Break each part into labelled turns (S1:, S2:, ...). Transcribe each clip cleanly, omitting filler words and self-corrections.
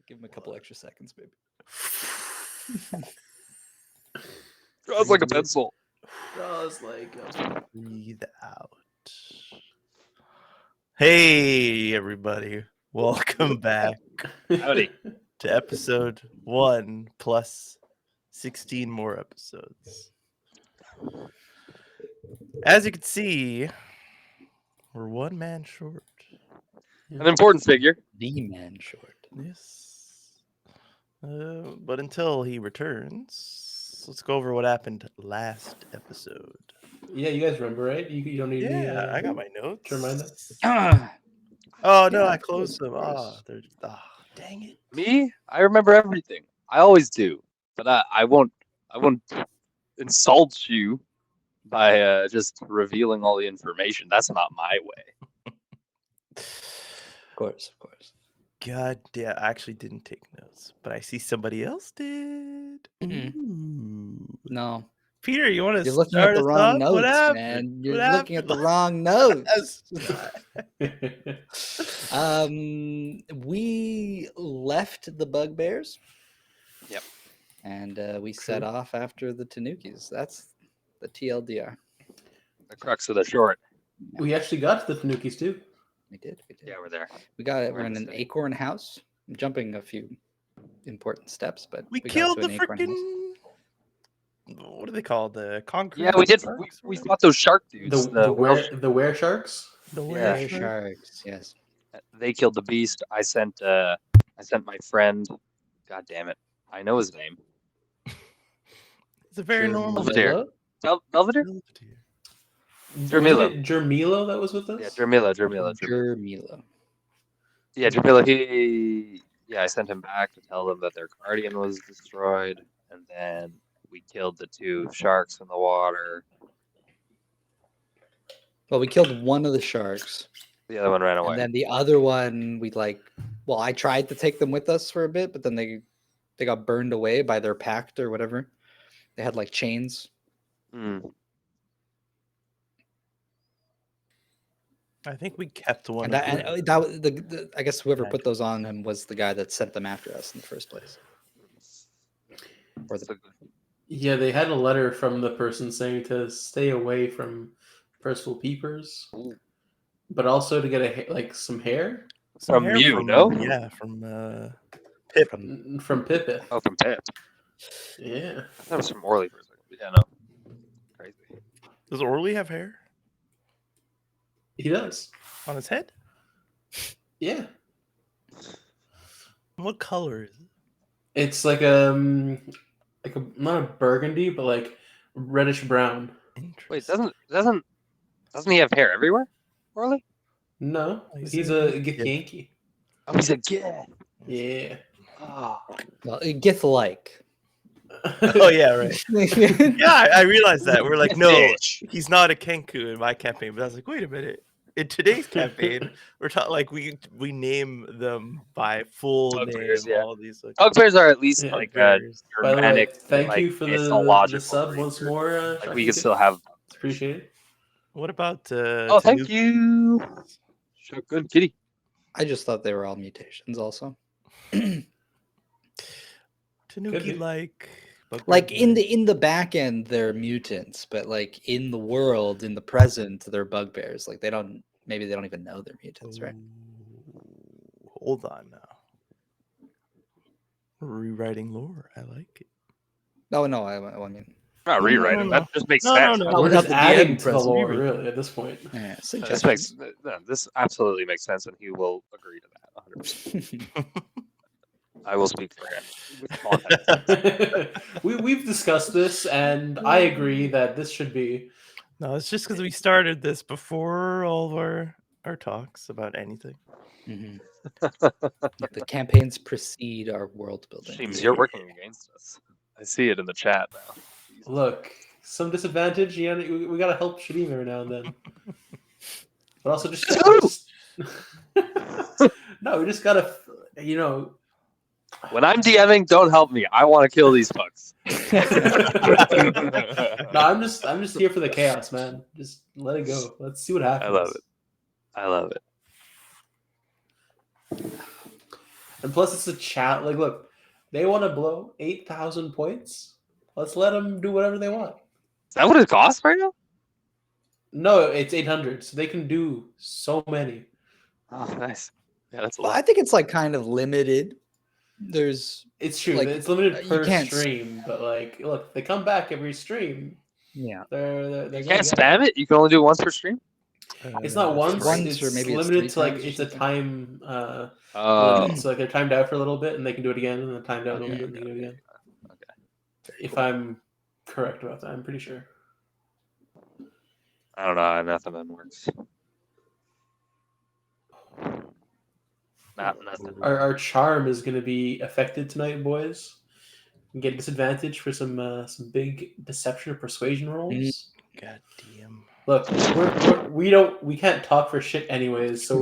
S1: Give him a couple extra seconds, maybe.
S2: Draws like a pencil.
S3: Draws like a...
S4: Breathe out. Hey, everybody. Welcome back
S2: Howdy.
S4: to episode 1 plus 16 more episodes. As you can see, we're one man short.
S2: An important figure.
S1: The man short.
S4: Yes. But until he returns, let's go over what happened last episode.
S3: Yeah, you guys remember, right? You don't need me
S4: I got my notes.
S3: to remind us.
S4: Oh, no,
S1: Yeah,
S4: I
S1: of
S4: closed
S1: course,
S4: them.
S1: of course.
S4: Dang it.
S2: Me? I remember everything. I always do. But I won't insult you by just revealing all the information. That's not my way.
S1: Of course.
S4: God damn, I actually didn't take notes, but I see somebody else did. Ooh.
S1: No.
S4: Peter, you want to
S1: You're looking
S4: start
S1: at the
S4: us
S1: wrong
S4: off?
S1: notes,
S4: What happened?
S1: man. You're
S4: What
S1: looking at the
S4: happened?
S1: wrong notes.
S3: Yeah,
S1: We left the bugbears.
S2: Yep.
S1: And we set off after the Tanukis. That's the TLDR.
S2: The crux of the short.
S3: we actually got to the Tanukis too.
S1: We did.
S2: Yeah, we're there.
S1: We got it.
S2: We're
S1: We're
S2: in
S1: in
S2: the
S1: an
S2: city.
S1: acorn house. I'm jumping a few important steps, but
S4: We
S1: got
S4: killed
S1: to
S4: the
S1: an acorn house.
S4: freaking. What are they called? The concrete.
S2: Yeah, we did.
S4: sharks or
S2: We
S4: whatever?
S2: fought those shark dudes.
S3: The
S2: whale
S3: were sharks.
S4: The
S2: Yeah.
S4: were
S1: Were
S4: shark?
S1: sharks, yes.
S2: They killed the beast. I sent my friend. God damn it! I know his name.
S4: It's a very normal.
S2: Belvedere. Belvedere?
S4: Belvedere.
S2: Jermilo.
S3: Jermilo that was with us?
S2: Yeah, Jermilo.
S1: Jermilo.
S2: Yeah, Jermilo. I sent him back to tell them that their guardian was destroyed, and then we killed the two sharks in the water.
S1: Well, we killed one of the sharks.
S2: The other one ran away.
S1: And then the other one, I tried to take them with us for a bit, but then they got burned away by their pact or whatever. They had like chains.
S4: I think we kept one.
S1: And that was I guess whoever put those on him was the guy that sent them after us in the first place. Or the
S3: Yeah, they had a letter from the person saying to stay away from personal peepers, but also to get some hair
S2: From
S4: hair
S2: you, no?
S4: Yeah, from Pip.
S3: from Pippin.
S2: Oh, from Pip.
S3: Yeah,
S2: I thought it was from Orly for a second. Yeah, no. Crazy.
S4: Does Orly have hair
S3: he does.
S4: on his head?
S3: Yeah,
S4: What color is it?
S3: it's like not a burgundy, but like reddish brown.
S2: Wait, doesn't he have hair everywhere? Orly?
S3: No,
S4: He's
S3: he's
S4: a
S3: a Yankee.
S2: Oh, he's a kid.
S3: Yeah.
S2: Oh.
S1: well, Gith-like.
S4: Oh yeah, right. Yeah, I realized that. We're like, no,
S2: Bitch.
S4: he's not a Kenku in my campaign. But I was like, wait a minute. In today's campaign, we're talking like we name them by full
S2: Bugbears,
S4: name.
S2: yeah.
S4: All these like
S2: Bugbears are at least
S3: Yeah,
S2: like
S4: bugbears.
S3: By the way,
S2: Germanic.
S3: thank
S2: like,
S3: you for the
S2: mythological
S3: sub once
S2: creature.
S3: more.
S2: Like we could still have.
S3: appreciate it.
S4: What about?
S2: Oh, thank
S4: Tanuki?
S2: you. Good kitty.
S1: I just thought they were all mutations also.
S4: Tanuki
S3: be.
S4: like
S1: In the back end they're mutants, but like in the world, in the present, they're bugbears. Like they don't even know they're mutants, right?
S4: Ooh, hold on now. Rewriting lore. I like it.
S1: No, I mean,
S2: I'm not rewriting.
S4: no.
S2: That just makes
S4: No,
S2: sense.
S4: no,
S3: We're
S1: without
S3: just
S1: the
S3: adding
S1: DM
S3: to the
S1: present.
S3: lore, really, at this point.
S1: yeah,
S2: This absolutely makes sense, and he will agree to that 100%. I will speak for him.
S3: We've discussed this, and I agree that this should be.
S4: No, it's just because we started this before all of our talks about anything.
S1: Mhm. The campaigns precede our world building.
S2: Seems you're working against us. I see it in the chat now. Jesus.
S3: Look, some disadvantage. Yeah, we gotta help Shadim every now and then. But also just no, we just gotta,
S2: When I'm DMing, don't help me. I want to kill these fucks.
S3: No, I'm just here for the chaos, man. Just let it go. Let's see what happens.
S2: I love it.
S3: And plus, it's a chat. Like, look, they want to blow 8,000 points. Let's let them do whatever they want.
S2: Is that what it costs right now?
S3: No, it's 800, so they can do so many.
S2: Oh, nice. Yeah, that's a
S1: Well,
S2: lot.
S1: I think it's like kind of limited. There's
S3: It's true.
S1: Like,
S3: It's limited
S1: you
S3: per
S1: can't
S3: stream, but like, look, they come back every stream.
S1: yeah.
S3: They're
S2: You
S3: gonna
S2: can't
S3: get it.
S2: spam it. You can only do it once per stream.
S3: It's not once.
S1: Once or
S3: It's
S1: maybe it's
S3: limited
S1: 3
S3: to like
S1: times or
S3: it's a
S1: something.
S3: time
S2: Oh,
S3: limit. So like they're timed out for a little bit, and they can do it again, and then timed out a little
S2: Okay,
S3: bit, and they can do it again.
S2: okay.
S3: If I'm correct about that, I'm pretty sure.
S2: I don't know how nothing works. Nothing.
S3: Our charm is going to be affected tonight, boys. We get disadvantage for some big deception or persuasion rolls.
S4: God damn.
S3: Look, we can't talk for shit anyways, so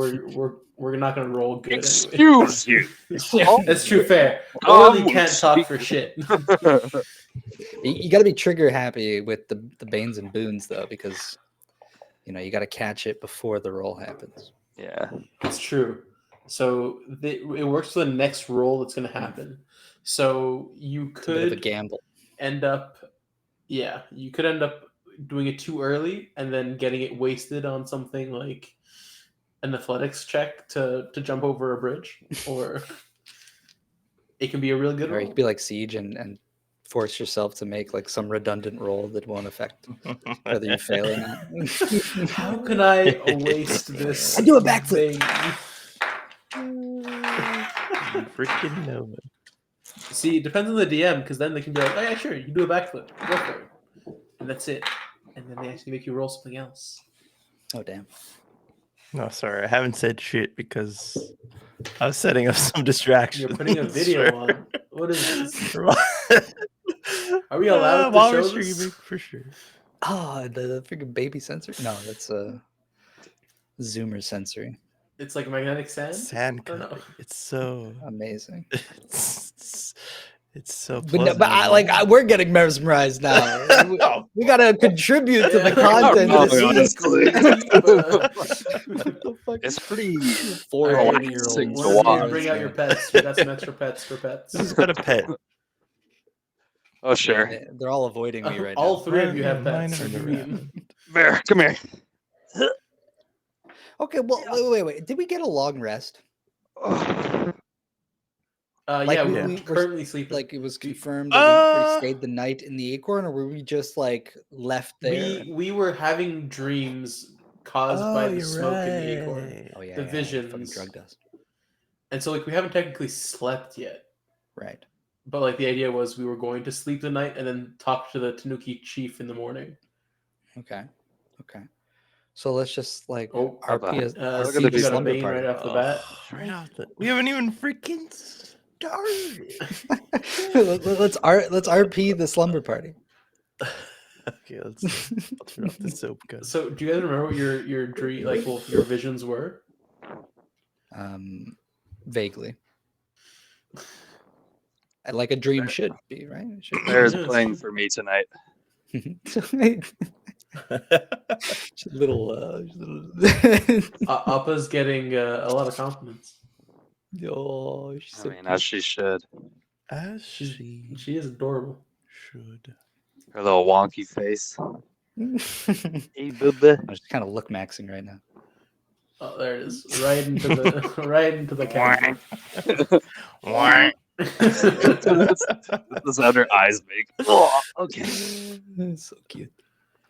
S3: we're not going to roll good.
S2: Excuse you.
S3: Anyway. That's true, fair.
S2: Oh,
S3: Only can't talk for shit.
S1: You got to be trigger happy with the banes and boons though, because you got to catch it before the roll happens.
S2: Yeah.
S3: It's true. So it works for the next roll that's going to happen. So you
S1: It's a bit of a
S3: could
S1: gamble.
S3: end up doing it too early and then getting it wasted on something like an athletics check to jump over a bridge, or it can be a real good
S1: Or you
S3: roll.
S1: could be like Siege and force yourself to make like some redundant roll that won't affect whether you fail or not.
S3: How can I waste this?
S1: I do a backflip.
S3: thing?
S4: You freaking know it.
S3: See, it depends on the DM, because then they can be like, "Oh yeah, sure, you can do a backflip, go for it," and that's it. And then they actually make you roll something else.
S1: Oh damn.
S4: No, sorry, I haven't said shit because I was setting up some distractions.
S3: You're putting a video on. What is this? Are we
S4: we
S3: allowed to
S4: while
S3: show
S4: we're
S3: this?
S4: streaming, for sure.
S1: Oh, the freaking baby sensor. No, that's a zoomer sensory.
S3: It's like magnetic sand.
S4: Sand
S3: Oh, no.
S4: cutting. It's so
S1: Amazing.
S4: it's so
S1: But, no,
S4: pleasant.
S1: but we're getting mesmerized now. We gotta contribute to the
S3: Yeah.
S1: content.
S2: Oh,
S1: this
S2: honestly.
S1: What the fuck?
S2: It's pretty.
S1: Four
S3: Alright,
S1: 30-year-olds.
S2: relaxing
S3: One
S2: to
S3: of you
S2: watch.
S3: bring out your pets. We got some extra pets for pets.
S4: Who's got a pet?
S2: Oh, sure.
S1: They're all avoiding me right
S3: All
S1: now.
S3: three of you have
S4: Mine
S3: pets.
S4: are
S3: What do you
S4: never
S3: mean?
S2: Bear, come here.
S1: Okay, well, wait. Did we get a long rest? Like,
S3: Yeah,
S1: we-
S3: we're
S1: we-
S3: currently sleeping.
S1: Like, it was confirmed that we
S4: Uh,
S1: stayed the night in the acorn, or were we just like left there?
S3: we were having dreams caused by the
S4: you're
S3: smoke in the acorn,
S1: Oh yeah,
S3: the
S1: fucking
S3: visions.
S1: drugged us.
S3: and so like we haven't technically slept yet.
S1: Right.
S3: But like the idea was we were going to sleep the night and then talk to the Tanuki chief in the morning.
S1: Okay. So let's just like
S3: Oh,
S1: RP as
S2: Look
S3: see
S2: at the
S3: if you got a
S1: slumber
S3: bane
S1: party.
S3: right off the bat.
S4: Right off the. We haven't even freaking started.
S1: let's RP the slumber party.
S4: Okay, I'll turn off the soap gun.
S3: So do you guys remember what your dream your visions were?
S1: Vaguely. Like a dream should be, right? It should be.
S2: Bear's
S3: Yes.
S2: playing for me tonight.
S1: little
S3: Appa's getting a lot of compliments.
S1: oh, she's
S2: I
S1: so
S2: mean, as she should.
S4: As she
S3: She is adorable.
S4: should.
S2: Her little wonky face.
S1: cute.
S2: Hey, booba.
S1: I'm just kind of look maxing right now.
S3: Oh, there it is. Right into the camera.
S2: That's the sound her eyes make. Oh, okay.
S1: So cute.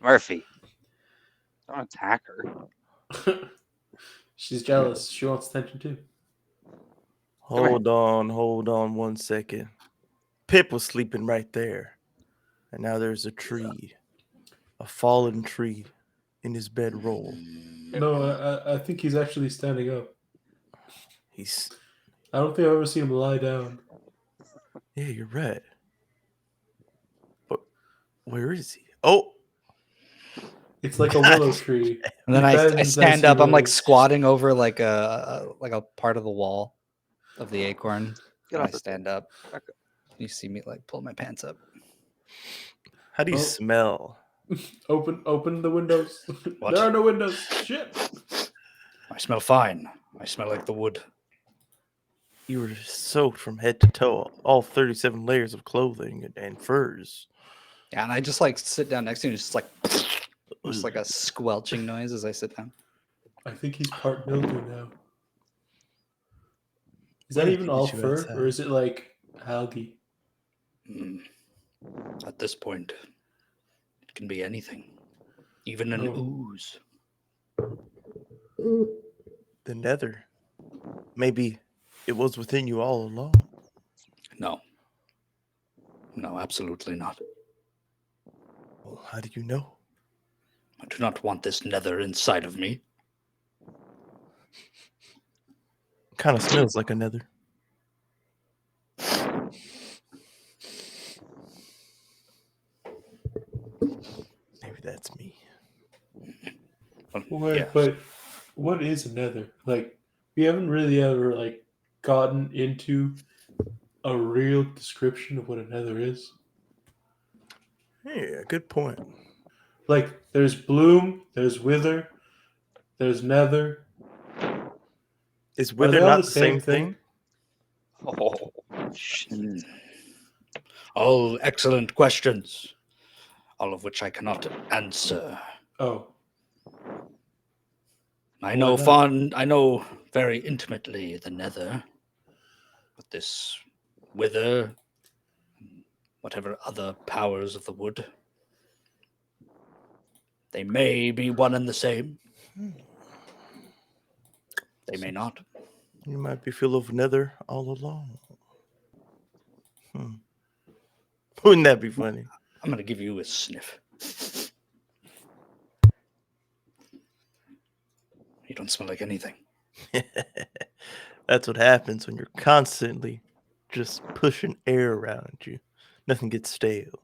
S2: Murphy. Don't attack her.
S3: She's jealous. She wants attention too.
S4: Hold on 1 second. Pip was sleeping right there. And now there's a tree. A fallen tree in his bedroll.
S3: No, I think he's actually standing up.
S4: He's
S3: I don't think I've ever seen him lie down.
S4: yeah, you're right. But where is he? Oh,
S3: It's like a willow tree.
S1: And then
S3: He
S1: I
S3: bends as
S1: stand
S3: he
S1: up. I'm like
S3: moves.
S1: squatting over like a part of the wall of the acorn.
S2: Get
S1: And I
S2: off the
S1: stand up.
S2: Back up.
S1: You see me like pull my pants up.
S4: how do you
S3: Oh.
S4: smell?
S3: Open the windows.
S1: What?
S3: There are no windows. Shit.
S1: I smell fine. I smell like the wood.
S4: You were soaked from head to toe, all 37 layers of clothing and furs.
S1: Yeah, and I just like sit down next to you and just like a squelching noise as I sit down.
S3: I think he's part mildew now. Is that
S4: Why
S3: even
S4: did
S3: all
S4: you
S3: fur,
S4: outside?
S3: or is it like algae?
S1: At this point, it can be anything, even an ooze.
S4: The nether. Maybe it was within you all along.
S1: No. No, absolutely not.
S4: Well, how do you know?
S1: I do not want this nether inside of me.
S4: Kind of smells like a nether. Maybe that's me.
S3: Wait,
S1: Yes.
S3: but what is a nether? Like, we haven't really ever like gotten into a real description of what a nether is.
S4: Yeah, good point.
S3: Like, there's bloom, there's wither, there's nether.
S4: Is
S3: Are
S4: wither
S3: they all
S4: not
S3: the
S4: the
S3: same
S4: same thing?
S2: Oh, shit.
S1: All excellent questions, all of which I cannot answer.
S3: Oh,
S1: I
S3: Why
S1: know
S3: not?
S1: I know very intimately the nether, but this wither, whatever other powers of the wood, they may be one and the same. They may not.
S4: You might be full of nether all along. Wouldn't that be funny?
S1: I'm going to give you a sniff. You don't smell like anything.
S4: That's what happens when you're constantly just pushing air around you. Nothing gets stale.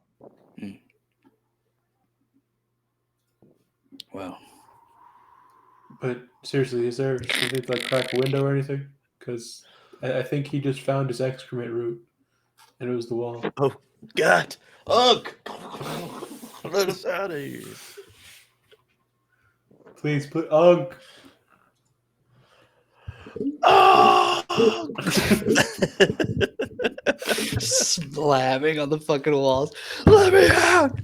S1: Well,
S3: but seriously, is there something to like crack a window or anything? Because I think he just found his excrement route, and it was the wall.
S4: Oh, God. Ugh! Let us out of here.
S3: Please put Ugh.
S4: Oh!
S1: slamming on the fucking walls. Let me out!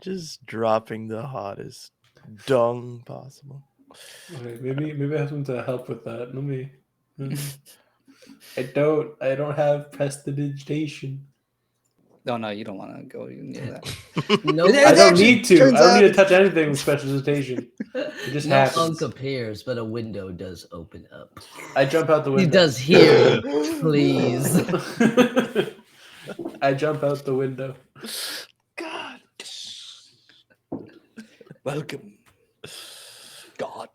S4: Just dropping the hottest dung possible.
S3: Okay, maybe I have something to help with that. Let me. I don't have prestidigitation.
S1: No, you don't want to go near that.
S5: No,
S1: It
S3: I don't
S1: actually
S3: need to.
S1: turns
S3: I don't
S1: out
S3: need to
S1: it's-
S3: touch anything with prestidigitation. It just
S5: no
S3: happens.
S5: unk appears, but a window does open up.
S3: I jump out the
S5: He
S3: window.
S5: does hear, please.
S3: I jump out the window.
S4: God.
S1: Welcome, God.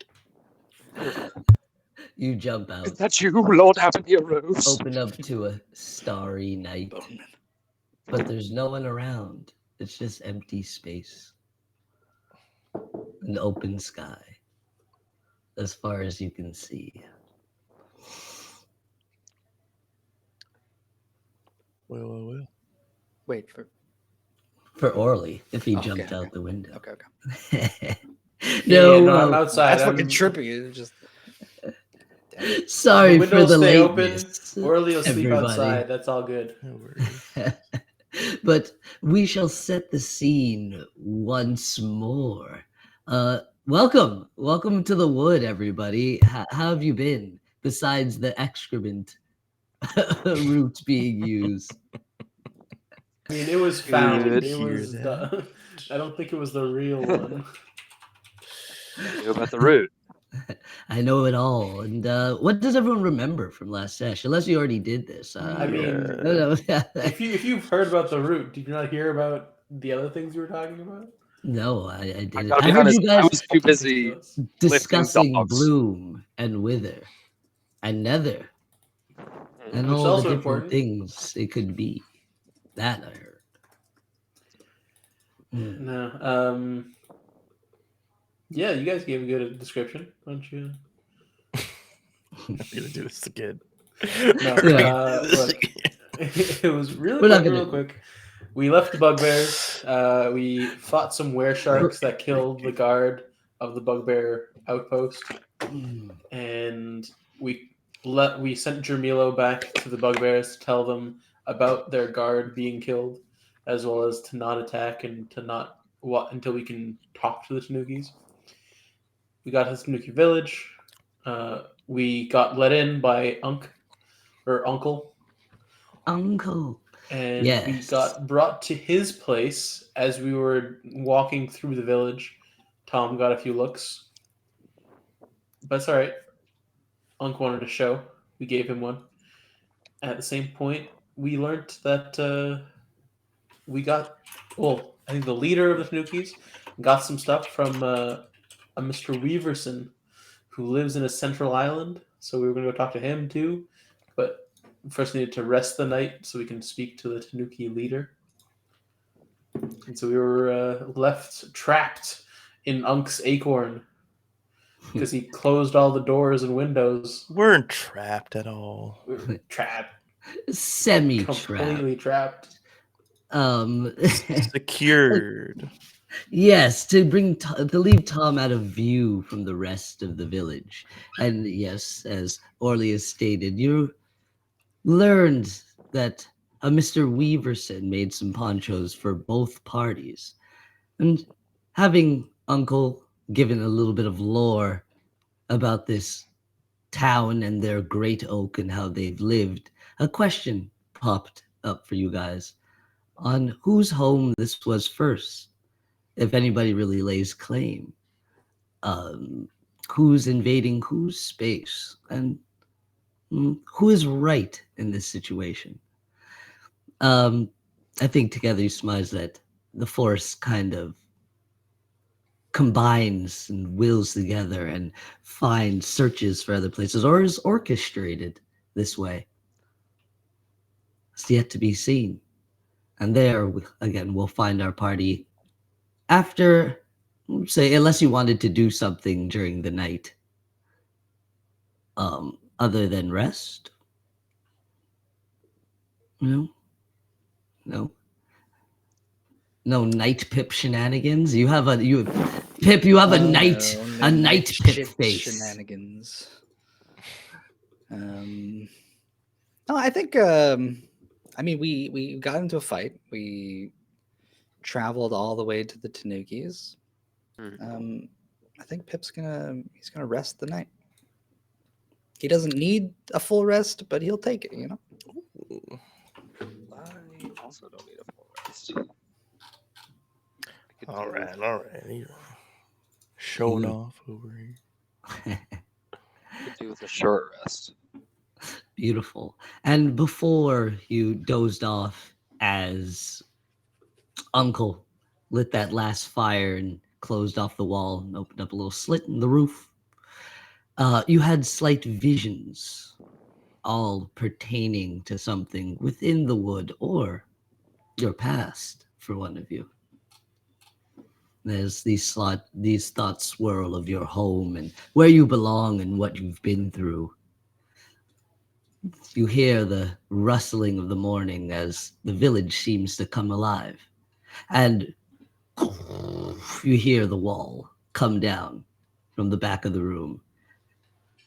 S5: You jump
S2: Is
S5: out,
S2: that you, Lord Habanero?
S5: open up to a starry night,
S1: Bowman.
S5: but there's no one around. It's just empty space. An open sky, as far as you can see.
S4: Well.
S1: Wait for.
S5: For Orly, if he
S1: Oh, okay,
S5: jumped
S1: okay.
S5: out the window.
S1: Okay.
S3: No,
S5: no,
S3: I'm outside.
S1: That's
S3: I'm-
S1: fucking trippy. It's just.
S5: sorry
S3: the window
S5: for
S3: will
S5: the
S3: stay open.
S5: lateness,
S3: Orly will sleep
S5: everybody.
S3: outside. That's all good.
S4: No worries.
S5: But we shall set the scene once more. Welcome to the wood, everybody. How have you been? Besides the excrement route being used.
S3: I mean, it was found.
S2: Good.
S3: It
S4: Hear
S3: was.
S4: that?
S3: I don't think it was the real one.
S2: I knew about the root.
S5: I know it all. And what does everyone remember from last session? Unless you already did this.
S3: I mean,
S5: no.
S3: if you've heard about the root, did you not hear about the other things you were talking about?
S5: No, I didn't.
S2: gotta
S5: I
S2: be
S5: heard
S2: honest,
S5: you
S2: I
S5: guys
S2: was too busy
S5: discussing
S2: dogs.
S5: bloom and wither and nether and
S3: Which is
S5: all the
S3: also
S5: different
S3: important.
S5: things it could be. That I heard.
S3: No. Yeah, you guys gave a good description, don't you?
S4: I'm gonna do this again.
S3: No.
S5: Yeah.
S3: Look, it was really
S5: We're not
S3: quick,
S5: gonna-
S3: real quick. We left the bugbears. We fought some were sharks that killed the guard of the bugbear outpost, and we sent Jermilo back to the bugbears to tell them about their guard being killed, as well as to not attack and to not until we can talk to the Tanukis. We got to the Tanuki village. We got let in by Uncle,
S5: Uncle.
S3: and we
S5: Yes.
S3: got brought to his place as we were walking through the village. Tom got a few looks, but it's all right. Uncle wanted a show. We gave him one. At the same point, we learned that we got, well, I think the leader of the Tanukis got some stuff from a Mr. Weaverson who lives in a central island. So we were going to go talk to him too. But first needed to rest the night so we can speak to the Tanuki leader. And so we were left trapped in Unk's acorn because he closed all the doors and windows.
S4: Weren't trapped at all.
S3: We were trapped.
S5: Semi-trapped.
S3: Completely trapped.
S4: Secured.
S5: Yes, to leave Tom out of view from the rest of the village. And yes, as Orleus stated, you learned that a Mr. Weaverson made some ponchos for both parties. And having Uncle given a little bit of lore about this town and their great oak and how they've lived, a question popped up for you guys on whose home this was first. If anybody really lays claim, who's invading whose space, and who is right in this situation. I think together you surmise that the force kind of combines and wills together and finds searches for other places, or is orchestrated this way. It's yet to be seen. And there, again, we'll find our party after, say, unless you wanted to do something during the night, other than rest. No night pip shenanigans. You have a night pip face.
S1: Shenanigans. No, I think. I mean, we got into a fight. We traveled all the way to the Tanukis. I think Pip's gonna rest the night. He doesn't need a full rest, but he'll take it. You know.
S2: I also don't need a full rest.
S4: All right. You're showing off over here.
S2: Could do with a short rest.
S5: Beautiful. And before you dozed off, as Uncle lit that last fire and closed off the wall and opened up a little slit in the roof, you had slight visions, all pertaining to something within the wood or your past, for one of you. There's these thoughts swirl of your home and where you belong and what you've been through. You hear the rustling of the morning as the village seems to come alive. And you hear the wall come down from the back of the room.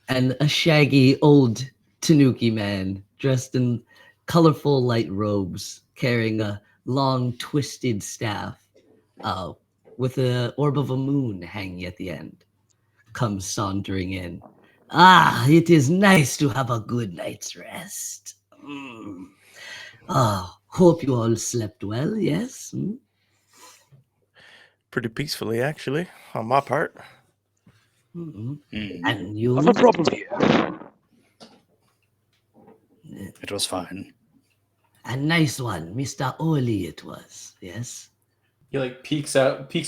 S5: And a shaggy old Tanuki man dressed in colorful light robes, carrying a long twisted staff with an orb of a moon hanging at the end, comes sauntering in. Ah, it is nice to have a good night's rest. Hope you all slept well, yes?
S4: Pretty peacefully, actually, on my part.
S5: And you?
S2: Not a problem here.
S1: It was fine.
S5: A nice one, Mr. Oli it was, yes?
S3: He like peeks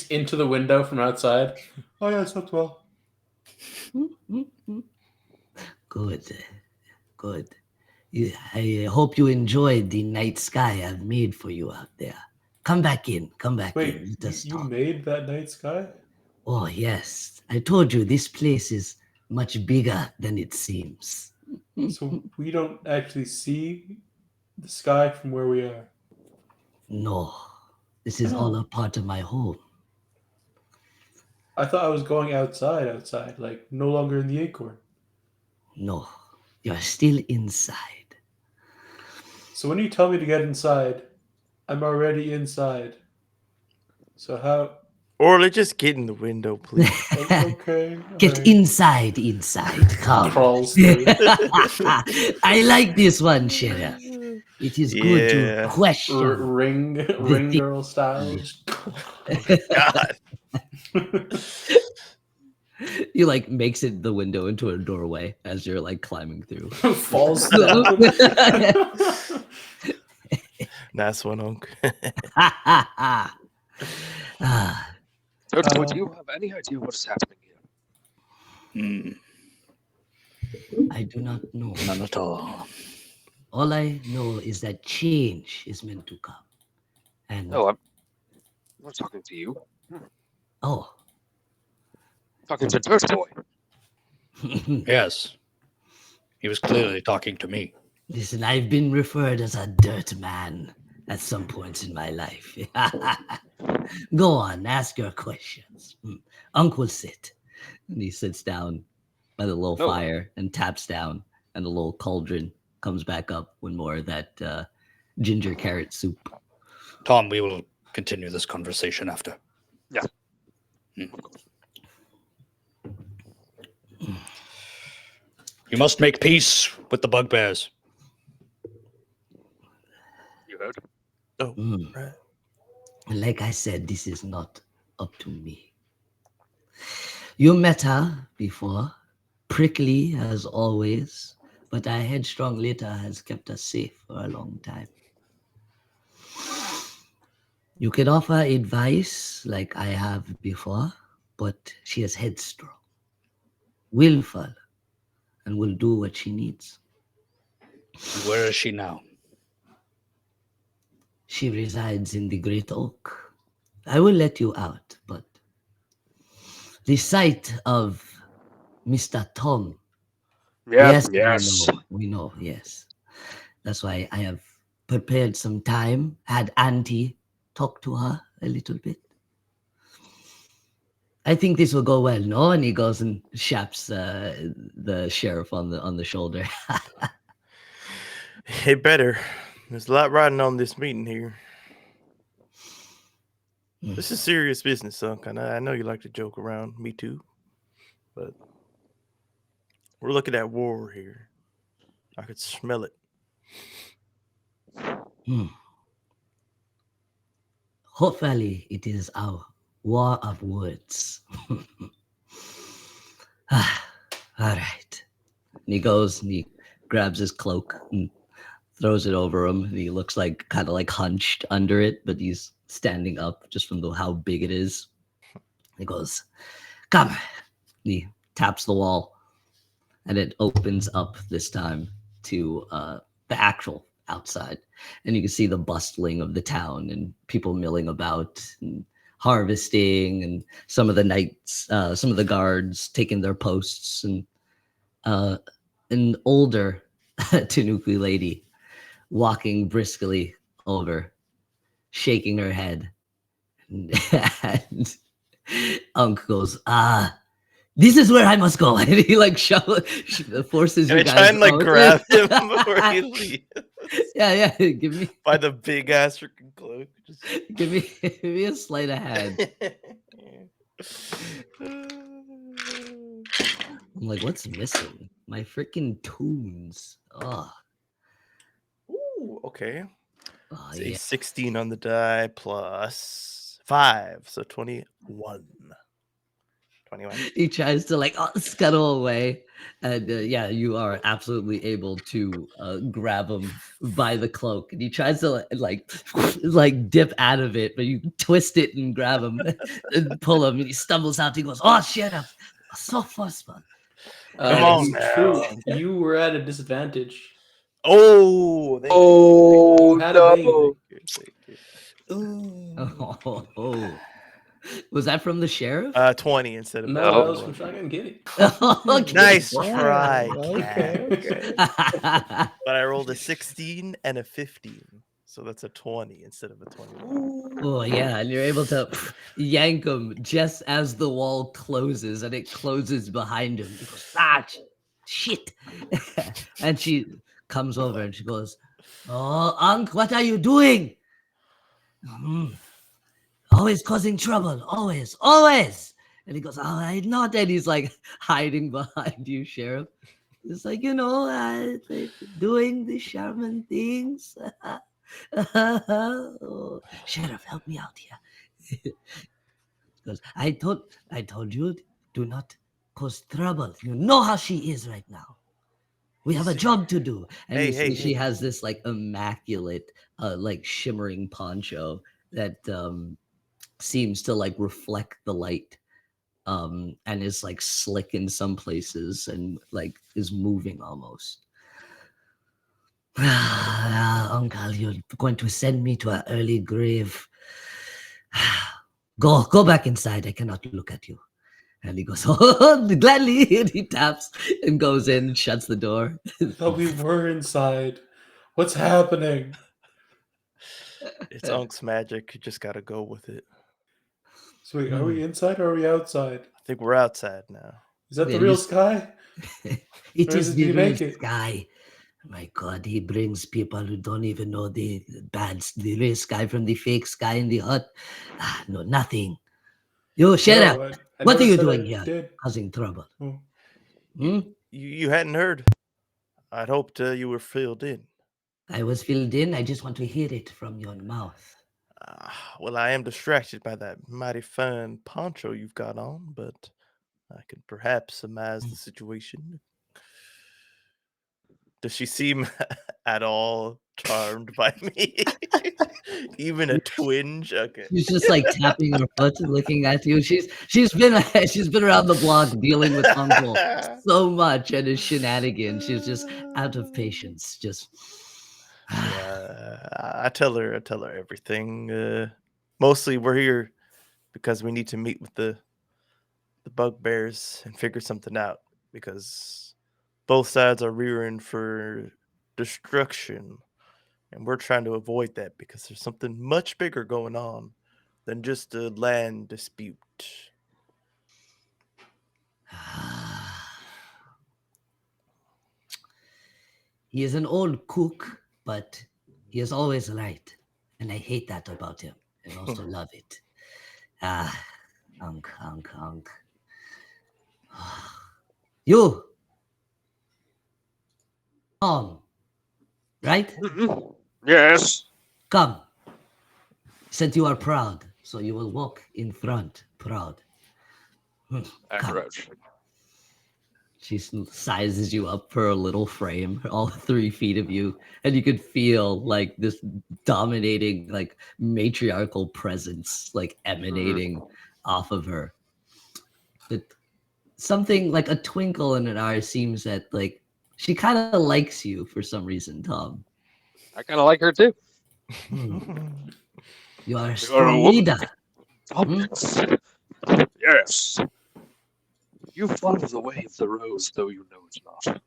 S3: into the window from outside. Oh yeah, I slept well.
S5: Good. I hope you enjoyed the night sky I've made for you out there. Come back in.
S3: Wait, you made that night sky?
S5: Oh, yes. I told you this place is much bigger than it seems.
S3: So we don't actually see the sky from where we are.
S5: No, this is all a part of my home.
S3: I thought I was going outside, like no longer in the acorn.
S5: No, you're still inside.
S3: So when you tell me to get inside, I'm already inside. So how?
S4: Or let's just get in the window, please.
S3: Okay.
S5: Get
S3: alright.
S5: inside. Come.
S3: Crawls through.
S5: I like this one, Sheriff. It is good to
S4: Yeah.
S5: question.
S3: Ring
S5: thing-
S3: girl style.
S4: God.
S5: You like makes it the window into a doorway as you're like climbing through.
S3: Falls down.
S4: Nice one, Unc.
S5: Ah,
S2: Turtle, do you have any idea what is happening here?
S5: I do not know.
S1: None at all.
S5: All I know is that change is meant to come. And
S2: No, I'm not talking to you.
S5: oh,
S2: I'm talking to Dirt Boy.
S1: Yes. He was clearly talking to me.
S5: listen, I've been referred as a dirt man at some points in my life. Go on, ask your questions. Uncle, sit. And he sits down by the little
S2: No.
S5: fire and taps down, and the little cauldron comes back up with more of that ginger carrot soup.
S1: Tom, we will continue this conversation after.
S2: Yeah.
S1: Of course. You must make peace with the bugbears.
S2: You heard?
S4: Oh,
S5: Mm.
S4: right.
S5: Like I said, this is not up to me. You met her before, prickly as always, but our headstrong leader has kept us safe for a long time. You could offer advice like I have before, but she is headstrong, willful, and will do what she needs.
S1: And where is she now?
S5: She resides in the Great Oak. I will let you out, but the sight of Mr. Tom.
S2: Yes.
S5: We know, yes. That's why I have prepared some time, had Auntie talk to her a little bit. I think this will go well, no? And he goes and shaps the sheriff on the shoulder.
S4: It better. There's a lot riding on this meeting here. This is serious business, Unc. I know you like to joke around. Me too. But we're looking at war here. I could smell it.
S5: Hopefully, it is our war of words. All right. And he goes and he grabs his cloak and throws it over him. And he looks like kind of like hunched under it, but he's standing up just from how big it is. He goes, "Come." And he taps the wall, and it opens up this time to the actual outside, and you can see the bustling of the town and people milling about and harvesting, and some of the knights, some of the guards taking their posts, and an older Tanuki lady walking briskly over, shaking her head, and Unc goes, "This is where I must go." And he like forces
S4: Can
S5: you
S4: I
S5: guys
S4: try and like
S5: out.
S4: grab him before he leaves?
S5: Yeah. Give me
S4: By the big ass freaking cloak. Just...
S5: give me a sleight of hand. I'm like, what's missing? My freaking tunes. Oh,
S4: Ooh, okay. It's a
S5: yeah.
S4: 16 on the die plus 5, so 21. 21.
S5: He tries to like scuttle away, and yeah, you are absolutely able to grab him by the cloak, and he tries to like dip out of it, but you twist it and grab him and pull him, and he stumbles out. He goes, "Oh shit, I'm so fast, man."
S4: Come on
S3: It's
S4: now.
S3: true. You were at a disadvantage.
S4: Oh,
S3: You had a bane.
S5: Oh. Was that from the sheriff?
S4: 20 instead of
S3: No,
S2: No.
S3: that was from Shotgun Kitty.
S5: Okay.
S4: Nice
S1: Oh,
S4: try,
S1: okay,
S4: cat. But I rolled a 16 and a 15, so that's a 20 instead of a 21.
S5: Oh yeah, and you're able to yank him just as the wall closes, and it closes behind him. He goes, shit. And she comes over and she goes, "Oh, Unc, what are you doing? Always causing trouble, always, always." And he goes, "Oh, I'm not." And he's like hiding behind you, Sheriff. It's like, doing the shaman things. Oh, Sheriff, help me out here. Because I told you, do not cause trouble. You know how she is right now. We have a job to do. And you see she has this like immaculate, like shimmering poncho that seems to like reflect the light. And is like slick in some places and like is moving almost. Uncle, you're going to send me to an early grave. Go back inside. I cannot look at you. And he goes, "Oh, gladly." And he taps and goes in and shuts the door.
S3: Oh, we were inside. What's happening?
S4: It's Unc's magic. You just gotta go with it.
S3: So wait, are we inside or are we outside?
S4: I think we're outside now.
S3: Is that the real sky?
S5: It
S3: Or
S5: is
S3: did
S5: the
S3: he
S5: real
S3: make it?
S5: sky. My God, he brings people who don't even know the real sky from the fake sky in the hut. No, nothing. You, Sheriff,
S3: No, I
S5: what are
S3: never
S5: you
S3: said I
S5: doing here?
S3: did.
S5: Causing trouble.
S3: Oh.
S4: You hadn't heard. I'd hoped you were filled in.
S5: I was filled in. I just want to hear it from your mouth.
S4: Well, I am distracted by that mighty fine poncho you've got on, but I can perhaps surmise the situation. Does she seem at all charmed by me? Even a twinge? Okay.
S5: She's just like tapping her foot and looking at you. She's been around the block dealing with Uncle so much and his shenanigans. She's just out of patience. Just
S4: I tell her everything. Mostly we're here because we need to meet with the bugbears and figure something out, because both sides are rearing for destruction, and we're trying to avoid that because there's something much bigger going on than just a land dispute.
S5: He is an old cook, but he is always right. And I hate that about him. I also love it. Unc. You. Right?
S2: Yes.
S5: Come. Since you are proud, so you will walk in front, proud. Come.
S2: Approach.
S5: She sizes you up for a little frame, all 3 feet of you, and you could feel like this dominating, like matriarchal presence, like emanating off of her. But something like a twinkle in an eye seems that like she kind of likes you for some reason, Tom.
S2: I kind of like her too.
S5: You are a strong leader.
S2: Yes. You follow the way of the rose, though you know it's not.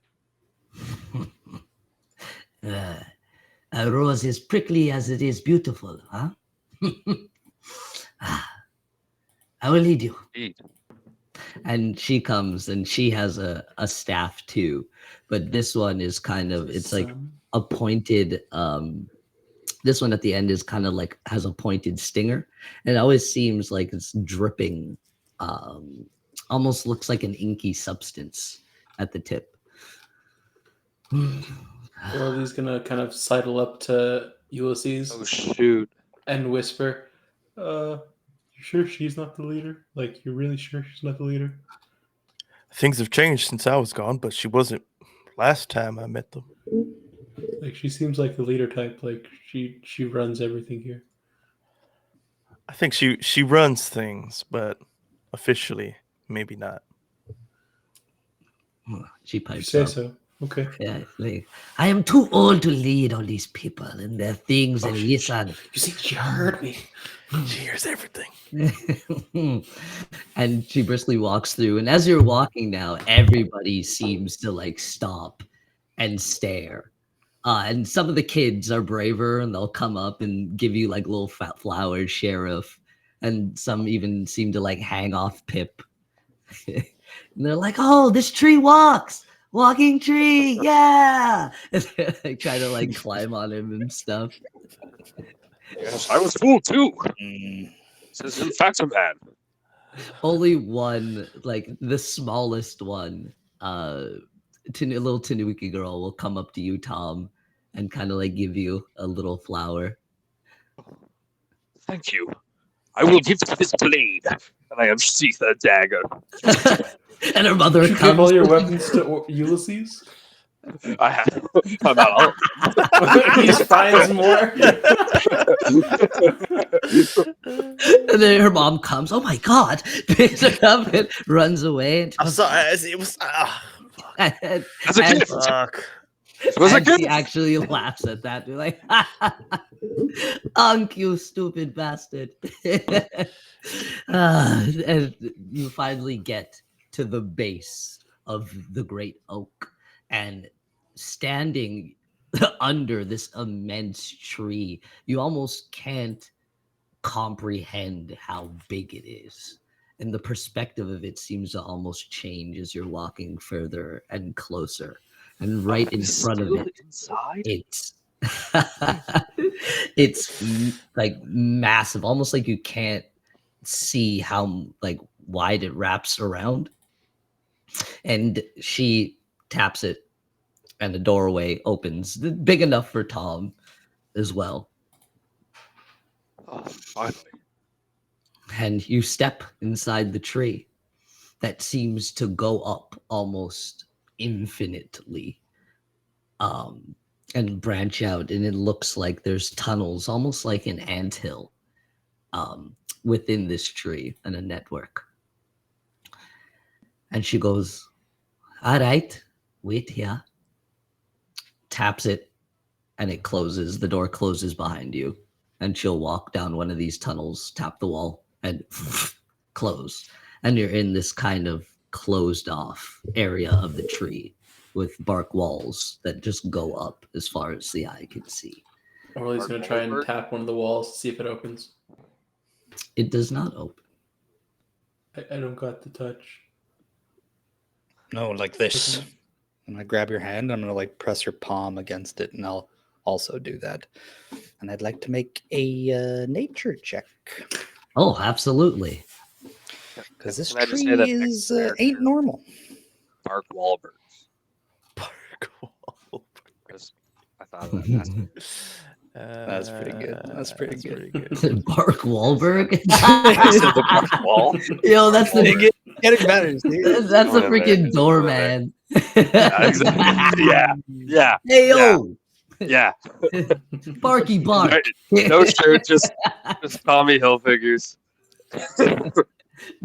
S5: A rose is prickly as it is beautiful, huh? I will lead you.
S2: Eat.
S5: And she comes and she has a staff too, but this one is kind of, it's like a pointed, this one at the end is kind of like has a pointed stinger, and it always seems like it's dripping, almost looks like an inky substance at the tip.
S3: Orly's gonna kind of sidle up to Ulysses.
S2: Oh shoot!
S3: And whisper, "You sure she's not the leader? Like, you're really sure she's not the leader?"
S4: Things have changed since I was gone, but she wasn't last time I met them.
S3: Like, she seems like the leader type. Like, she runs everything here.
S4: I think she runs things, but officially, maybe not.
S5: She pipes
S3: You say
S5: up.
S3: so. Okay.
S5: Yeah, like, I am too old to lead all these people and their things and listen.
S3: You see, she heard me.
S4: She hears everything.
S5: And she briskly walks through, and as you're walking now, everybody seems to like stop and stare. And some of the kids are braver and they'll come up and give you like little fat flowers, Sheriff. And some even seem to like hang off Pip. And they're like, "Oh, this tree walks. walking tree, yeah. And they're like trying to like climb on him and stuff.
S2: Yes, I was fooled too.
S1: Mm.
S2: This is in fact a man.
S5: Only one, like the smallest one, a little Tanuki girl will come up to you, Tom, and kind of like give you a little flower.
S2: Thank you. I will give you this blade. And I unsheath a dagger.
S5: And her mother
S3: Did you give all
S5: comes.
S3: your weapons to Ulysses?
S2: I have. I'm not all of them.
S3: He just finds more.
S5: And then her mom comes. Oh my god! Picks her up and runs away. And
S4: I'm sorry. It was.
S5: and,
S2: That's a gift.
S4: Fuck.
S2: It was a
S5: and she
S2: gift.
S5: actually laughs at that. They're like, "Unk, you stupid bastard!" And you finally get to the base of the great oak, and standing under this immense tree, you almost can't comprehend how big it is. And the perspective of it seems to almost change as you're walking further and closer. And right in front of it,
S2: Inside?
S5: it's like massive, almost like you can't see how like wide it wraps around. And she taps it, and the doorway opens, big enough for Tom as well.
S2: Oh, finally.
S5: And you step inside the tree that seems to go up almost infinitely, and branch out, and it looks like there's tunnels, almost like an anthill, within this tree and a network. And she goes, all right, wait here. Taps it, and it closes. The door closes behind you, and she'll walk down one of these tunnels, tap the wall, and close. And you're in this kind of closed off area of the tree with bark walls that just go up as far as the eye can see.
S3: Orly's going to try and tap one of the walls to see if it opens.
S5: It does not open.
S3: I don't got the touch.
S1: No, like this. I'm gonna grab your hand. I'm gonna like press your palm against it, and I'll also do that. And I'd like to make a nature check
S5: Oh, absolutely.
S1: because this
S2: Can I just
S1: tree
S2: say that
S1: is
S2: next
S1: ain't normal.
S2: Mark Wahlberg.
S4: Bark wall.
S2: Because I thought of that.
S1: That's pretty good. That's pretty good.
S5: Bark Wahlberg?
S2: I said the Mark Wall.
S5: Yo, that's the
S1: Getting better, dude.
S5: that's the
S2: Going in there.
S5: freaking doorman.
S2: Yeah, exactly. Yeah.
S5: Hey yo,
S2: Yeah.
S5: Barky Bark.
S2: No shirt, just Tommy Hilfigers.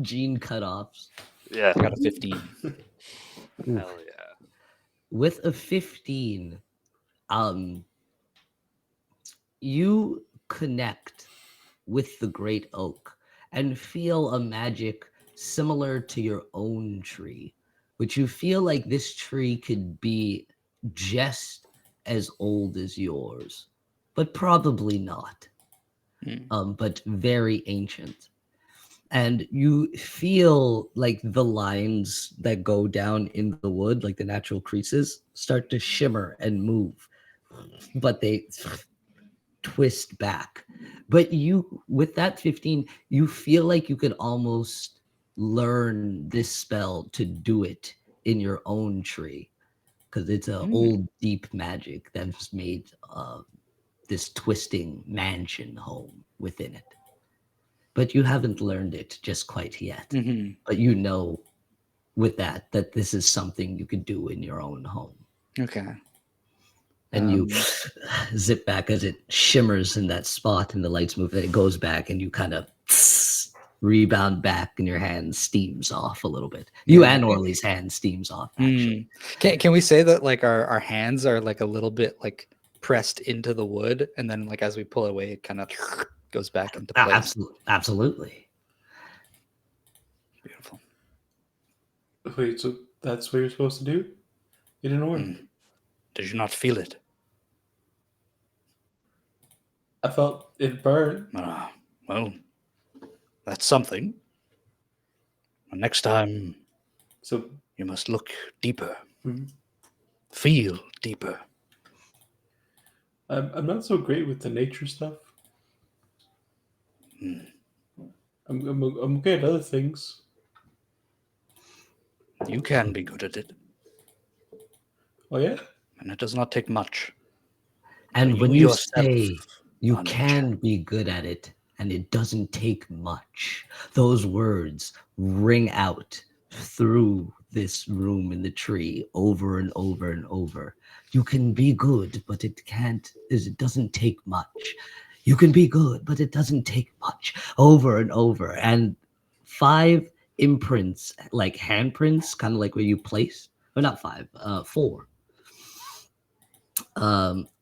S5: Gene cutoffs.
S2: Yeah.
S1: I got a 15.
S2: Hell yeah.
S5: With a 15, you connect with the great oak and feel a magic similar to your own tree, which you feel like this tree could be just as old as yours, but probably not. But very ancient. And you feel like the lines that go down in the wood, like the natural creases, start to shimmer and move, but they twist back. But you, with that 15, you feel like you could almost learn this spell to do it in your own tree, because it's an old, deep magic that's made this twisting mansion home within it. But you haven't learned it just quite yet. But you know with that this is something you could do in your own home.
S1: Okay.
S5: And you zip back as it shimmers in that spot and the lights move, and it goes back, and you kind of rebound back, and your hand steams off a little bit. You and Orly's hand steams off, actually.
S1: Can we say that like our hands are like a little bit like pressed into the wood, and then like as we pull away, it kind of goes back into place?
S5: Absolutely.
S1: Beautiful.
S3: Wait, so that's what you're supposed to do? It didn't work.
S1: Did you not feel it?
S3: I felt it burn.
S1: Well, that's something. Next time,
S3: So
S1: you must look deeper. Feel deeper.
S3: I'm not so great with the nature stuff. I'm okay at other things.
S1: You can be good at it,
S3: Oh yeah.
S1: and it does not take much.
S5: And
S1: You
S5: when you
S1: yourself
S5: say you
S1: are nature.
S5: can be good at it and it doesn't take much, those words ring out through this room in the tree over and over and over. You can be good, but it doesn't take much. You can be good, but it doesn't take much. Over and over. And 5 imprints, like handprints, kind of like where you place, or not 5, 4,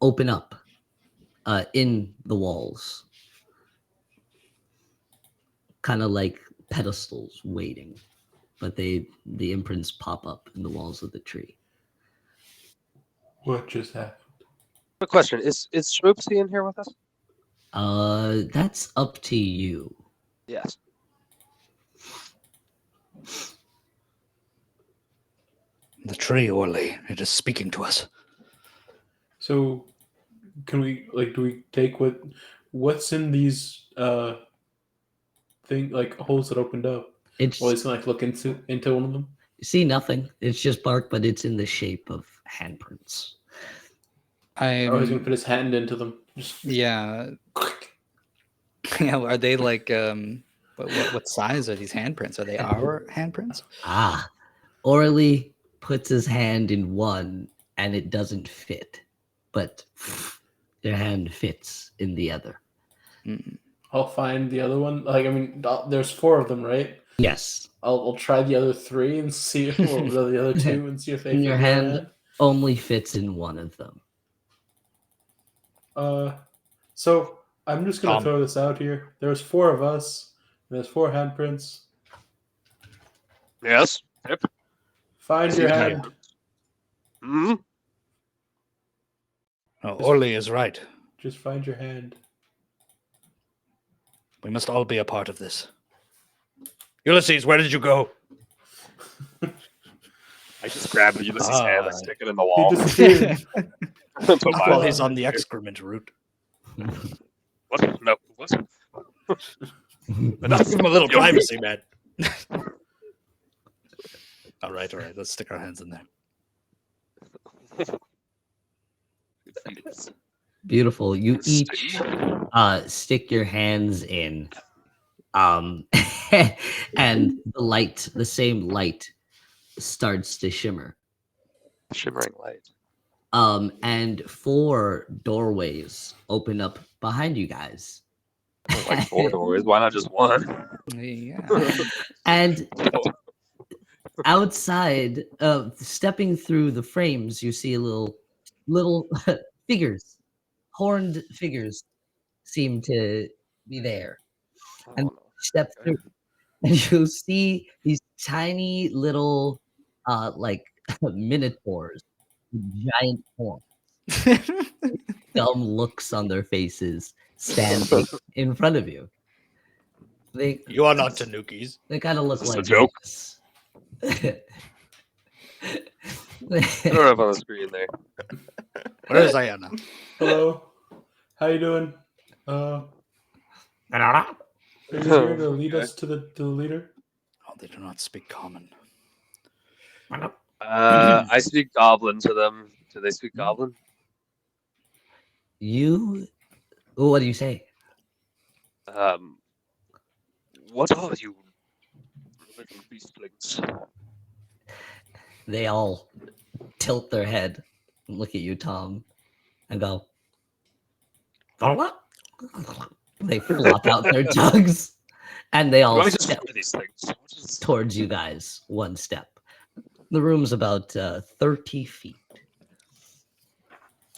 S5: open up in the walls, kind of like pedestals waiting, but the imprints pop up in the walls of the tree.
S3: What just happened?
S2: Quick question: Is Shroopsy in here with us?
S5: That's up to you.
S2: Yes.
S1: The tree, Orly, it is speaking to us.
S3: So, can we do we take what's in these holes that opened up?
S5: It's
S3: Or is look into one of them?
S5: you see nothing. It's just bark, but it's in the shape of handprints.
S3: Or he's gonna put his hand into them. Just
S1: Yeah. Yeah. Are they like what size are these handprints? Are they our handprints?
S5: Orly puts his hand in one and it doesn't fit, but their hand fits in the other.
S3: I'll find the other one. There's 4 of them, right?
S5: Yes.
S3: I'll try the other 3 and see the other 2 and see if they fit
S5: Your
S3: in
S5: hand only fits in one of them.
S3: So I'm just gonna
S1: Tom.
S3: throw this out here. There's 4 of us. And there's 4 handprints.
S2: Yes. Yep.
S3: Find your hand.
S2: Hmm.
S1: Oh, Orly is right.
S3: Just find your hand.
S1: We must all be a part of this. Ulysses, where did you go?
S2: I just grab Ulysses' hand and stick it in the
S3: He
S2: wall.
S3: disappeared.
S1: Well, he's on the excrement route.
S2: What? No. What?
S1: Enough. Give him a little privacy, man. All right. Let's stick our hands in there.
S5: Beautiful. You each stick your hands in, and the same light starts to shimmer.
S2: Shimmering light.
S5: And 4 doorways open up behind you guys.
S2: I don't like 4 doors. Why not just 1?
S1: Yeah.
S5: And outside, stepping through the frames, you see little figures, horned figures seem to be there. And step through, and you'll see these tiny little minotaurs with giant horns, dumb looks on their faces, standing in front of you.
S1: You are not Tanukis.
S5: They kind of look
S2: Is this a
S5: like
S2: joke?
S5: this.
S2: Put her up on the screen there.
S1: Where is Ayana?
S3: Hello. How you doing? Are you here to lead us to the leader?
S1: Oh, they do not speak common.
S2: I speak Goblin to them. Do they speak Goblin?
S5: What do you say?
S2: What are you, little beastlings?
S5: They all tilt their head and look at you, Tom, and go, what? They flop out their tongues, and they all
S2: Why just
S5: step
S2: for these things?
S5: towards you guys, 1 step. The room's about 30 feet.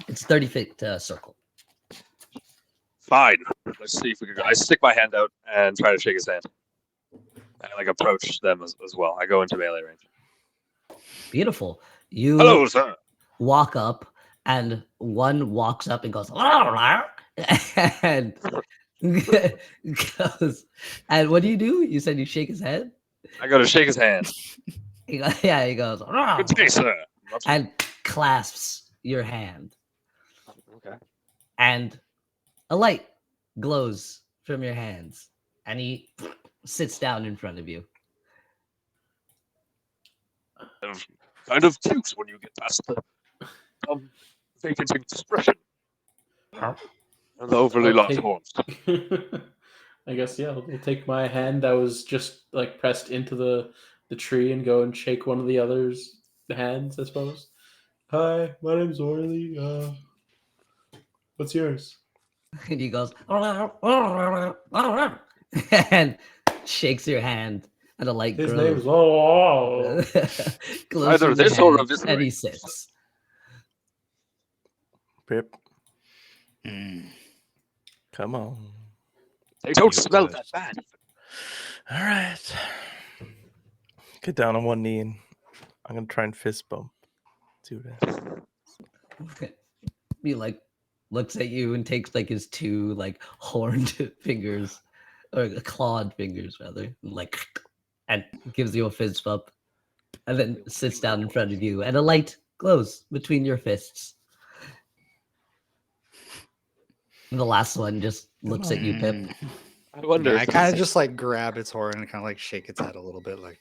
S5: It's 30 feet circle.
S2: Fine. Let's see if we can. I stick my hand out and try to shake his hand. I approach them as well. I go into melee range.
S5: Beautiful. You
S2: Hello, sir.
S5: walk up, and one walks up and goes, and goes, and what do? You said you shake his head?
S2: I go to shake his hand.
S5: He goes, yeah, he goes,
S2: Good day, sir.
S5: and clasps your hand.
S2: Okay.
S5: And a light glows from your hands. And he sits down in front of you.
S2: Kind of cute when you get past the vacant expression and the overly
S3: I'll
S2: large
S3: take-
S2: horns.
S3: I guess, yeah, I'll take my hand that was just like pressed into the tree and go and shake one of the other's hands, I suppose. Hi, my name's Orly. What's yours?
S5: And he goes, and shakes your hand. And a light
S3: His
S5: grows.
S3: name's Oh.
S5: glows
S2: Either
S5: from your
S2: this or
S5: hand,
S2: eviscerate.
S5: and he sits.
S4: Pip,
S1: Mm.
S4: come on.
S2: They don't
S1: You
S2: smell
S1: good.
S2: that bad.
S4: All right. Get down on one knee and I'm gonna try and fist bump. See what happens.
S5: He like looks at you and takes like his two like horned fingers, or clawed fingers rather, and, like, and gives you a fist bump, and then sits down in front of you, and a light glows between your fists. And the last one just looks at you, Pip.
S1: Mm.
S2: I wonder.
S1: Yeah, I
S2: if
S1: kind of
S2: this-
S1: just like grab its horn and kind of like shake its head a little bit, like.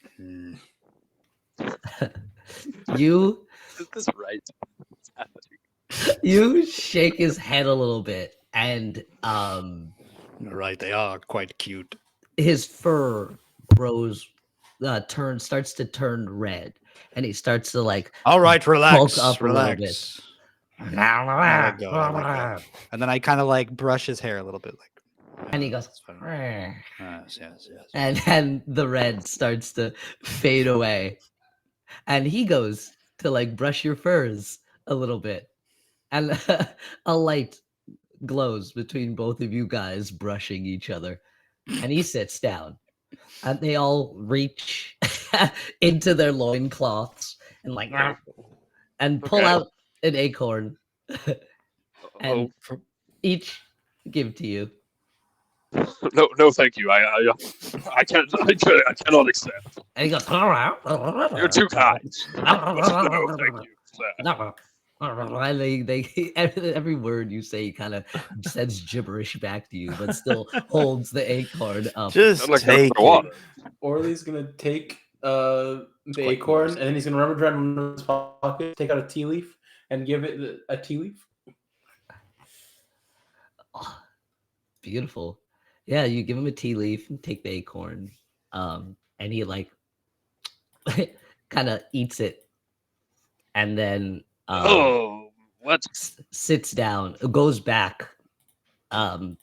S5: You
S2: Is this right? What's happening?
S5: you shake his head a little bit, and
S1: Right, they are quite cute.
S5: his fur grows, starts to turn red, and he starts to like
S1: All right, relax,
S5: bulk up a little
S1: relax. I let go, I let go. And then I kind of like brush his hair a little bit, like.
S5: And he goes,
S1: "That's fine." Yes, yes, yes.
S5: and then the red starts to fade away, and he goes to like brush your furs a little bit, and a light glows between both of you guys brushing each other, and he sits down, and they all reach into their loincloths and like and pull
S2: Okay.
S5: out an acorn and
S2: Oh
S5: each give to you.
S2: no, no, thank you. I can't. I cannot accept.
S5: And he goes,
S2: You're too kind. No, thank you. sir.
S5: And they every word you say kind of sends gibberish back to you, but still holds the acorn up.
S4: Just
S2: Sound like
S4: take
S2: for water.
S4: it.
S3: Orly's gonna take the
S1: quite
S3: acorn,
S1: moist.
S3: and then he's gonna rummage around in his pocket, take out a tea leaf, and give it a tea leaf.
S5: Oh, beautiful. Yeah, you give him a tea leaf and take the acorn, and he like kind of eats it, and then
S2: Oh, what?
S5: sits down, goes back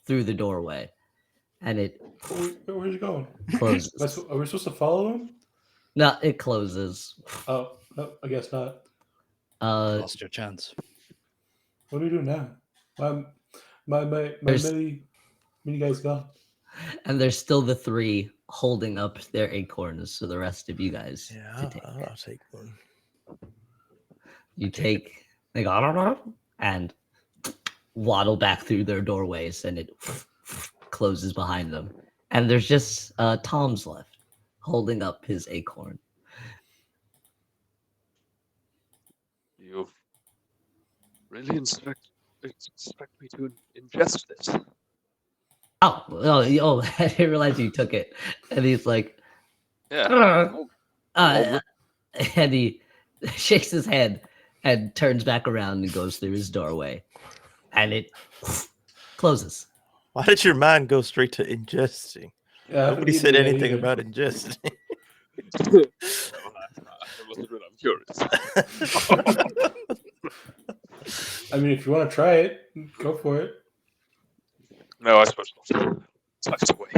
S5: through the doorway, and it
S3: Where's he going?
S5: closes.
S3: Are we supposed to follow him?
S5: No, it closes.
S3: Oh, no, I guess not.
S1: Lost your chance.
S3: What do we do now? My
S5: There's-
S3: many guys gone.
S5: And there's still the three holding up their acorns, so the rest of you guys to
S4: Yeah,
S5: take.
S4: I'll take one.
S5: You take, they go, I don't know, and waddle back through their doorways, and it closes behind them. And there's just Tom's left, holding up his acorn.
S2: You really expect me to ingest this?
S5: Oh, I didn't realize you took it. And he's like,
S2: Yeah.
S5: and he shakes his head and turns back around and goes through his doorway, and it closes.
S4: Why did your mind go straight to ingesting?
S3: Yeah,
S4: Nobody said anything about ingesting.
S2: I'm curious.
S3: I mean, if you want to try it, go for it.
S2: No, I suppose not. Tucked away.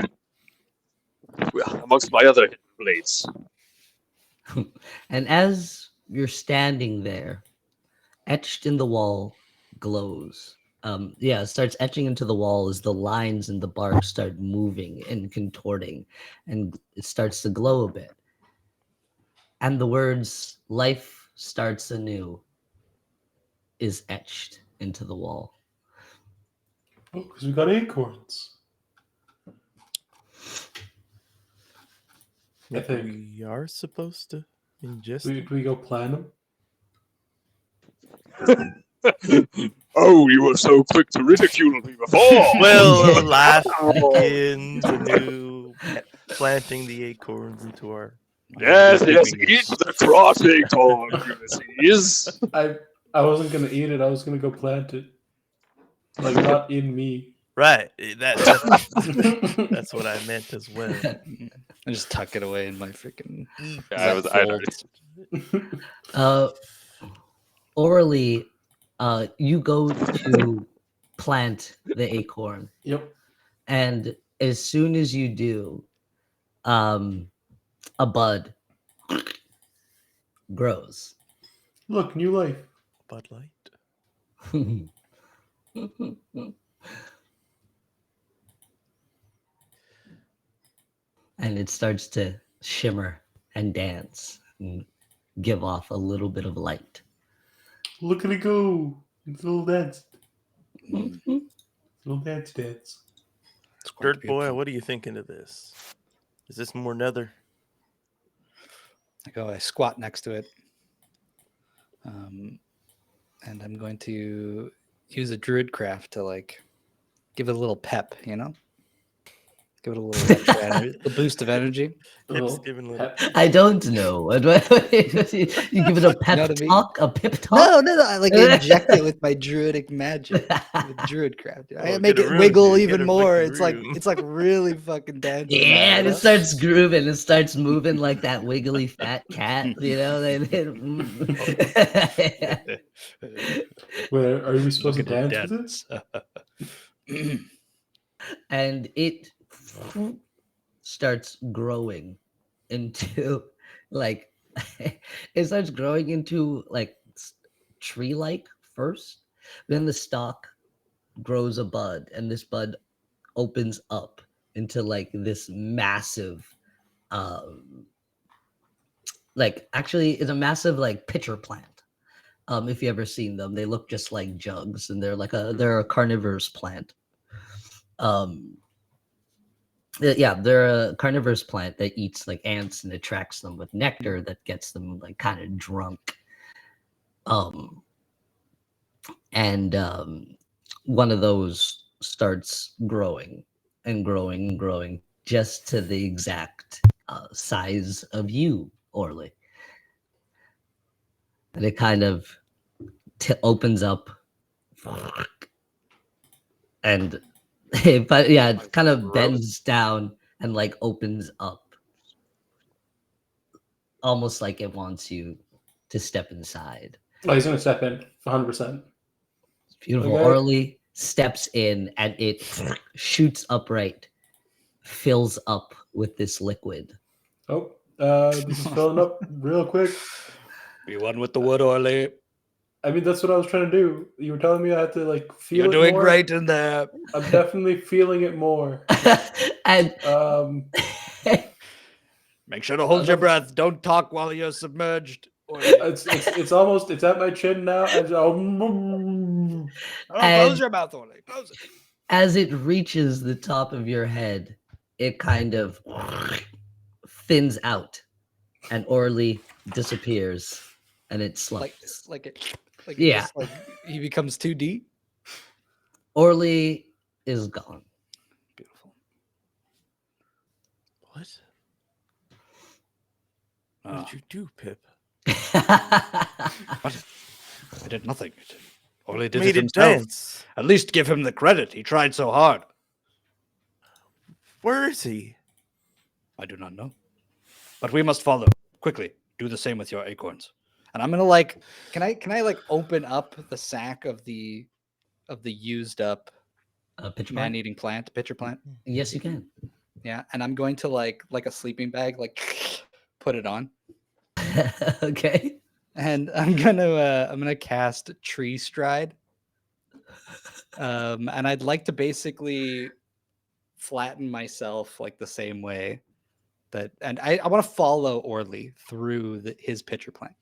S2: Well, amongst my other hidden blades.
S5: And as you're standing there, etched in the wall glows. It starts etching into the wall as the lines in the bark start moving and contorting, and it starts to glow a bit. And the words "life starts anew" is etched into the wall.
S3: Oh, because we got acorns. I think.
S4: We are supposed to ingest.
S3: Do we go plant them?
S2: Oh, you were so quick to ridicule me before.
S4: Well, life begins anew, planting the acorns into our.
S2: Yes, yes,
S1: Keeping
S2: eat
S1: us-
S2: the cross acorn, Ulysses.
S3: I wasn't gonna eat it. I was gonna go plant it. Like not in me.
S4: Right. That's what I meant as well.
S1: I just tuck it away in my freaking.
S4: Eat
S2: Yeah,
S4: that
S2: I
S4: fold.
S5: Orally, you go to plant the acorn,
S3: Yep.
S5: and as soon as you do, a bud grows.
S3: Look, new life.
S4: Bud Light.
S5: And it starts to shimmer and dance and give off a little bit of light.
S3: Look at it go. It's a little dance. Little dance.
S1: It's quite
S4: Dirt boy,
S1: beautiful.
S4: what are you thinking of this? Is this more nether?
S1: I squat next to it. And I'm going to use a druid craft to like give it a little pep, you know? Give it a little extra energy, a boost of energy.
S4: Pip's giving a little.
S5: I don't know. What do you give it a pep
S1: know what I mean?
S5: talk? A pip talk?
S1: No. I like inject it with my druidic magic, with druid craft. I
S4: Oh,
S1: make
S4: get
S1: it
S4: a room,
S1: wiggle
S4: dude.
S1: even
S4: Get a
S1: more.
S4: freaking
S1: It's like really fucking dancing.
S5: Yeah,
S1: now,
S5: and
S1: you
S5: it
S1: know?
S5: starts grooving. It starts moving like that wiggly fat cat, you know?
S3: Wait, are we supposed to
S1: Look at
S3: dance
S1: it
S3: with it?
S1: dance.
S5: And it starts growing into like it starts growing into like tree-like first. Then the stalk grows a bud, and this bud opens up into like this massive like actually it's a massive like pitcher plant. If you ever seen them, they look just like jugs, and they're a carnivorous plant. Yeah, they're a carnivorous plant that eats like ants and attracts them with nectar that gets them like kind of drunk. And one of those starts growing and growing and growing just to the exact size of you, Orly. And it kind of opens up and but yeah, it kind of bends down and like opens up almost like it wants you to step inside.
S3: Oh, he's gonna step in 100%.
S5: Beautiful.
S3: Okay.
S5: Orly steps in and it shoots upright, fills up with this liquid.
S3: Oh, this is filling up real quick.
S1: Be one with the wood, Orly.
S3: I mean, that's what I was trying to do. You were telling me I had to like feel
S1: You're
S3: it
S1: doing
S3: more.
S1: great in there.
S3: I'm definitely feeling it more.
S5: And
S1: Make sure to hold your breath. Don't talk while you're submerged.
S3: it's almost at my chin now. And
S1: Close your mouth, Orly. Close it.
S5: as it reaches the top of your head, it kind of thins out, and Orly disappears, and it slumps. Yeah.
S1: Like he becomes 2D.
S5: Orly is gone.
S1: Beautiful.
S4: What? What did you do, Pip?
S1: What? I did nothing. Orly did
S4: Made
S1: it
S4: it
S1: himself.
S4: dance.
S1: At least give him the credit. He tried so hard.
S4: Where is he?
S1: I do not know. But we must follow. Quickly. Do the same with your acorns. And I'm gonna like can I like open up the sack of the used up
S5: Pitcher plant?
S1: man-eating plant, pitcher plant?
S5: Yes, you can.
S1: Yeah. And I'm going to like a sleeping bag, like put it on.
S5: Okay.
S1: And I'm gonna cast Tree Stride. And I'd like to basically flatten myself like the same way that, and I want to follow Orly through his pitcher plant.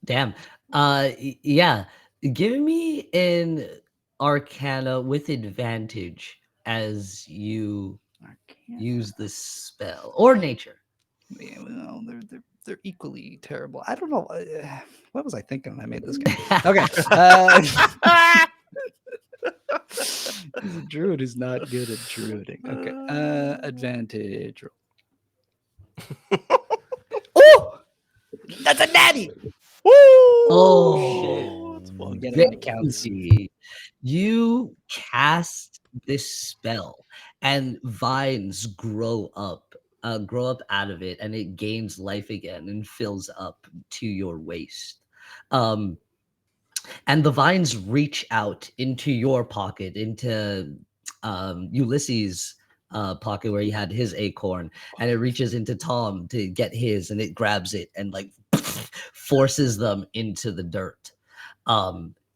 S5: Damn. Yeah. Give me an Arcana with advantage as you use the spell, or nature.
S1: Yeah, well, they're equally terrible. I don't know. What was I thinking when I made this game? Okay. He's a druid who's not good at druiding. Okay. Advantage roll. Oh! That's a natty!
S5: Oh,
S4: It's
S1: You
S4: fucking
S1: get him in
S5: very
S1: accounts.
S5: easy. You cast this spell, and vines grow up out of it, and it gains life again and fills up to your waist. And the vines reach out into your pocket, into Ulysses' pocket where he had his acorn, and it reaches into Tom to get his, and it grabs it and like forces them into the dirt.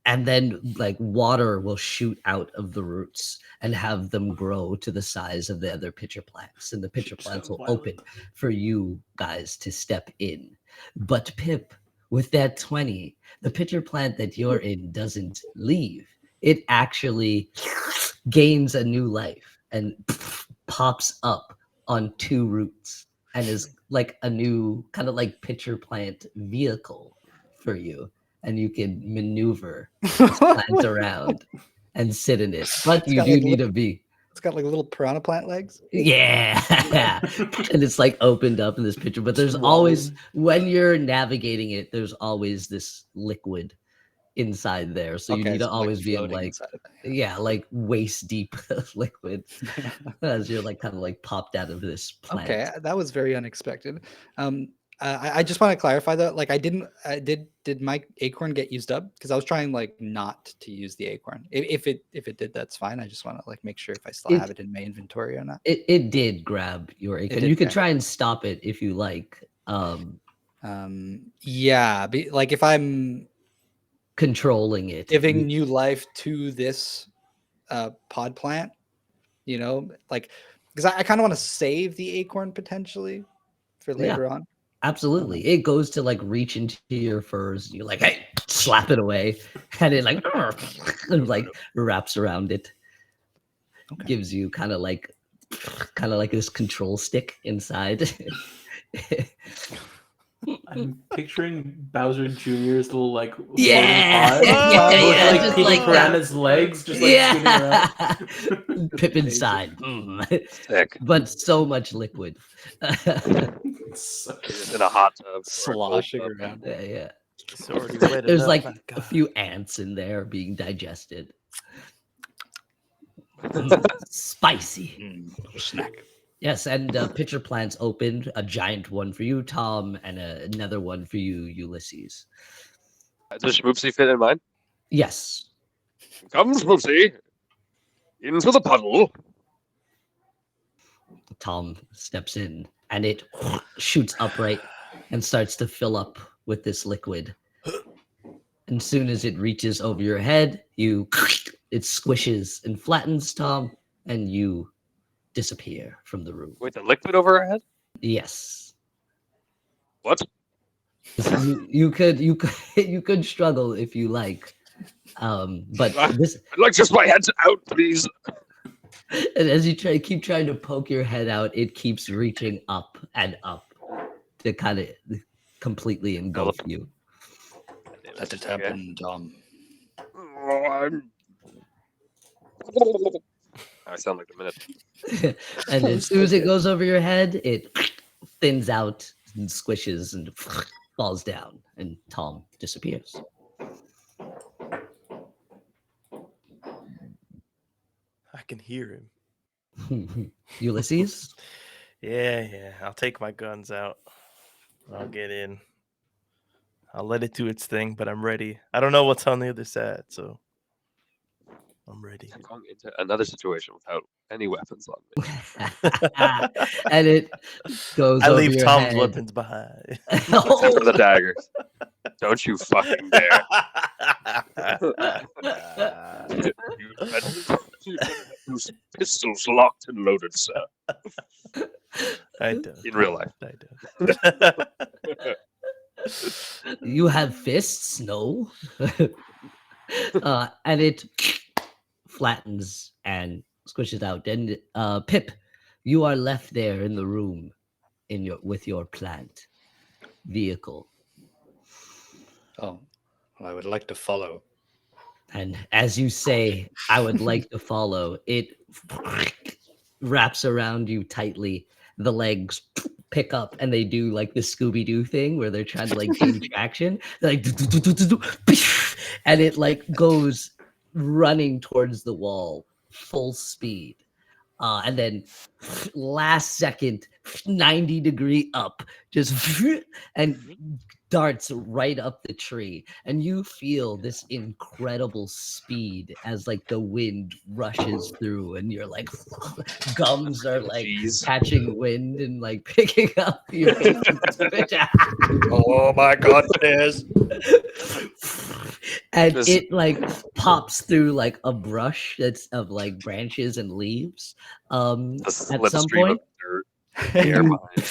S5: And then like water will shoot out of the roots and have them grow to the size of the other pitcher plants, and the pitcher plants will open for you guys to step in. But Pip, with that 20, the pitcher plant that you're in doesn't leave. It actually gains a new life and pops up on 2 roots and is like a new kind of like pitcher plant vehicle for you. And you can maneuver this plant around and sit in it. But
S1: It's
S5: you
S1: got,
S5: do
S1: like,
S5: need to be.
S1: It's got like little piranha plant legs.
S5: Yeah. And it's like opened up in this picture. But there's always, when you're navigating it, there's always this liquid inside there. So you need to
S1: so,
S5: always be in
S1: floating
S5: like,
S1: inside of
S5: yeah, like waist deep liquid
S1: it.
S5: as you're like kind of like popped out of this plant.
S1: Okay, that was very unexpected. I just want to clarify though, like I didn't, did my acorn get used up? Because I was trying like not to use the acorn. If it did, that's fine. I just want to like make sure if I still have it in my inventory or not.
S5: It did grab your acorn.
S1: did
S5: You could
S1: grab
S5: try and stop it if you like.
S1: Yeah, like if I'm
S5: Controlling it,
S1: giving new life to this pod plant, you know, like because I kind of want to save the acorn potentially for later on.
S5: Absolutely. It goes to like reach into your furs. You're like, hey, slap it away. And it like, and like wraps around it.
S1: Okay.
S5: Gives you kind of like this control stick inside.
S3: I'm picturing Bowser Jr.'s little like
S5: Yeah.
S3: floating pod with like
S5: just
S3: Piggy
S5: like
S3: Piranha's legs just like spinning around.
S5: Pip inside.
S2: Sick.
S5: But so much liquid.
S3: So-
S2: Just in a hot tub. or a cold
S1: Sloshing
S2: tub.
S1: around.
S5: Yeah.
S4: It's already wet
S5: There's
S4: enough,
S5: like
S4: my
S5: a
S4: God.
S5: few ants in there being digested. Spicy.
S1: Snack.
S5: Yes, and pitcher plants opened. A giant one for you, Tom, and another one for you, Ulysses.
S2: Does Schmoopsy fit in mine?
S5: Yes.
S2: Come, Schmoopsy. Into the puddle.
S5: Tom steps in, and it shoots upright and starts to fill up with this liquid. And soon as it reaches over your head, it squishes and flattens Tom, and you disappear from the room.
S2: Wait, the liquid over our head?
S5: Yes.
S2: What?
S5: You could struggle if you like. But this,
S2: I'd like just my head out, please.
S5: and as you keep trying to poke your head out, it keeps reaching up and up to kind of completely engulf you.
S1: Let it happen, Tom.
S2: I sound like a minute.
S5: And as soon as it goes over your head, it thins out and squishes and falls down, and Tom disappears.
S4: I can hear him.
S5: Ulysses?
S4: Yeah. I'll take my guns out. I'll get in. I'll let it do its thing, but I'm ready. I don't know what's on the other side, so I'm ready.
S2: I'm going into another situation without any weapons on me.
S5: And it goes
S4: I
S5: over
S4: leave
S5: your
S4: Tom's
S5: head.
S4: weapons behind.
S2: Except for the daggers. Don't you fucking dare. You use pistols locked and loaded, sir.
S4: I don't.
S2: In real life.
S4: I don't.
S5: You have fists? No. And it flattens and squishes out. And Pip, you are left there in the room with your plant. vehicle.
S1: Oh, well, I would like to follow.
S5: And as you say, I would like to follow. It wraps around you tightly. The legs pick up and they do like the Scooby-Doo thing where they're trying to like gain traction. They're like, and it like goes running towards the wall full speed. And then last second, 90-degree up, just and darts right up the tree. And you feel this incredible speed as like the wind rushes through, and you're like gums are like
S2: Jeez.
S5: catching wind and like picking up your
S1: Oh my goodness!
S5: and
S2: Just-
S5: it like pops through like a brush that's of like branches and leaves.
S2: A
S5: At some
S2: slipstream
S5: point,
S2: of dirt. in the air
S5: you
S2: behind.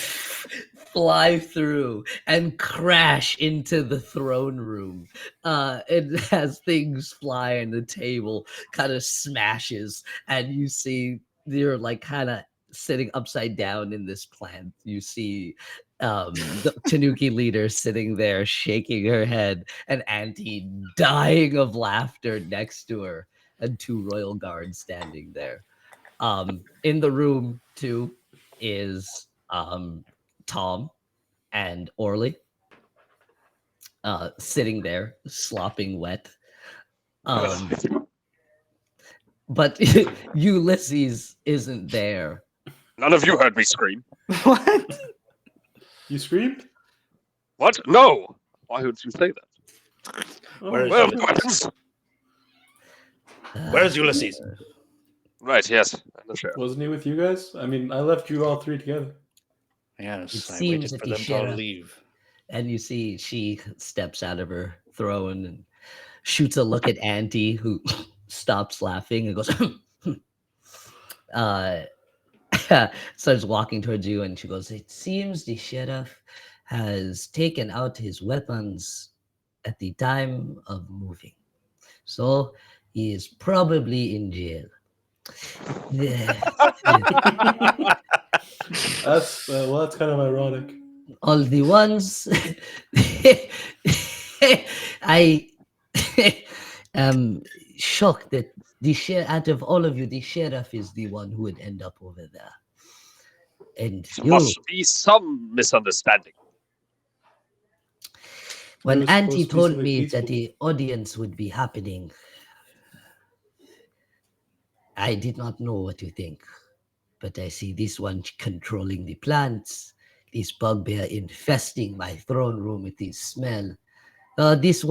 S5: fly through and crash into the throne room. And as things fly and the table kind of smashes, and you see you're like kind of sitting upside down in this plant. You see the Tanuki leader sitting there shaking her head, and Auntie dying of laughter next to her, and 2 royal guards standing there. In the room too is Tom and Orly sitting there slopping wet. But Ulysses isn't there.
S2: None of you heard me scream.
S1: What?
S3: You screamed?
S2: What? No! Why would you say that?
S3: Oh,
S4: Where is
S2: Well,
S4: Ulysses?
S2: weapons.
S4: Where's Ulysses?
S2: Right, yes. And the sheriff.
S3: wasn't he with you guys? I mean, I left you all 3 together.
S1: Yes,
S5: It
S1: I
S5: seems
S1: waited
S5: that
S1: for
S5: the
S1: them to all
S5: sheriff-
S1: leave.
S5: And you see she steps out of her throne and shoots a look at Auntie, who stops laughing and goes, starts walking towards you, and she goes, "It seems the sheriff has taken out his weapons at the time of moving. So he is probably in jail."
S3: That's that's kind of ironic.
S5: All the ones I am shocked that out of all of you, the sheriff is the one who would end up over there. And
S2: There
S5: you,
S2: must be some misunderstanding.
S5: when
S3: was
S5: Auntie
S3: supposed to be
S5: told
S3: something
S5: me
S3: peaceful.
S5: that the audience would be happening, I did not know what to think. But I see this one controlling the plants, this bugbear infesting my throne room with his smell. This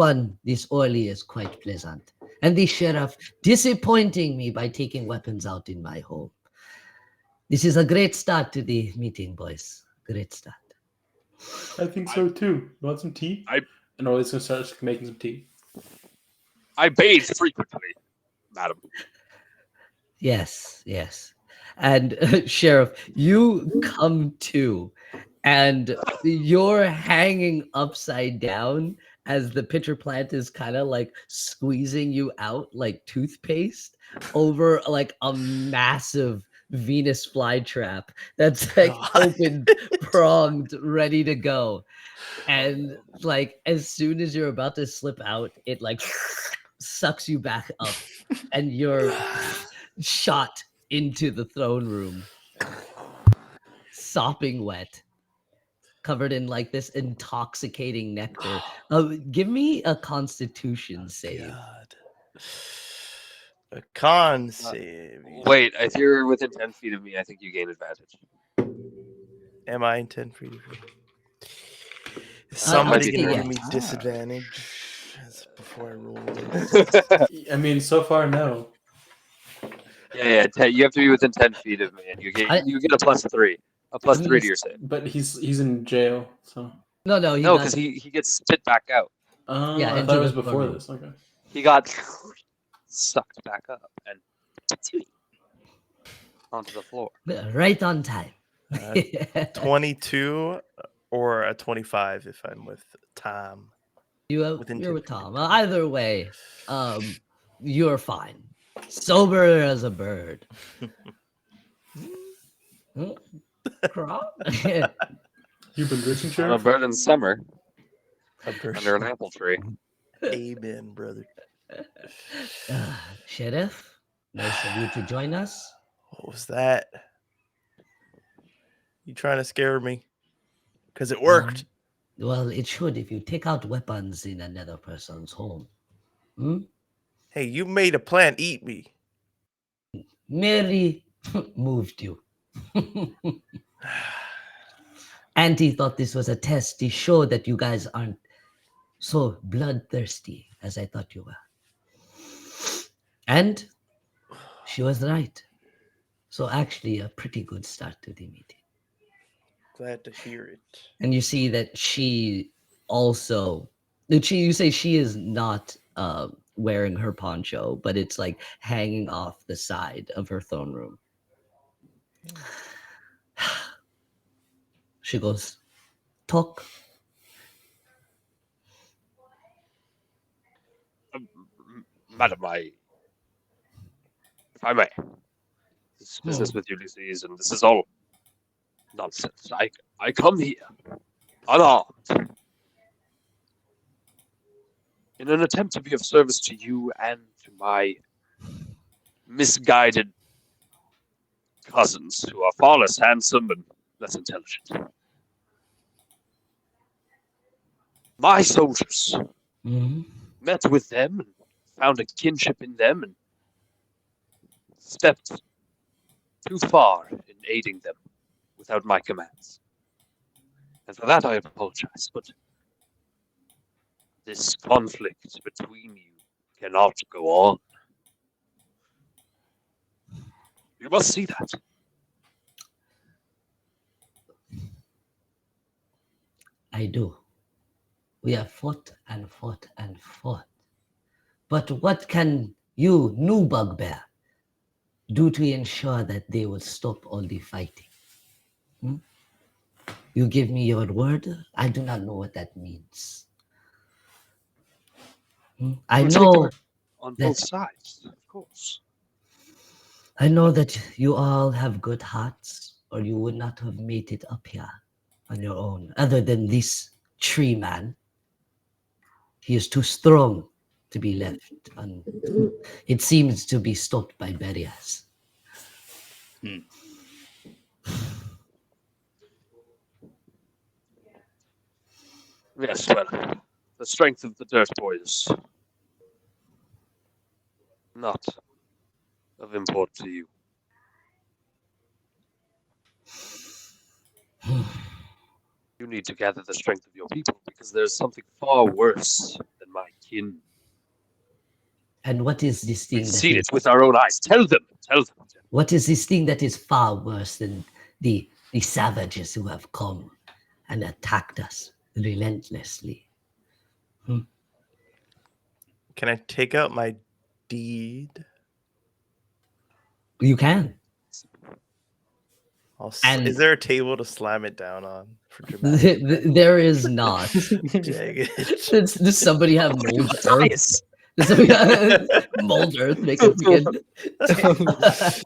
S5: Orly is quite pleasant. And the sheriff disappointing me by taking weapons out in my home. This is a great start to the meeting, boys. Great start.
S3: I think so too. You want some tea? And Orly's gonna start making some tea.
S2: I bathe frequently, madam.
S5: Yes, yes. And Sheriff, you come to, and you're hanging upside down as the pitcher plant is kind of like squeezing you out like toothpaste over like a massive Venus flytrap that's like open, pronged, ready to go. And like as soon as you're about to slip out, it like sucks you back up, and you're shot into the throne room, sopping wet, covered in like this intoxicating nectar. Give me a Constitution save.
S4: God. A con save.
S2: Wait, if you're within 10 feet of me, I think you gain advantage.
S4: Am I in 10 feet of you? Is somebody
S2: might be
S4: gonna
S5: yeah.
S4: give me disadvantage before I roll this?
S2: yeah,
S3: I mean, so far, no.
S2: yeah. You have to be within 10 feet of me, and you get a +3. A +3 to your save.
S3: But he's in jail, so.
S5: No,
S2: No,
S5: got-
S2: because he gets spit back out.
S5: Yeah,
S3: I
S5: into
S3: thought it
S5: the
S3: was before
S5: throne.
S3: this. Okay.
S2: He got sucked back up and onto the floor.
S5: right on time.
S4: 22 or a 25 if I'm with Tom.
S5: You're
S4: Within
S5: with
S4: 10
S5: Tom. Either way, you're fine. Sober as a bird.
S3: You've been drinking,
S2: On a
S3: Sheriff?
S2: burning summer
S4: A bird.
S2: under an apple tree.
S4: Amen, brother.
S5: Sheriff, nice of you to join us.
S4: What was that? You trying to scare me? Because it worked.
S5: Well, it should if you take out weapons in another person's home. Hmm?
S4: Hey, you made a plan. Eat me.
S5: Merely moved you. Auntie thought this was a test to show that you guys aren't so bloodthirsty as I thought you were. And she was right. So actually a pretty good start to the meeting.
S4: Glad to hear it.
S5: And you see that she also, you say she is not wearing her poncho, but it's like hanging off the side of her throne room. She goes, talk.
S2: Madam, if I may, this is business with Ulysses, and this is all nonsense. I come here unarmed in an attempt to be of service to you and to my misguided cousins, who are far less handsome and less intelligent. My soldiers met with them and found a kinship in them and stepped too far in aiding them without my commands. And for that I apologize, but this conflict between you cannot go on. You must see that.
S5: I do. We have fought and fought and fought. But what can you, new bugbear, do to ensure that they will stop all the fighting? You give me your word? I do not know what that means. I know
S2: On
S5: that-
S2: both sides, of course.
S5: I know that you all have good hearts, or you would not have made it up here on your own, other than this tree man. He is too strong to be left on. It seems to be stopped by barriers.
S2: Yes, well, the strength of the Dirt Boys not of import to you. You need to gather the strength of your people, because there's something far worse than my kin.
S5: And what is this thing?
S2: We've
S5: that
S2: seen
S5: is-
S2: it with our own eyes. Tell them.
S5: What is this thing that is far worse than the savages who have come and attacked us relentlessly?
S4: Can I take out my deed?
S5: You can. And-
S4: Is there a table to slam it down on for dramatic?
S5: There is not.
S4: Dang it.
S5: Does somebody have mold earth?
S2: Matthias!
S5: Does somebody have mold earth? Make a begin.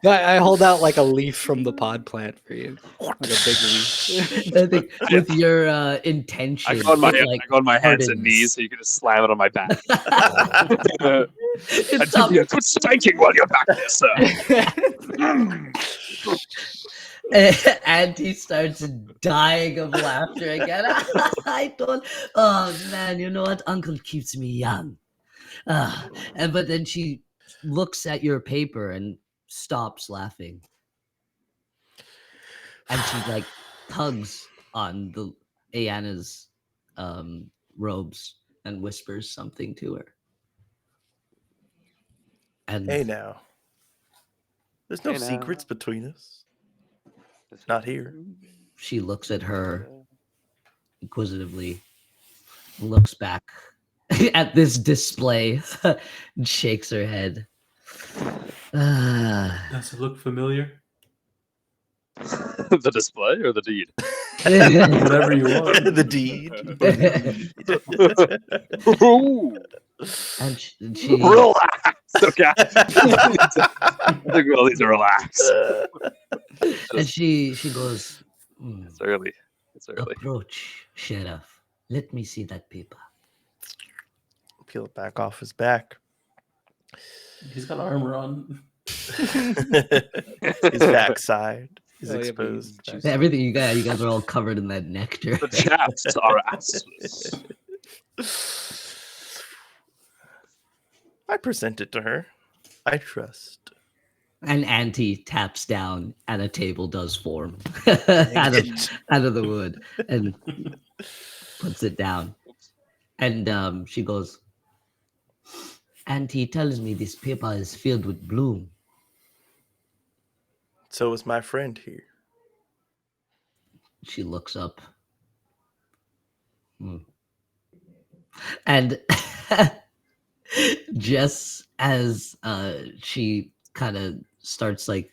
S1: I hold out like a leaf from the pod plant for you, like a big leaf.
S5: I think with your intention,
S2: I go on my,
S5: it, like,
S2: I go on my hands and
S5: hardens.
S2: knees, so you can just slam it on my back.
S5: It
S2: I'd give
S5: stops-
S2: you a good spanking while you're back there, sir.
S5: And he starts dying of laughter again. I don't. Oh man, you know what? Uncle keeps me young. But then she looks at your paper and stops laughing, and she like tugs on the Ayana's robes and whispers something to her. And
S4: Hey now. There's no
S2: Hey now.
S4: secrets between us. Not here.
S5: she looks at her inquisitively, looks back at this display, and shakes her head.
S3: Does it look familiar?
S2: The display or the deed?
S3: Whatever you want.
S4: The deed.
S2: Ooh,
S5: And she
S2: relax, okay? The girl needs to relax.
S5: and she goes,
S2: It's early. sincerely.
S5: Approach, Sheriff. Let me see that paper.
S4: Peel it back off his back.
S3: He's got armor on.
S4: His backside is
S1: Oh, yeah, but he's
S4: exposed.
S1: juicy.
S4: back.
S5: Everything you guys are all covered in that nectar.
S2: The chaps are assless.
S4: I present it to her. I trust.
S5: An auntie taps down and a table does form
S4: Dang
S5: out
S4: it.
S5: of the wood and puts it down. And she goes, Auntie tells me this paper is filled with bloom.
S4: So is my friend here.
S5: She looks up. And just as she kind of starts like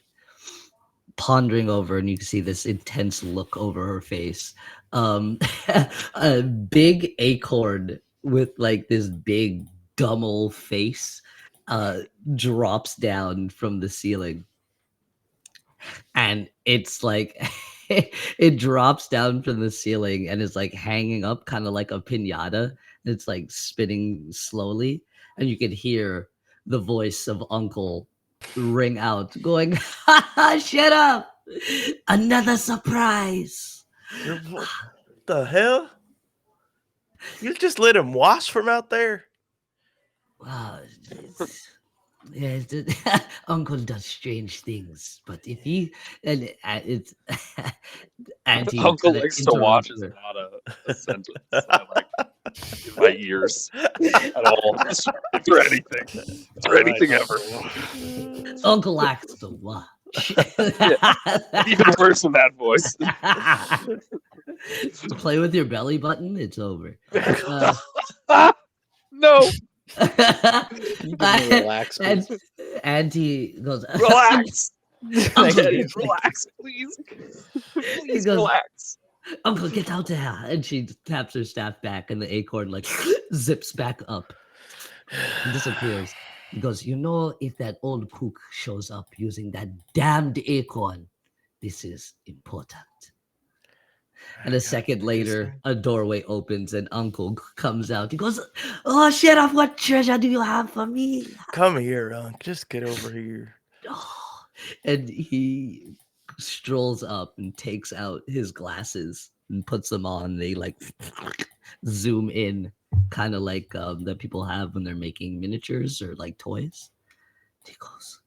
S5: pondering over, and you can see this intense look over her face, a big acorn with like this big dummel face drops down from the ceiling, and it's like it drops down from the ceiling and is like hanging up kind of like a piñata. It's like spinning slowly, and you can hear the voice of Uncle ring out, going, "Ha ha! Shut up! Another surprise!"
S4: What the hell? You just let him wash from out there?
S5: Wow, Uncle does strange things, but if he and it's Auntie
S2: Uncle
S5: kinda
S2: likes to watch
S5: interrupts
S2: is
S5: her.
S2: not a sentence I like in my ears at all. For anything. For anything ever.
S5: Uncle likes to watch.
S2: Even worse than that voice.
S5: Play with your belly button, it's over.
S2: No.
S1: You can relax,
S5: and
S1: please.
S5: Auntie goes,
S2: Relax.
S5: Uncle,
S2: Relax, please. Please
S5: goes-
S2: relax.
S5: Uncle, get out there. And she taps her staff back, and the acorn like zips back up and disappears. He goes, you know, if that old cook shows up using that damned acorn, this is important. And a second later, a doorway opens and Uncle comes out. He goes, "Oh, Sheriff, what treasure do you have for me?"
S4: Come here, Unc. Just get over here.
S5: Oh. And he strolls up and takes out his glasses and puts them on. They like zoom in, kind of like that people have when they're making miniatures or like toys. He goes,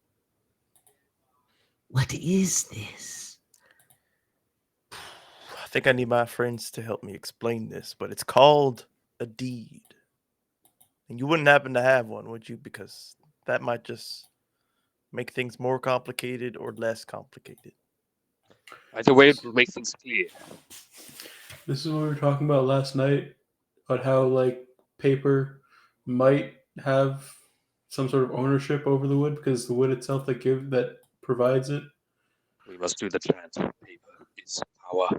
S5: "What is this?"
S4: I think I need my friends to help me explain this, but it's called a deed. And you wouldn't happen to have one, would you? Because that might just make things more complicated or less complicated.
S2: Either way, it will make things clear.
S3: This is what we were talking about last night, about how like paper might have some sort of ownership over the wood because the wood itself that provides it.
S2: We must do the chant. Paper is power.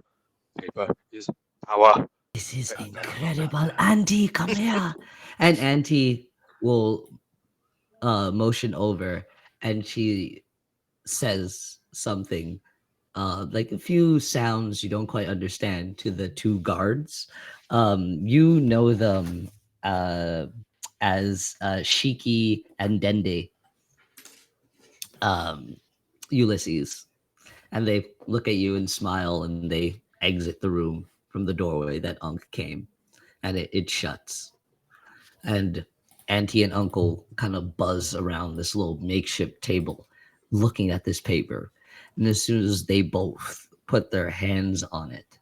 S2: Paper is power.
S5: This is incredible. Auntie, come here. And Auntie will motion over and she says something, like a few sounds you don't quite understand to the two guards. You know them as Shiki and Dende, Ulysses. And they look at you and smile and they exit the room from the doorway that Unc came, and it shuts. And Auntie and Uncle kind of buzz around this little makeshift table looking at this paper. And as soon as they both put their hands on it,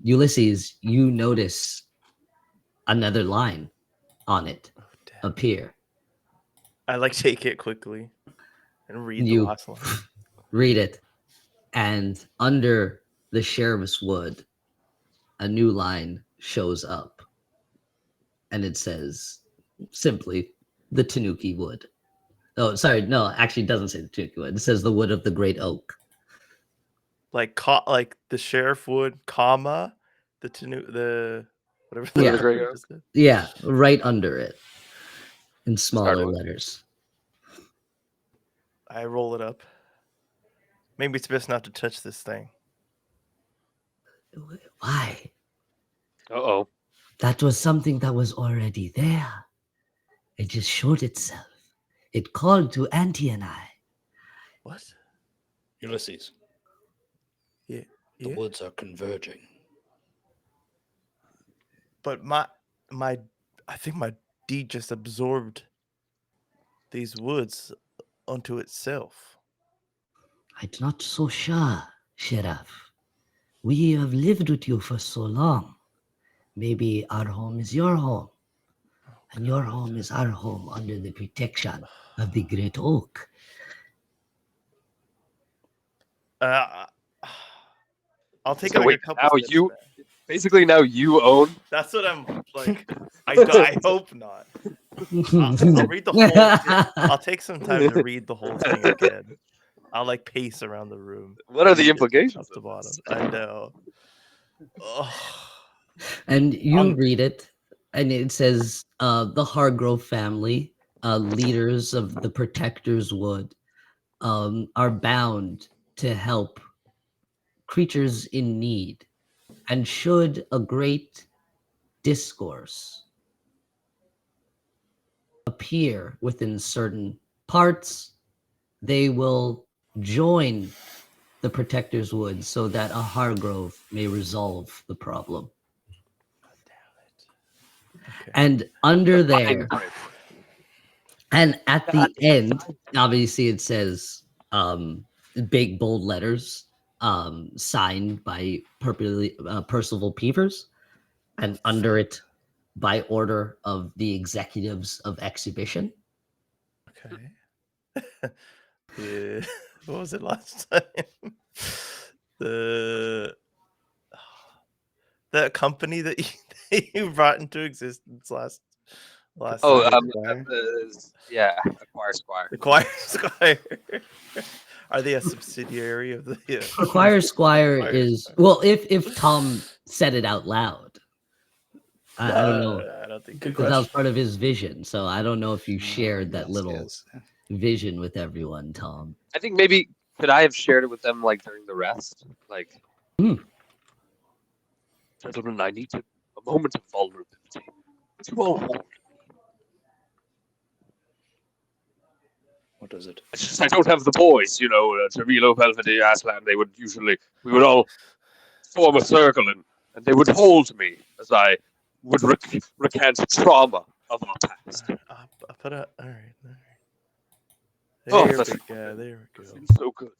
S5: Ulysses, you notice another line on it appear.
S4: I like take it quickly and read the
S5: You
S4: last line.
S5: read it, and under the sheriff's wood, a new line shows up, and it says simply the Tanuki wood. Oh, sorry, no, actually, it doesn't say the Tanuki wood. It says the wood of the great oak.
S4: Like the sheriff would, comma, the whatever
S5: Yeah.
S4: the
S2: Great
S4: word
S2: oak.
S4: is.
S5: Yeah, right under it in smaller
S2: Started.
S5: letters.
S4: I roll it up. Maybe it's best not to touch this thing.
S5: Why?
S2: Uh-oh.
S5: That was something that was already there. It just showed itself. It called to Auntie and I.
S4: What?
S1: Ulysses,
S4: Yeah.
S1: the
S4: Yeah.
S1: woods are converging.
S4: But I think my deed just absorbed these woods onto itself.
S5: I'm not so sure, Sheriff. We have lived with you for so long. Maybe our home is your home, and your home is our home under the protection of the Great Oak.
S4: I'll take
S2: So
S4: like
S2: wait,
S4: a couple
S2: now
S4: steps
S2: you-
S4: back.
S2: Basically, now you own.
S4: That's what I'm like. I hope not. I'll read the whole thing. I'll take some time to read the whole thing again. I'll like pace around the room.
S2: What are the
S4: read it
S2: implications
S4: top to
S2: of
S4: bottom.
S2: this?
S4: I know. Oh.
S5: And you read it, and it says the Hargrove family, leaders of the Protector's Wood, are bound to help creatures in need. And should a great discourse appear within certain parts, they will join the Protector's Wood so that a Hargrove may resolve the problem.
S4: Okay.
S5: And under there,
S2: Fine.
S5: and at the end, obviously it says big bold letters signed by Percival Peevers, and under it, by order of the executives of exhibition.
S4: Okay. Yeah. What was it last time? The company that you brought into existence last
S2: Oh,
S4: time.
S2: yeah, Acquire Squire.
S4: Acquire Squire. Are they a subsidiary of the?
S5: Acquire Squire
S4: Acquire
S5: is
S4: Squire.
S5: well, if Tom said it out loud. I don't know.
S4: I don't think.
S3: Good
S5: Because that was
S3: question.
S5: part of his vision. So I don't know if you shared that
S1: Yes,
S5: little
S1: yes.
S5: vision with everyone, Tom.
S2: I think maybe could I have shared it with them like during the rest? Like, gentlemen, I need a moment of vulnerability. You all hold.
S1: What is it?
S2: It's just I don't have the boys, Tarilo, Belvedere, Aslan. We would all form a circle and they would hold me as I would recant trauma of our past.
S4: I'll put a. All right.
S2: Oh,
S4: There
S2: that's
S4: we go. There we
S2: That
S4: go.
S2: feels so good.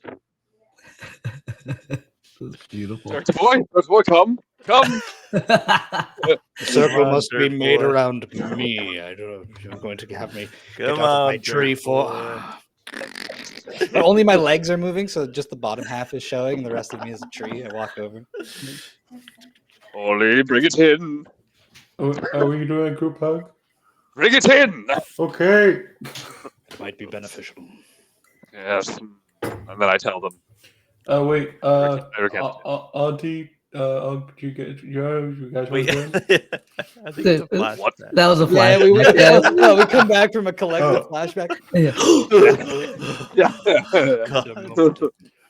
S5: That's beautiful.
S2: Dirty boy, come.
S1: The circle
S4: on,
S1: must be
S4: dirt
S1: made
S4: boy.
S1: around me. I don't know if you're going to have me
S4: Come
S1: get out of my
S4: on,
S1: tree
S4: dirt
S1: for.
S4: boy.
S1: But only my legs are moving, so just the bottom half is showing, and the rest of me is a tree. I walk over.
S2: Ollie, bring it in.
S3: Are we doing a group hug?
S2: Bring it in.
S3: Okay.
S1: It might be beneficial.
S2: Yes. And then I tell them.
S3: Oh wait.
S2: Auntie,
S3: you guys want
S4: Wait.
S3: to join?
S4: I think it's a flashback.
S2: What?
S5: That was a
S1: Yeah,
S5: flashback.
S1: we come back from a collective
S3: Oh.
S1: flashback.
S2: Yeah.
S4: God.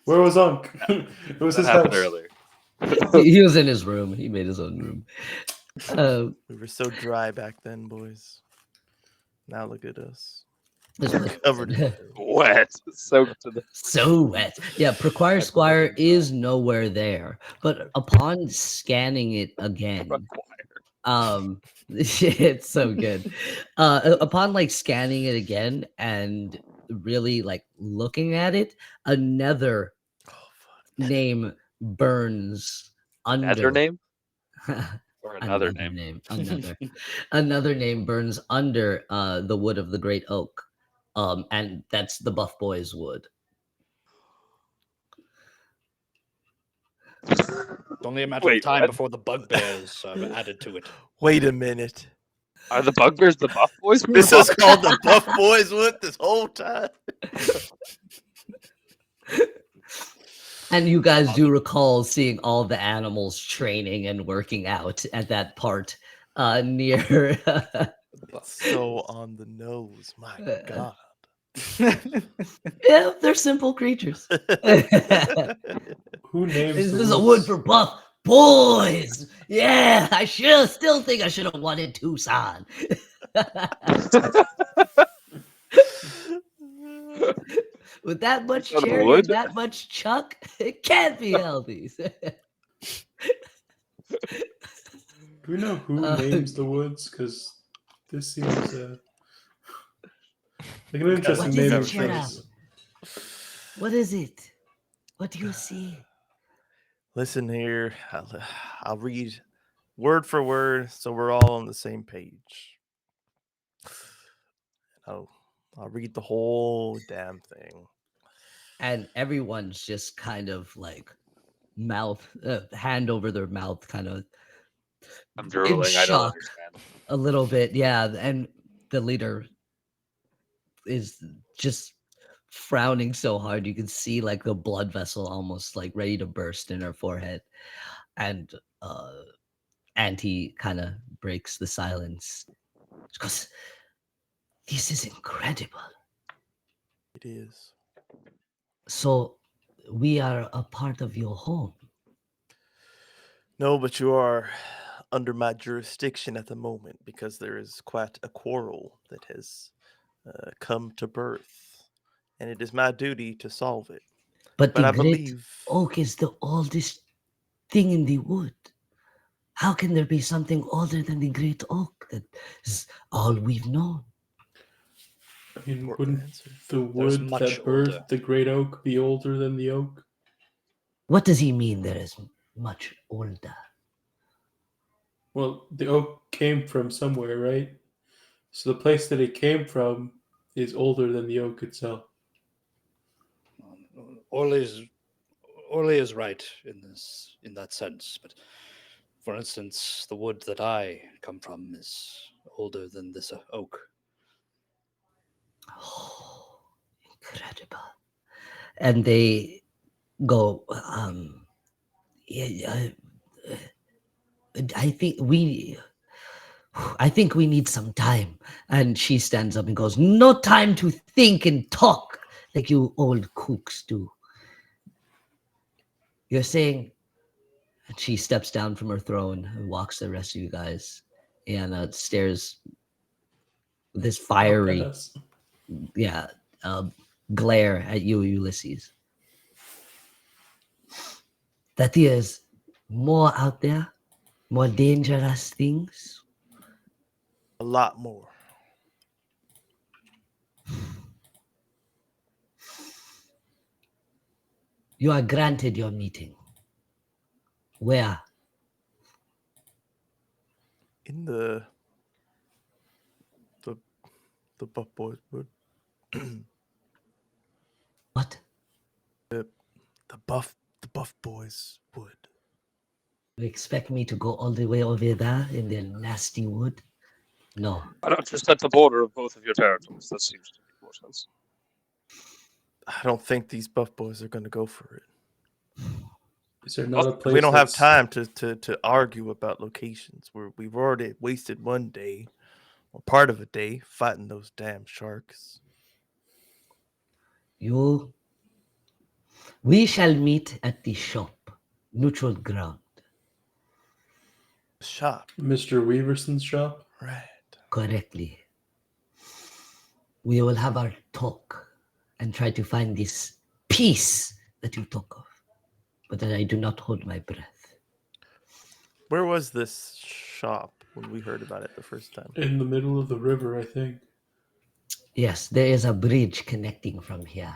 S3: Where was Unc? It was
S2: That
S3: his
S2: happened
S3: house.
S2: earlier.
S5: He was in his room. He made his own room.
S4: We were so dry back then, boys. Now look at us.
S5: This place-
S4: Covered in dirt.
S2: Wet. Soaked to the.
S5: so wet. Yeah, Prequire Squire is nowhere there. But upon scanning it again, it's so good. Upon like scanning it again and really like looking at it, another name burns under.
S2: Another name? Or another name?
S5: Another name burns under the wood of the great oak. And that's the Buff Boys wood.
S1: It's only a matter
S2: Wait,
S1: of time
S2: what?
S1: before the bugbears are added to it.
S4: Wait a minute.
S2: Are the bugbears the buff boys?
S4: This is called the Buff Boys Wood this whole time.
S5: And you guys do recall seeing all the animals training and working out at that part near.
S4: So on the nose, my God.
S5: Yeah, they're simple creatures.
S3: Who names
S5: This
S3: the
S5: is a wood
S3: woods?
S5: for Buff. Boys, yeah, still think I should have wanted Tucson. With that much
S2: Tucson
S5: cherry
S2: wood?
S5: and that much chuck, it can't be healthy.
S3: Do we know who names the woods? Because this seems like an interesting
S5: What is
S3: name
S5: it,
S3: of
S5: Sheriff?
S3: place.
S5: What is it? What do you see?
S4: Listen here. I'll read word for word so we're all on the same page. I'll read the whole damn thing.
S5: And everyone's just kind of like mouth, hand over their mouth, kind of
S2: I'm
S5: in
S2: drooling. I don't
S5: shock
S2: understand.
S5: a little bit. Yeah. And the leader is just frowning so hard. You can see like the blood vessel almost like ready to burst in her forehead. And Auntie kind of breaks the silence. She goes, "This is incredible.
S4: It is.
S5: So we are a part of your home."
S4: No, but you are under my jurisdiction at the moment because there is quite a quarrel that has come to birth, and it is my duty to solve it.
S5: But
S4: But
S5: the
S4: I
S5: great
S4: believe
S5: oak is the oldest thing in the wood. How can there be something older than the great oak? That is all we've known.
S3: I mean,
S4: important
S3: wouldn't
S4: answer.
S3: the
S1: There's
S3: wood
S1: much
S3: that birthed
S1: older.
S3: the great oak be older than the oak?
S5: What does he mean there is much older?
S3: Well, the oak came from somewhere, right? So the place that it came from is older than the oak itself.
S1: Orly is right in that sense, but for instance, the wood that I come from is older than this oak.
S5: Oh, incredible. And they go, yeah, I think we need some time. And she stands up and goes, "No time to think and talk like you old cooks do. You're saying," and she steps down from her throne and walks the rest of you guys and stares with this
S3: Up at
S5: fiery,
S3: us.
S5: yeah, glare at you, Ulysses. That there's more out there, more dangerous things.
S4: A lot more.
S5: You are granted your meeting. Where?
S4: In the Buff Boys wood.
S5: What?
S4: The Buff Boys wood.
S5: You expect me to go all the way over there in the nasty wood? No.
S2: Why not just at the border of both of your territories? That seems to make more sense.
S4: I don't think these Buff Boys are going to go for it.
S3: Is there not a place
S4: We don't have
S3: that's-
S4: time to argue about locations. We've already wasted one day, or part of a day, fighting those damn sharks.
S5: We shall meet at the shop, neutral ground.
S4: Shop,
S3: Mr. Weaverson's shop?
S4: right?
S5: Correctly. We will have our talk and try to find this peace that you talk of, but that I do not hold my breath.
S4: Where was this shop when we heard about it the first time?
S3: In the middle of the river, I think.
S5: Yes, there is a bridge connecting from here.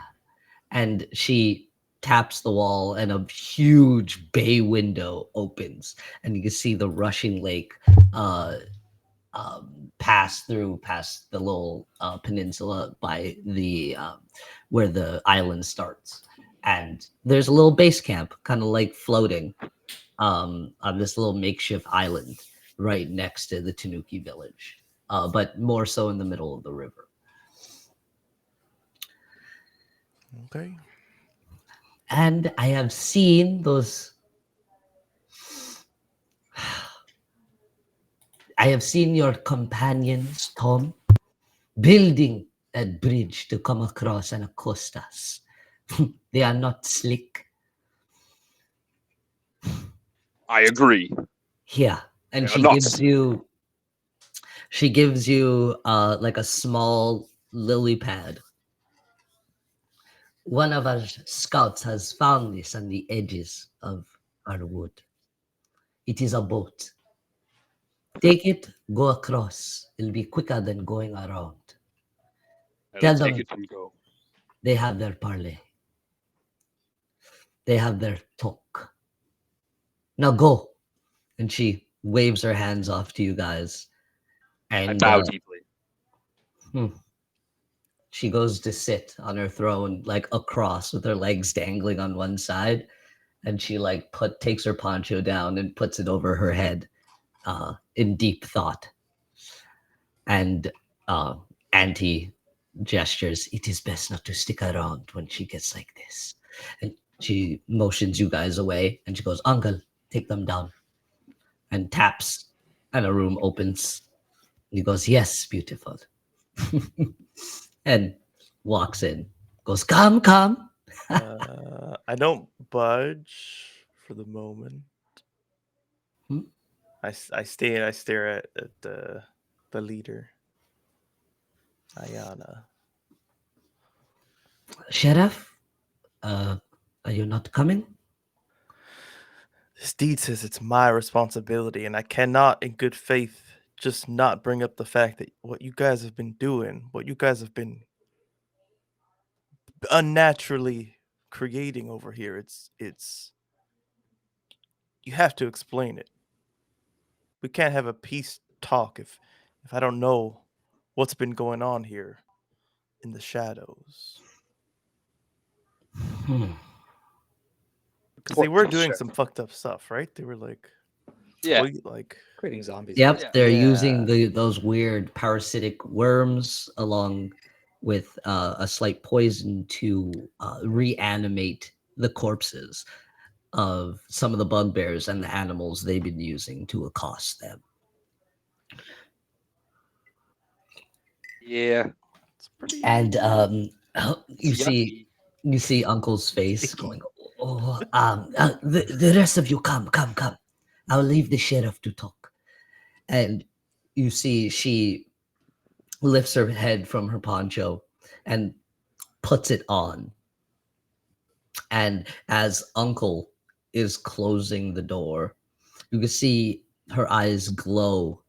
S5: And she taps the wall and a huge bay window opens. And you can see the rushing lake pass past the little peninsula by the where the island starts. And there's a little base camp kind of like floating on this little makeshift island right next to the Tanuki village, but more so in the middle of the river.
S4: Okay.
S5: And I have seen those. I have seen your companions, Tom, building that bridge to come across and accost us. They are not slick.
S2: I agree.
S5: Here. And
S2: They are
S5: she gives you like a small lily pad. One of our scouts has found this on the edges of our wood. It is a boat. Take it, go across. It'll be quicker than going around. Tell
S2: Take
S5: them
S2: it and go.
S5: they have their parley. They have their talk. Now go. And she waves her hands off to you guys.
S2: I
S5: And
S2: bow deeply.
S5: she goes to sit on her throne, like across with her legs dangling on one side. And she like takes her poncho down and puts it over her head in deep thought. And Auntie gestures, it is best not to stick around when she gets like this. And she motions you guys away and she goes, Uncle, take them down. And taps and a room opens. He goes, yes, beautiful. And walks in. Goes, come.
S4: I don't budge for the moment. I stay and I stare at the leader, Ayana.
S5: Sheriff, are you not coming?
S4: This deed says it's my responsibility, and I cannot, in good faith, just not bring up the fact that what you guys have been doing, what you guys have been unnaturally creating over here. It's you have to explain it. We can't have a peace talk if I don't know what's been going on here in the shadows. Because they were doing some fucked up stuff, right? They were like,
S1: creating zombies.
S5: Yep, they're using those weird parasitic worms along with a slight poison to reanimate the corpses of some of the bugbears and the animals they've been using to accost them.
S2: Yeah.
S5: And you see Uncle's face going, oh, the rest of you come. I'll leave the sheriff to talk. And you see she lifts her head from her poncho and puts it on. And as Uncle is closing the door, you can see her eyes glow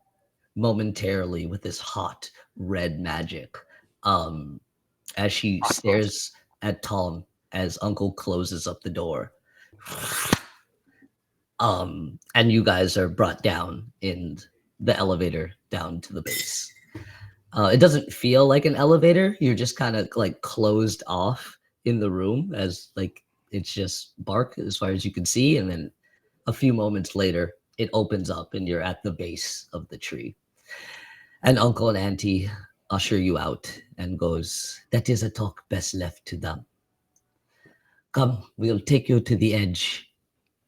S5: momentarily with this hot red magic as she stares at Tom as Uncle closes up the door. And you guys are brought down in the elevator down to the base. It doesn't feel like an elevator. You're just kind of like closed off in the room as like it's just bark as far as you can see. And then a few moments later, it opens up and you're at the base of the tree. And Uncle and Auntie usher you out and goes, that is a talk best left to them. Come, we'll take you to the edge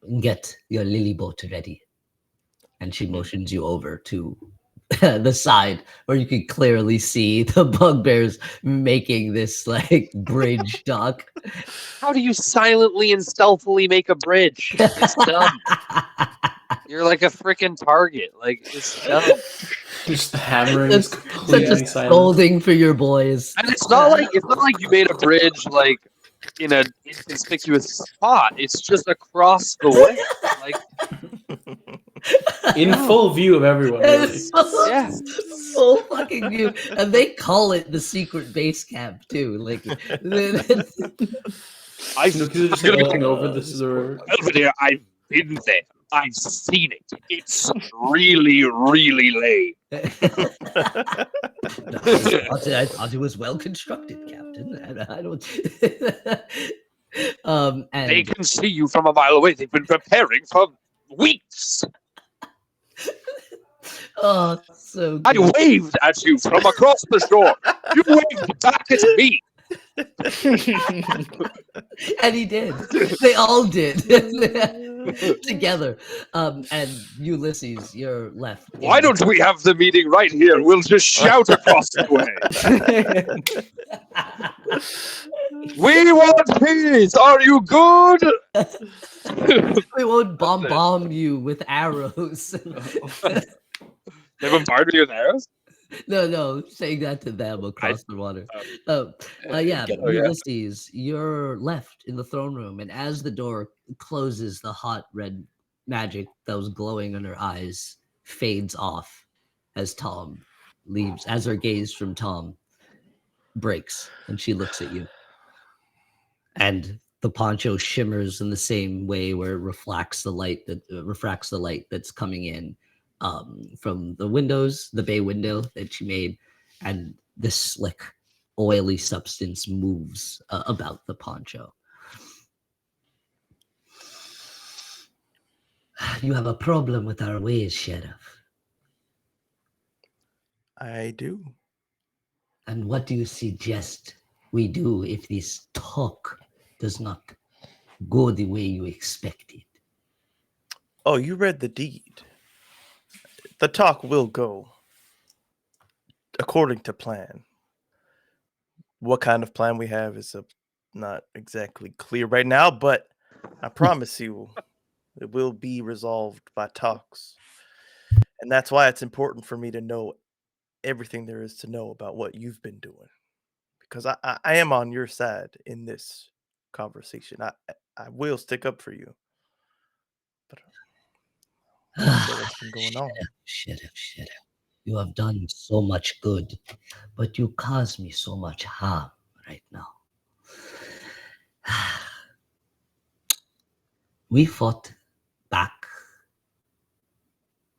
S5: and get your lily boat ready. And she motions you over to the side where you can clearly see the bugbears making this like bridge dock.
S2: How do you silently and stealthily make a bridge? It's dumb. You're like a freaking target. Like, it's dumb.
S3: Just the hammering is
S5: Such
S3: completely
S5: a
S3: silent.
S5: scolding for your boys.
S2: And it's not like you made a bridge like in an inconspicuous spot. It's just across the way. Like,
S3: In full view of everyone. Really.
S2: yeah.
S5: Full fucking view. And they call it the secret base camp too. Like
S2: I
S3: Because they're just looking over this is the river.
S2: Belvedere, I've been there. I've seen it. It's really, really lame.
S5: I thought it was well constructed, Captain. I don't. And
S2: They can see you from a mile away. They've been preparing for weeks.
S5: oh, so
S2: I
S5: good.
S2: waved at you from across the shore. You waved back at me.
S5: And he did. They all did together. And Ulysses, you're left.
S2: Why don't we have the meeting right here? We'll just shout across the way. We want peace. Are you good?
S5: We won't
S2: That's it.
S5: bomb you with arrows.
S2: They bombard me with arrows.
S5: No, saying that to them across the water. Yeah,
S2: Oh, yeah.
S5: Ulysses, you're left in the throne room, and as the door closes, the hot red magic that was glowing in her eyes fades off as Tom leaves, as her gaze from Tom breaks, and she looks at you. And the poncho shimmers in the same way where it refracts the light that's coming in from the windows, the bay window that she made, and this slick, oily substance moves about the poncho. You have a problem with our ways, Sheriff.
S4: I do.
S5: And what do you suggest we do if this talk does not go the way you expected?
S4: Oh, you read the deed. The talk will go according to plan. What kind of plan we have is not exactly clear right now, but I promise you it will be resolved by talks. And that's why it's important for me to know everything there is to know about what you've been doing. Because I am on your side in this conversation. I will stick up for you. But what's been going on?
S5: Sheriff. You have done so much good, but you cause me so much harm right now. We fought back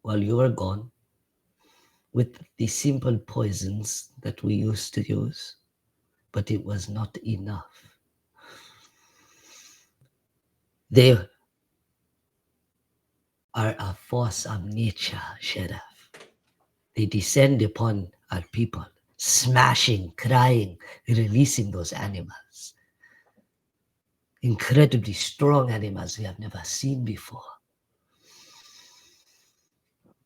S5: while you were gone with the simple poisons that we used to use, but it was not enough. They are a force of nature, Sheriff. They descend upon our people, smashing, crying, releasing those animals. Incredibly strong animals we have never seen before.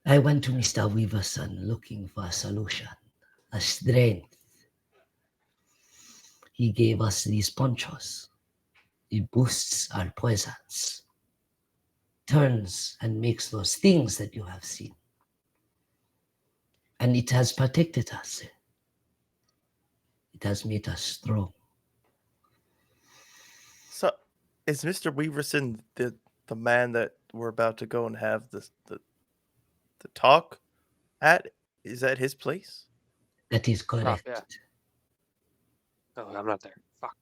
S5: I went to Mr. Weaverson looking for a solution, a strength. He gave us these ponchos. It boosts our poisons, turns and makes those things that you have seen. And it has protected us. It has made us strong.
S4: So, is Mr. Weaverson the man that we're about to go and have the talk at? Is that his place?
S5: That is correct.
S2: yeah. Oh, I'm not there. Fuck.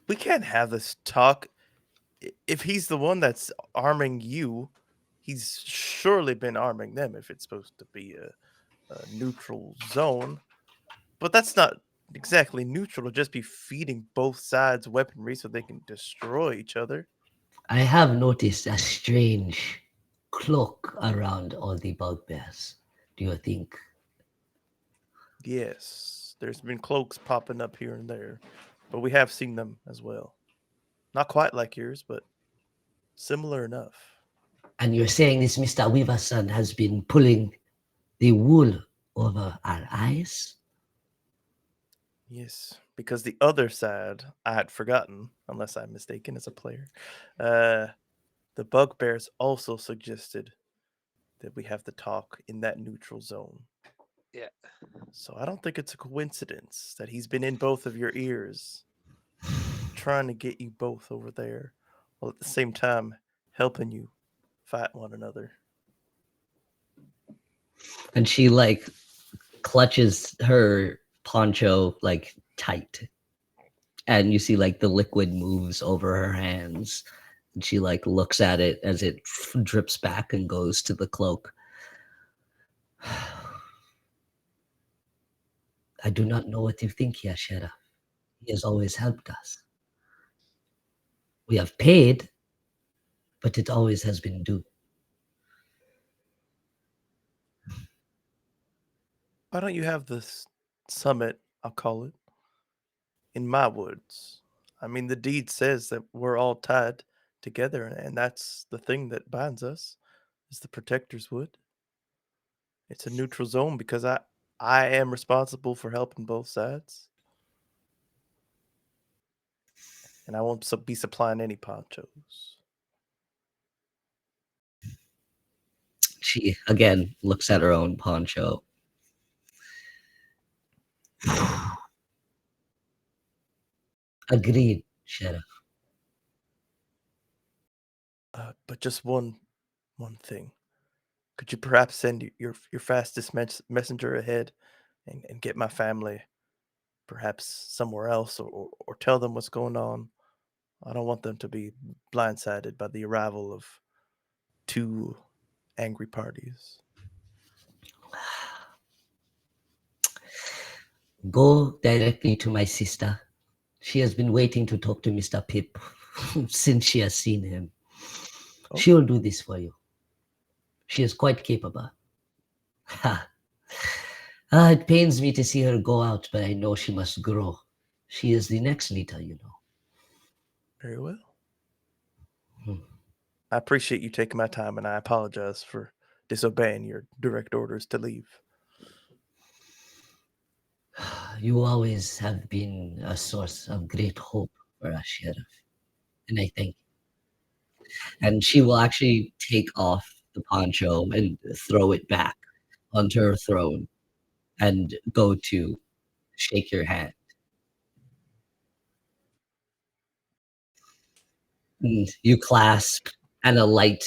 S4: We can't have this talk. If he's the one that's arming you, he's surely been arming them if it's supposed to be a neutral zone. But that's not exactly neutral. It'll just be feeding both sides weaponry so they can destroy each other.
S5: I have noticed a strange cloak around all the bugbears. Do you think?
S4: Yes, there's been cloaks popping up here and there, but we have seen them as well. Not quite like yours, but similar enough.
S5: And you're saying this Mr. Weaverson has been pulling the wool over our eyes?
S4: Yes, because the other side, I had forgotten, unless I'm mistaken as a player. The bugbears also suggested that we have the talk in that neutral zone.
S2: Yeah.
S4: So I don't think it's a coincidence that he's been in both of your ears, trying to get you both over there, while at the same time helping you fight one another.
S5: And she clutches her poncho tight. And you see the liquid moves over her hands. And she looks at it as it drips back and goes to the cloak. I do not know what you think here, Sheriff. He has always helped us. We have paid, but it always has been due.
S4: Why don't you have this summit, I'll call it, in my woods? I mean, the deed says that we're all tied together, and that's the thing that binds us, is the Protector's Wood. It's a neutral zone because I am responsible for helping both sides. and I won't be supplying any ponchos.
S5: She again looks at her own poncho. Agreed, Sheriff.
S4: But just one thing. Could you perhaps send your fastest messenger ahead and get my family perhaps somewhere else, or tell them what's going on? I don't want them to be blindsided by the arrival of 2 angry parties.
S5: Go directly to my sister. She has been waiting to talk to Mr. Pip since she has seen him.
S4: Oh.
S5: She will do this for you. She is quite capable. Ha. It pains me to see her go out, but I know she must grow. She is the next leader, you know.
S4: Very well.
S5: Hmm.
S4: I appreciate you taking my time, and I apologize for disobeying your direct orders to leave.
S5: You always have been a source of great hope for us, Sheriff. And I thank you. And she will actually take off the poncho and throw it back onto her throne and go to shake your hand. And you clasp, and a light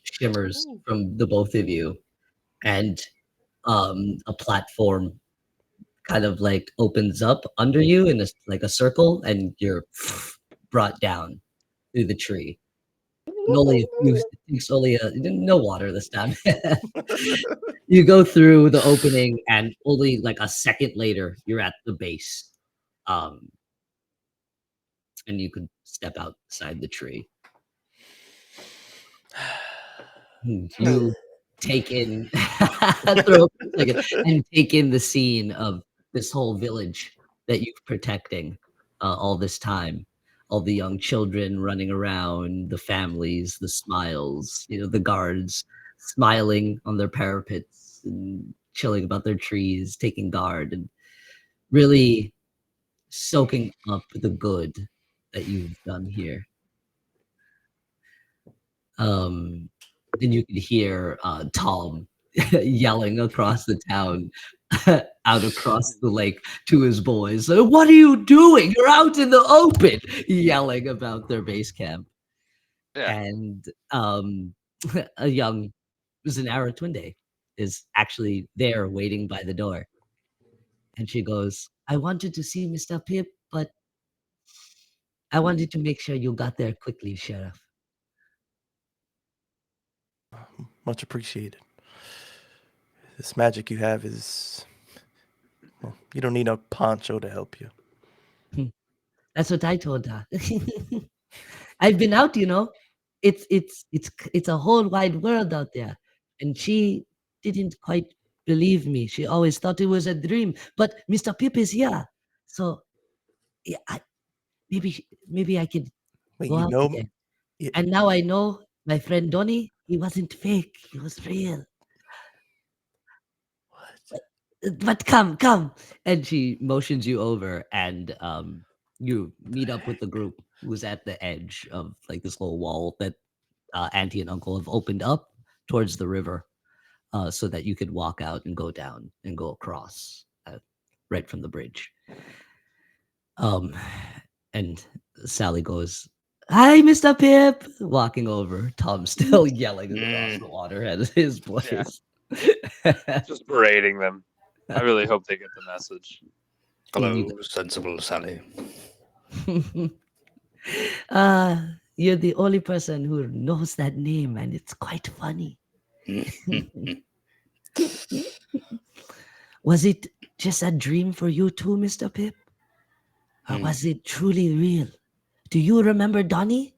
S5: shimmers from the both of you, and a platform kind of like opens up under you in like a circle, and you're brought down through the tree. And only it takes only no water this time. You go through the opening, and only like a second later, you're at the base, and you could step outside the tree. You take in and take in the scene of this whole village that you're protecting all this time. All the young children running around, the families, the smiles, the guards smiling on their parapets and chilling about their trees, taking guard, and really soaking up the good that you've done here. Then you could hear Tom yelling across the town, out across the lake to his boys. What are you doing? You're out in the open, yelling about their base camp.
S2: Yeah.
S5: And a young Zanara Twinde is actually there waiting by the door. And she goes, I wanted to see Mr. Pip, but I wanted to make sure you got there quickly, Sheriff.
S4: Much appreciated. This magic you have is... Well, you don't need a poncho to help you.
S5: That's what I told her. I've been out, It's a whole wide world out there. And she didn't quite believe me. She always thought it was a dream. But Mr. Pip is here. So yeah, maybe I could
S4: Wait,
S5: go out again.
S4: Yeah.
S5: And now I know my friend Donnie, he wasn't fake. He was real.
S4: What?
S5: But come. And she motions you over, and you meet up with the group who's at the edge of like this whole wall that Auntie and Uncle have opened up towards the river, so that you could walk out and go down and go across right from the bridge. And Sally goes, "Hi, Mr. Pip," walking over. Tom's still yelling across the water at his place.
S2: Just berating them. I really hope they get the message.
S1: Hello, sensible Sally.
S5: You're the only person who knows that name, and it's quite funny. Was it just a dream for you too, Mr. Pip? Or was it truly real? Do you remember Donnie?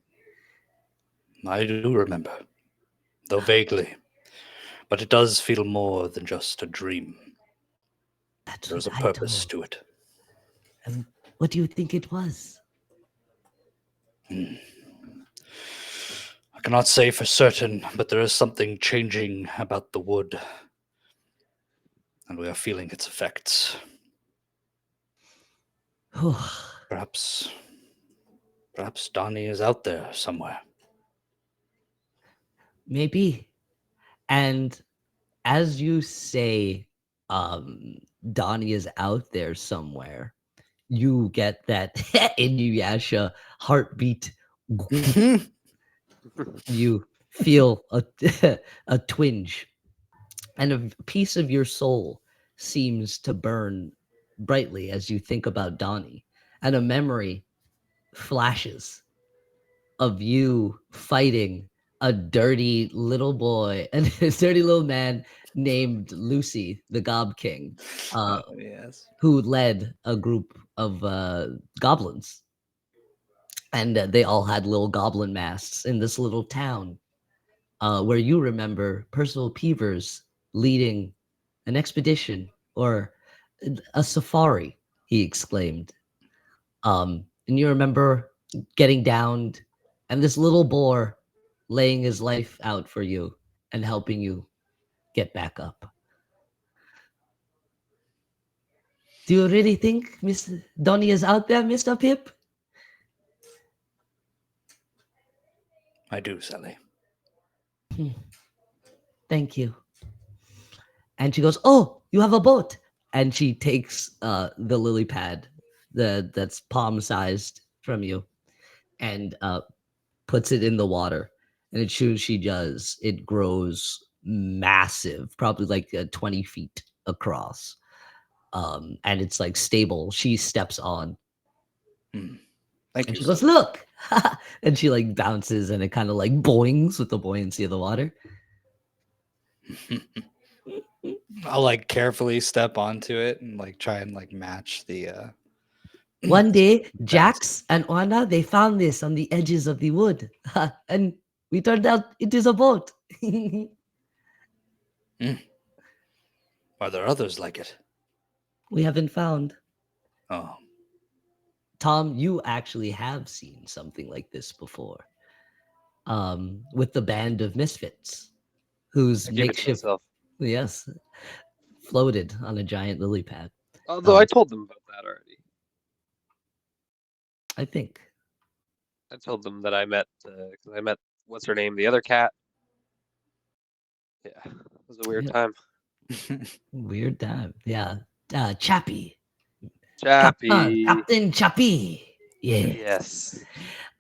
S1: I do remember, though vaguely. But it does feel more than just a dream. There's a purpose to it.
S5: And what do you think it was?
S1: I cannot say for certain, but there is something changing about the wood. And we are feeling its effects. Perhaps Perhaps Donnie is out there somewhere.
S5: Maybe. And as you say, Donnie is out there somewhere, you get that Inuyasha heartbeat. You feel a, a twinge, and a piece of your soul seems to burn brightly as you think about Donnie, and a memory flashes of you fighting a dirty little boy and a dirty little man named Lucy, the Gob King,
S1: Yes.
S5: who led a group of goblins. And they all had little goblin masks in this little town where you remember Percival Peevers leading an expedition or a safari, he exclaimed. And you remember getting downed and this little boar laying his life out for you and helping you get back up. Do you really think Miss Donnie is out there, Mr. Pip?
S1: I do, Sally.
S5: Thank you. And she goes, "Oh, you have a boat." And she takes the lily pad that's palm sized from you and puts it in the water. And as soon as she does, it grows massive, probably like 20 feet across. And it's like stable. She steps on
S1: Thank
S5: and
S1: you.
S5: she goes,
S1: Sally.
S5: "Look." And she like bounces and it kind of like boings with the buoyancy of the water.
S1: I'll like carefully step onto it and like try and like match the
S5: One day,
S1: bounce.
S5: Jax and Anna, they found this on the edges of the wood. And we turned out it is a boat.
S1: Are there others like it?
S5: We haven't found.
S1: Oh,
S5: Tom, you actually have seen something like this before. With the band of misfits, whose
S2: I keep it to
S5: makeshift,
S2: myself.
S5: yes, floated on a giant lily pad.
S2: Although I told them about that already.
S5: I think.
S2: I told them that I met, because I met, what's her name, the other cat. Yeah, it was a weird
S5: Yeah.
S2: time.
S5: Weird time. Yeah. Chappie.
S2: Chappie.
S5: Captain Chappie. Yeah.
S2: Yes.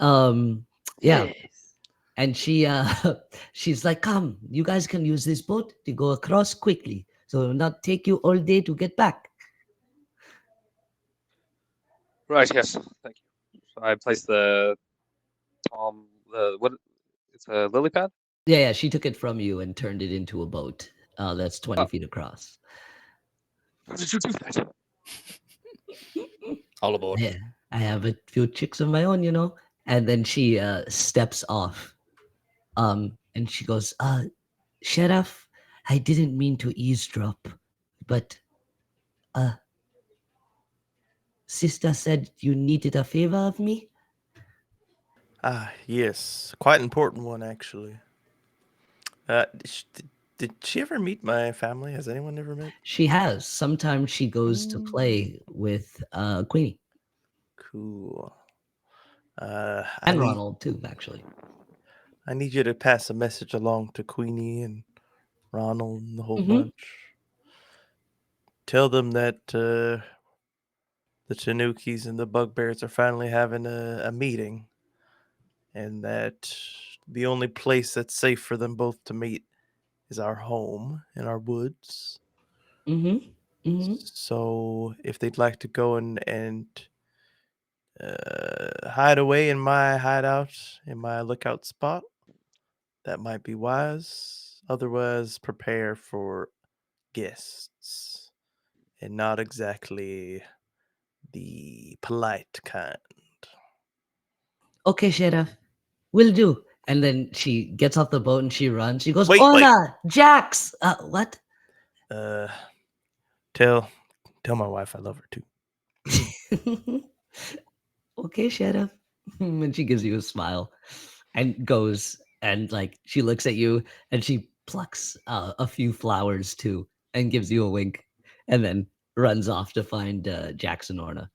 S5: Yeah.
S2: Yes.
S5: And she's like, "Come, you guys can use this boat to go across quickly. So it will not take you all day to get back."
S2: Right, yes. Thank you. So I placed the what? It's a lily pad?
S5: Yeah, she took it from you and turned it into a boat that's 20 feet across.
S2: How did you do that?
S1: all aboard.
S5: Yeah, I have a few chicks of my own, you know. And then she steps off. And she goes, "Sheriff, I didn't mean to eavesdrop, but sister said you needed a favor of me."
S4: Ah, yes. Quite important one, actually. Did she ever meet my family? Has anyone ever met?
S5: She has. Sometimes she goes to play with Queenie
S4: Cool.
S5: and Ronald too, actually.
S4: I need you to pass a message along to Queenie and Ronald and the whole
S5: Mhm.
S4: bunch. Tell them that the Tanukis and the Bugbears are finally having a meeting, and that the only place that's safe for them both to meet is our home in our woods.
S5: Mm-hmm. Mm-hmm.
S4: So if they'd like to go and hide away in my hideout, in my lookout spot, that might be wise. Otherwise, prepare for guests, and not exactly the polite kind.
S5: "Okay, Sheriff, will do." And then she gets off the boat and she runs. She goes,
S4: Wait.
S5: "Ona, Jax." What?
S4: Tell my wife I love her too.
S5: "Okay, Sheriff." And she gives you a smile and goes and like she looks at you and she plucks a few flowers too and gives you a wink and then runs off to find Jackson Orna.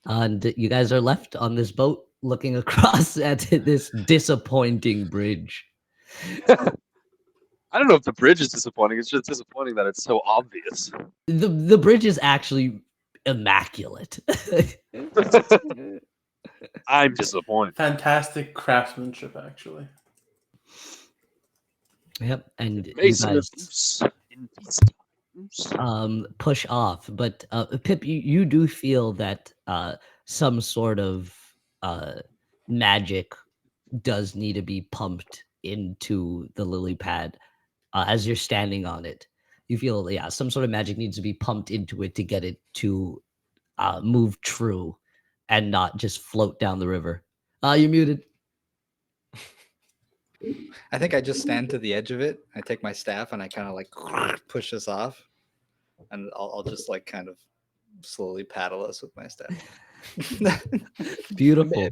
S5: And you guys are left on this boat looking across at this disappointing bridge.
S2: I don't know if the bridge is disappointing. It's just disappointing that it's so obvious.
S5: The bridge is actually immaculate.
S2: I'm disappointed.
S3: Fantastic craftsmanship, actually.
S5: Yep, and you
S2: Mason
S5: guys
S2: Abuse in peace times.
S5: push off, but Pip, you do feel that some sort of magic does need to be pumped into the lily pad as you're standing on it. You feel, yeah, some sort of magic needs to be pumped into it to get it to move true and not just float down the river. You're muted.
S1: I think I just stand to the edge of it. I take my staff and I kind of like push us off, and I'll just like kind of slowly paddle us with my staff.
S5: Beautiful.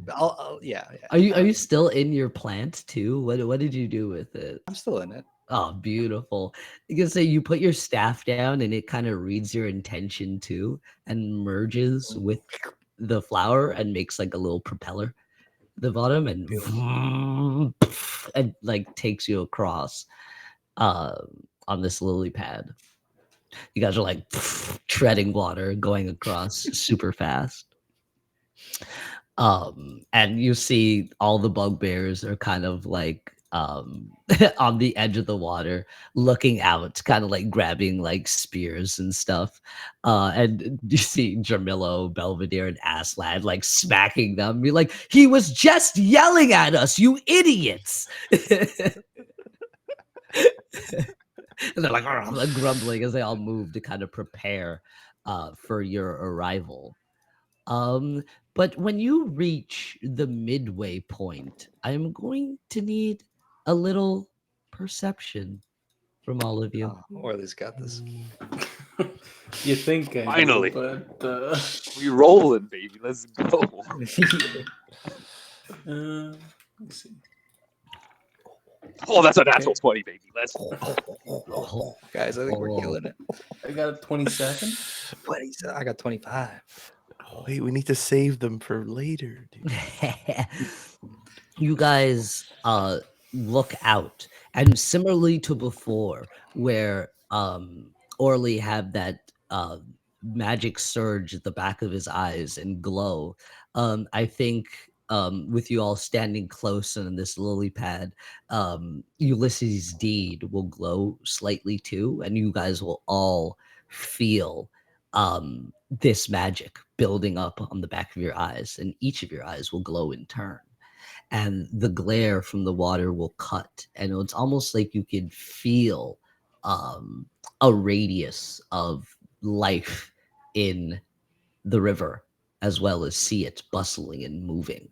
S1: Yeah.
S5: Are you still in your plant too? What did you do with it?
S1: I'm still in it.
S5: Oh, beautiful. You can say you put your staff down and it kind of reads your intention too and merges with the flower and makes like a little propeller at the bottom and like takes you across on this lily pad. You guys are like treading water going across super fast. And you see all the bugbears are kind of like on the edge of the water looking out, kind of like grabbing like spears and stuff. And you see Jamillo, Belvedere, and Aslad like smacking them, be like, he was just yelling at us, you idiots. And they're like grumbling as they all move to kind of prepare for your arrival. But when you reach the midway point, I'm going to need a little perception from all of you.
S1: Orly's got this.
S3: You think I
S2: Finally.
S3: do, but
S2: We rolling, baby. Let's go.
S3: let me see.
S2: Oh, that's a natural 20, baby. Let's
S1: Guys, I think we're killing it.
S3: I got a 22nd.
S1: 20. I got 25.
S4: Wait, we need to save them for later, dude.
S5: You guys look out, and similarly to before, where Orly had that magic surge at the back of his eyes and glow. I think with you all standing close on this lily pad, Ulysses' deed will glow slightly too, and you guys will all feel this magic building up on the back of your eyes, and each of your eyes will glow in turn. And the glare from the water will cut, and it's almost like you could feel a radius of life in the river, as well as see it bustling and moving.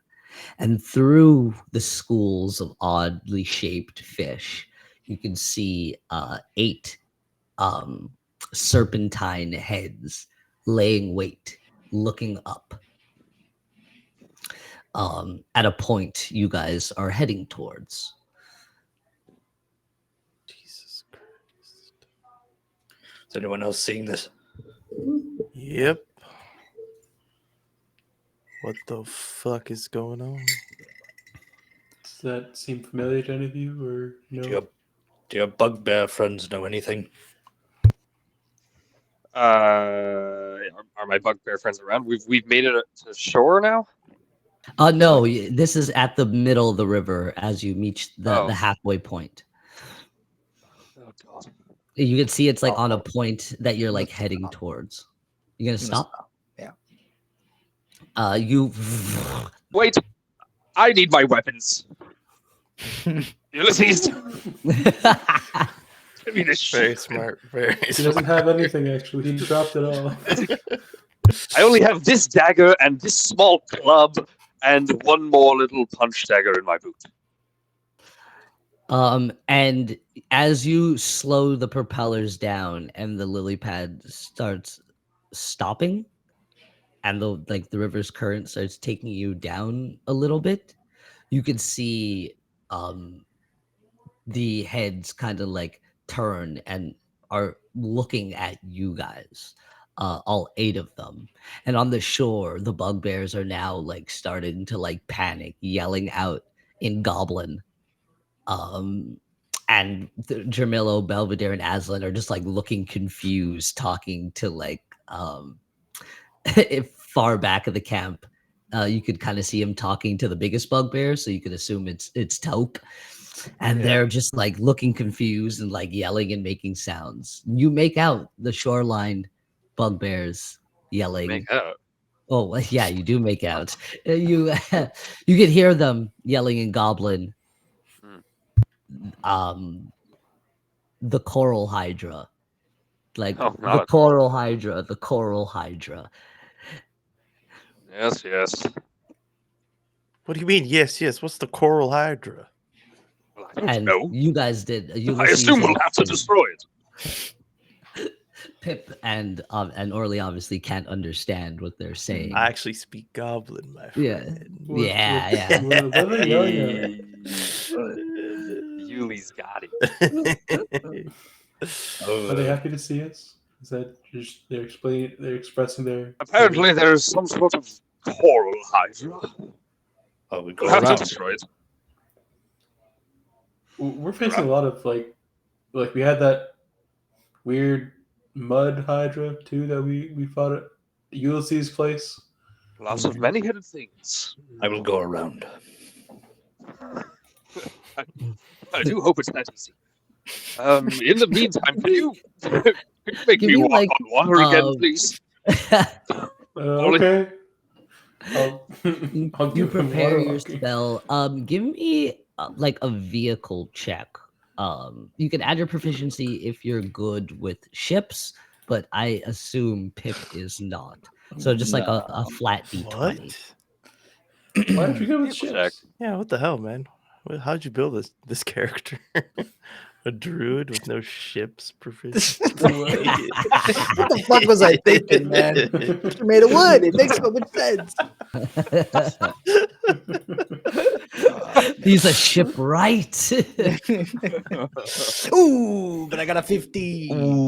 S5: And through the schools of oddly shaped fish, you can see 8 serpentine heads laying wait, looking up at a point you guys are heading towards.
S4: Jesus Christ.
S1: Is anyone else seeing this?
S4: Yep. What the fuck is going on?
S3: Does that seem familiar to any of you, or no?
S1: Do your bugbear friends know anything?
S2: Are my bugbear friends around? We've made it to shore now.
S5: No, this is at the middle of the river as you meet the halfway point.
S2: Oh god.
S5: You can see it's like on a point that you're like heading towards. You gonna stop?
S1: Yeah.
S5: You
S2: Wait. I need my weapons. Ulysses. Give me this
S4: Very
S2: shit.
S4: smart. Very
S3: He
S4: smart.
S3: doesn't have anything, actually. He dropped it all.
S2: I only have this dagger and this small club and one more little punch dagger in my boot.
S5: And as you slow the propellers down and the lily pad starts stopping, and the river's current starts taking you down a little bit, you can see the heads kind of like turn and are looking at you guys. all 8 of them. And on the shore, the bugbears are now like starting to like panic, yelling out in Goblin. And Jermillo, Belvedere, and Aslan are just like looking confused, talking to like if far back of the camp. You could kind of see him talking to the biggest bugbear, so you could assume it's Taupe. And they're just like looking confused and like yelling and making sounds. You make out the shoreline bugbears yelling.
S2: Make out.
S5: Oh yeah, you do make out. You you could hear them yelling in Goblin. The coral hydra, like
S2: Oh,
S5: the
S2: not a
S5: coral hydra, the coral hydra.
S2: Yes, yes.
S4: What do you mean? Yes, yes. What's the coral hydra?
S2: Well, I don't
S5: And
S2: know.
S5: you guys did.
S2: I
S5: Ulysses
S2: assume we'll
S5: and-
S2: have to destroy it.
S5: Pip and Orly obviously can't understand what they're saying.
S4: I actually speak Goblin, my
S5: Yeah.
S4: friend.
S5: Yeah.
S3: What are they yelling at?
S2: Yuli's got it.
S3: Are they happy to see us? Is that just they're expressing their
S2: Apparently, there's some sort of coral hydra.
S1: Oh, we go
S2: We'll have to
S1: around.
S2: destroy it.
S3: We're facing a lot of like we had that weird mud hydra too that we fought at Ulysses' place.
S2: Lots of many-headed things.
S1: I will go around.
S2: I do hope it's that easy. In the meantime, can you make
S5: Give
S2: me
S5: me,
S2: walk
S5: like,
S2: on water again, please?
S3: Okay. I'll
S5: You
S3: give him
S5: prepare
S3: water
S5: your
S3: walking.
S5: spell. Give me like a vehicle check. You can add your proficiency if you're good with ships, but I assume Pip is not. So just like a flat d20.
S4: What?
S3: Why don't you go with
S2: Vehicle check.
S3: ships?
S4: Yeah, what the hell, man? How'd you build this character? A druid with no ships proficiency.
S1: What the fuck was I thinking, man? You made of wood. It makes so much sense.
S5: He's a shipwright.
S1: Ooh, but I got a 50.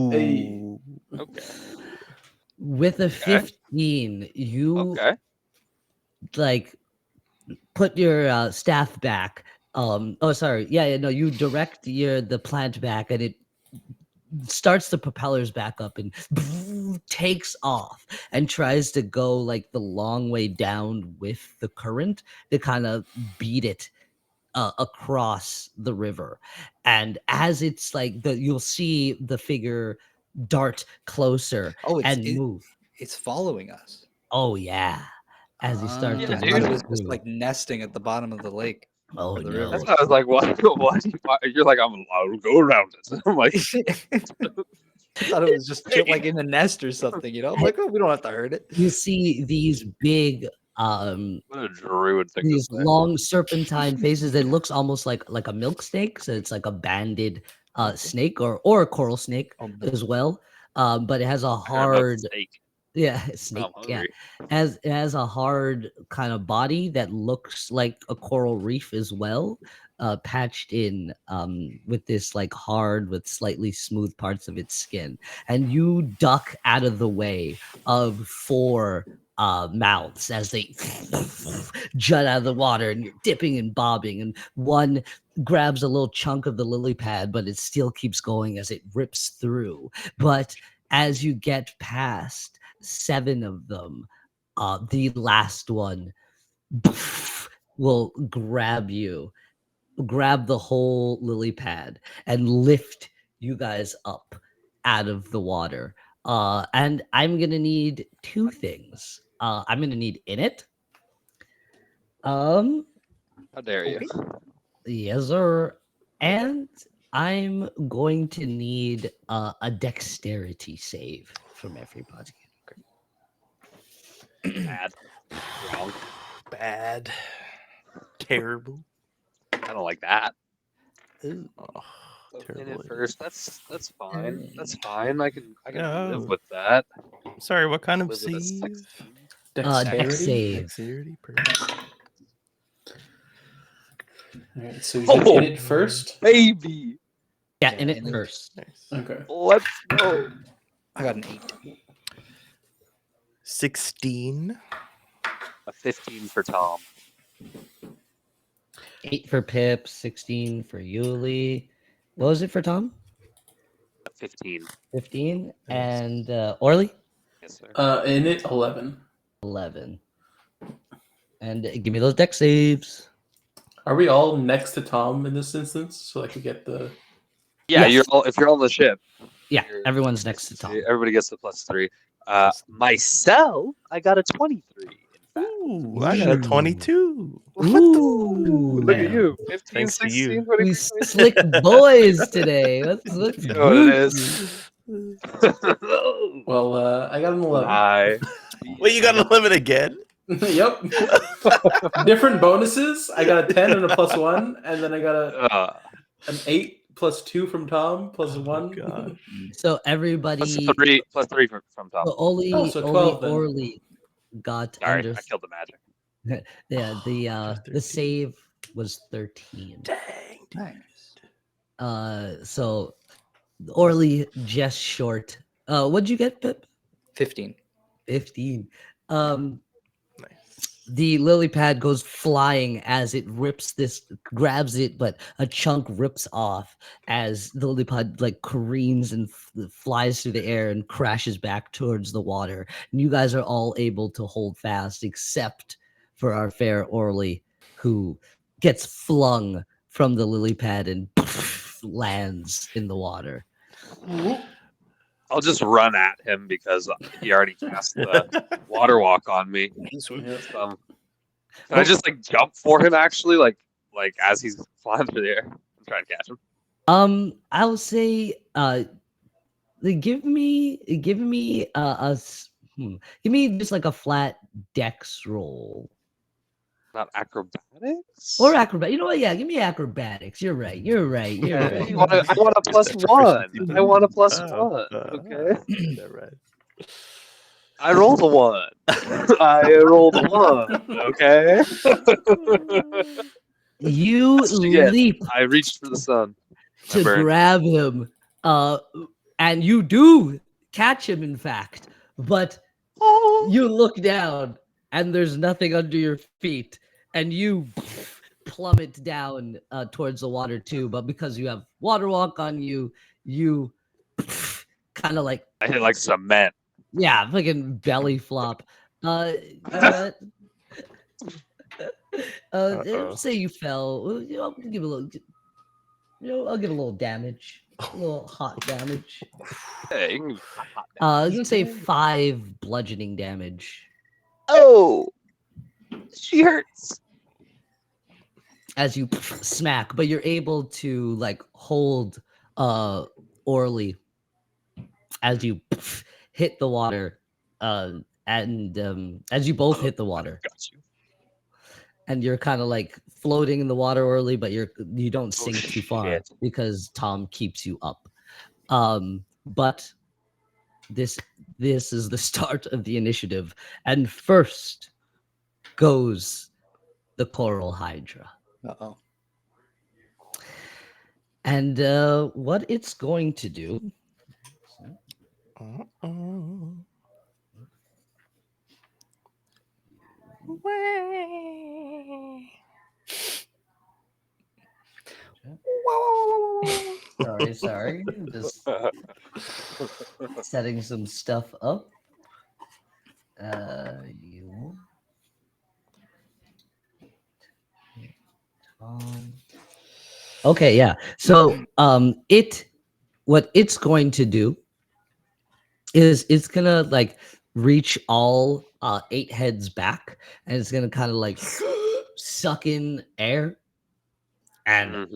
S3: Hey.
S2: Okay.
S5: With a 15, you
S2: Okay.
S5: like put your staff back. You direct the plant back and it starts the propellers back up and takes off and tries to go like the long way down with the current to kind of beat it across the river. And as it's like you'll see the figure dart closer and move.
S1: It's following us.
S5: Oh yeah. As you start
S2: Yeah,
S5: to
S1: I
S2: dude.
S1: thought it
S5: move
S1: was just
S5: through.
S1: like nesting at the bottom of the lake.
S5: Oh
S1: or the
S5: no.
S1: river.
S2: That's why I was like, why? You're like, I'll go around it. I'm like,
S1: I thought it was just like in a nest or something, you know? I'm like, oh, we don't have to hurt it.
S5: You see these big
S2: what a druid thing to
S5: these
S2: say.
S5: long serpentine faces. It looks almost like a milk snake, so it's like a banded snake or a coral snake as well. But it has a
S2: I heard about the
S5: hard
S2: steak.
S5: snake.
S2: I'm
S5: Yeah,
S2: hungry.
S5: it has a hard kind of body that looks like a coral reef as well, patched in with this like hard with slightly smooth parts of its skin. And you duck out of the way of 4 mouths as they jut out of the water, and you're dipping and bobbing, and one grabs a little chunk of the lily pad, but it still keeps going as it rips through. But as you get past 7 of them, the last one will grab the whole lily pad and lift you guys up out of the water. And I'm gonna need 2 things. I'm gonna need in it.
S2: How dare you?
S5: Yes, sir. And I'm going to need a dexterity save from everybody.
S2: Bad. Wrong.
S4: Bad. Terrible.
S2: I don't like that.
S5: Ooh.
S4: Oh,
S2: In
S4: terrible.
S2: it first. That's fine. That's fine. I can
S4: No.
S2: live with that.
S4: Sorry, what kind of
S2: Live with a
S4: save?
S2: 16.
S5: Dex
S3: Dexterity.
S5: save.
S4: Dexterity. Perfect.
S3: Alright, so you said in it first?
S2: Baby.
S5: Yeah, in it
S1: in it.
S5: first.
S4: Nice.
S3: Okay.
S2: Let's go.
S1: I got an 8.
S4: 16.
S2: A 15 for Tom.
S5: 8 for Pip, 16 for Yuli. What was it for Tom?
S2: A 15.
S5: 15.
S4: Yes.
S5: And Orly?
S2: Yes, sir.
S3: In it, 11.
S5: 11. And give me those deck saves.
S3: Are we all next to Tom in this instance, so I could get the?
S2: Yeah,
S5: Yes.
S2: if you're on the ship.
S5: Yeah,
S2: you're
S5: everyone's next to Tom.
S2: Everybody gets the +3. Myself, I got a 23. In fact.
S4: Ooh, I got a 22.
S5: Ooh.
S2: Look at you. 15,
S4: Thanks to
S2: 16,
S4: you.
S2: 23,
S5: We
S2: 23.
S5: slick boys today. Let's
S2: You know what it
S5: groovy.
S2: is.
S3: Well, I got an 11.
S2: I.
S4: Wait, you got an 11 again?
S3: Yep. Different bonuses. I got a 10 and a +1, and then I got an 8 +2 from Tom +1.
S4: gosh.
S5: So everybody,
S2: +3 from Tom.
S5: so only,
S3: Oh, so
S5: only
S3: 12 then.
S5: Orly got
S2: Sorry,
S5: under.
S2: I killed the magic.
S5: Yeah, the
S4: 13.
S5: save was 13.
S4: Dang.
S1: Nice.
S5: So Orly just short. What'd you get, Pip?
S1: 15.
S5: 15.
S4: Nice.
S5: The lily pad goes flying as it grabs it, but a chunk rips off as the lily pad like careens and flies through the air and crashes back towards the water. And you guys are all able to hold fast, except for our fair Orly, who gets flung from the lily pad and lands in the water.
S2: I'll just run at him because he already cast the water walk on me. Can I just like jump for him actually, like as he's flying through the air and try to catch him?
S5: I'll say, give me give me just like a flat dex roll
S2: Not acrobatics?
S5: or acrobat. You know what? Yeah, give me acrobatics. You're right.
S2: Yeah,
S5: right.
S2: I want a +1. I want a +1. Okay.
S4: That right.
S2: I rolled a 1. I rolled a 1. Okay.
S5: You
S2: Again,
S5: leap
S2: I reached for the sun.
S5: to grab him, and you do catch him, in fact, but you look down and there's nothing under your feet, and you plummet down towards the water too. But because you have water walk on you, you kind of like,
S2: I hit like cement.
S5: yeah, fucking belly flop. Say you fell. I'll give a little. I'll give a little damage, a little hot damage.
S2: Hey, you can give hot
S5: I was
S2: damage.
S5: gonna say 5 bludgeoning damage
S2: Oh, she hurts.
S5: as you smack, but you're able to like hold Orly as you hit the water, and as you both hit the water,
S2: Got you.
S5: and you're kind of like floating in the water, Orly, but you don't sink too far
S2: shit.
S5: because Tom keeps you up. But this is the start of the initiative, and first goes the Coral Hydra.
S1: Uh-oh.
S5: And what it's going to do sorry, just setting some stuff up. Okay, yeah. So what it's going to do is it's gonna like reach all 8 heads back, and it's gonna kind of like suck in air and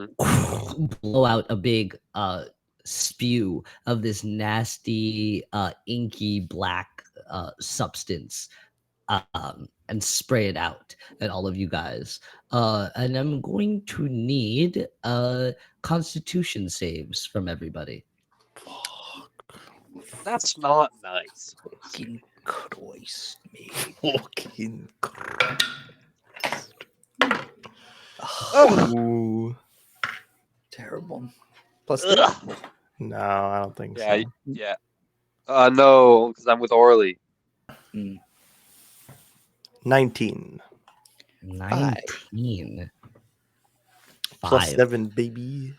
S5: blow out a big spew of this nasty inky black substance, and spray it out at all of you guys. And I'm going to need constitution saves from everybody.
S2: That's not nice.
S1: Fucking Christ, me.
S4: Fucking
S1: Oh, terrible. Plus three.
S2: Ugh.
S4: No, I don't think
S2: Yeah,
S4: so.
S2: yeah. No, because I'm with Orly.
S1: Mm.
S4: 19.
S5: 19.
S4: Plus
S5: 5.
S4: 7, baby.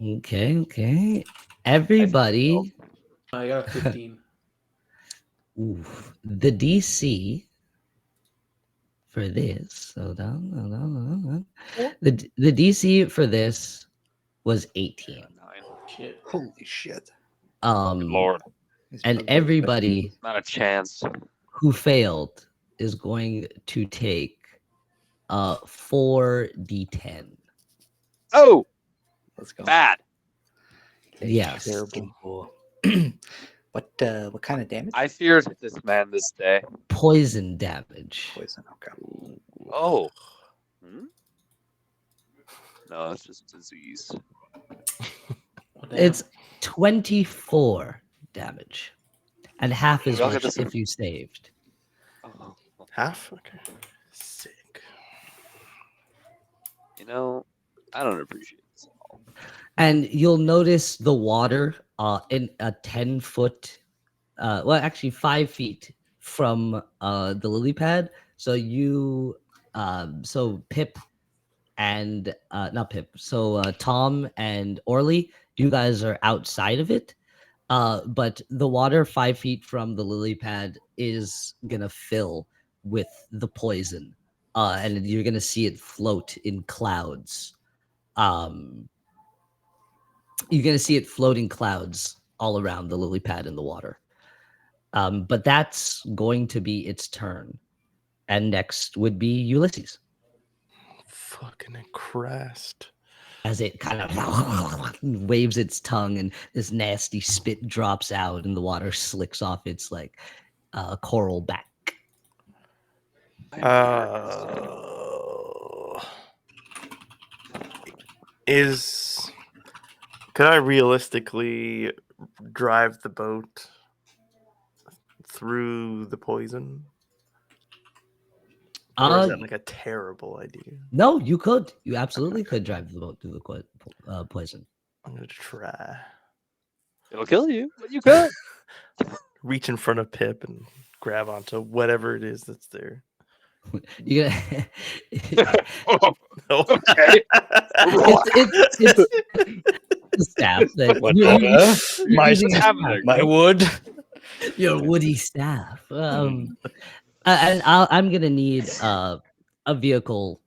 S5: Okay. Everybody,
S3: I got a 15.
S5: oof, the DC for this. Hold on. The DC for this was 18.
S2: 9.
S3: Shit.
S1: Holy shit!
S2: Good lord.
S1: These
S5: And
S1: people are
S5: everybody
S2: Not a chance.
S5: who failed is going to take 4d10.
S2: Oh,
S1: Let's go.
S2: bad.
S5: Yes.
S4: Terrible.
S1: What kind of damage?
S2: I feared this man this day.
S5: Poison damage.
S1: Poison. Okay.
S2: Oh. Hmm? No, it's just disease.
S3: Oh, damn.
S5: It's 24 damage. And half as
S2: Look at
S5: much
S2: this.
S5: if you saved.
S2: Oh.
S4: Half? Okay. Sick.
S2: You know, I don't appreciate this at all.
S5: And you'll notice the water in a 10-foot, well, actually 5 feet from the lily pad. So so Pip and not Pip, so Tom and Orly, you guys are outside of it. But the water 5 feet from the lily pad is gonna fill with the poison, and you're gonna see it float in clouds. You're gonna see it floating clouds all around the lily pad in the water. But that's going to be its turn, and next would be Ulysses.
S4: Fucking Christ.
S5: As it kind of waves its tongue and this nasty spit drops out and the water slicks off its like coral back.
S4: Could I realistically drive the boat through the poison? Or is that like a terrible idea?
S5: No, you could. You absolutely could drive the boat through the poison.
S4: I'm gonna try.
S2: It'll kill you, but you could.
S4: Reach in front of Pip and grab onto whatever it is that's there.
S5: You gotta,
S2: Okay.
S5: it's the staff that you're
S1: My
S5: using a
S2: staff.
S5: staff,
S1: My
S5: right?
S1: wood.
S5: Your woody staff. And I'm gonna need a vehicle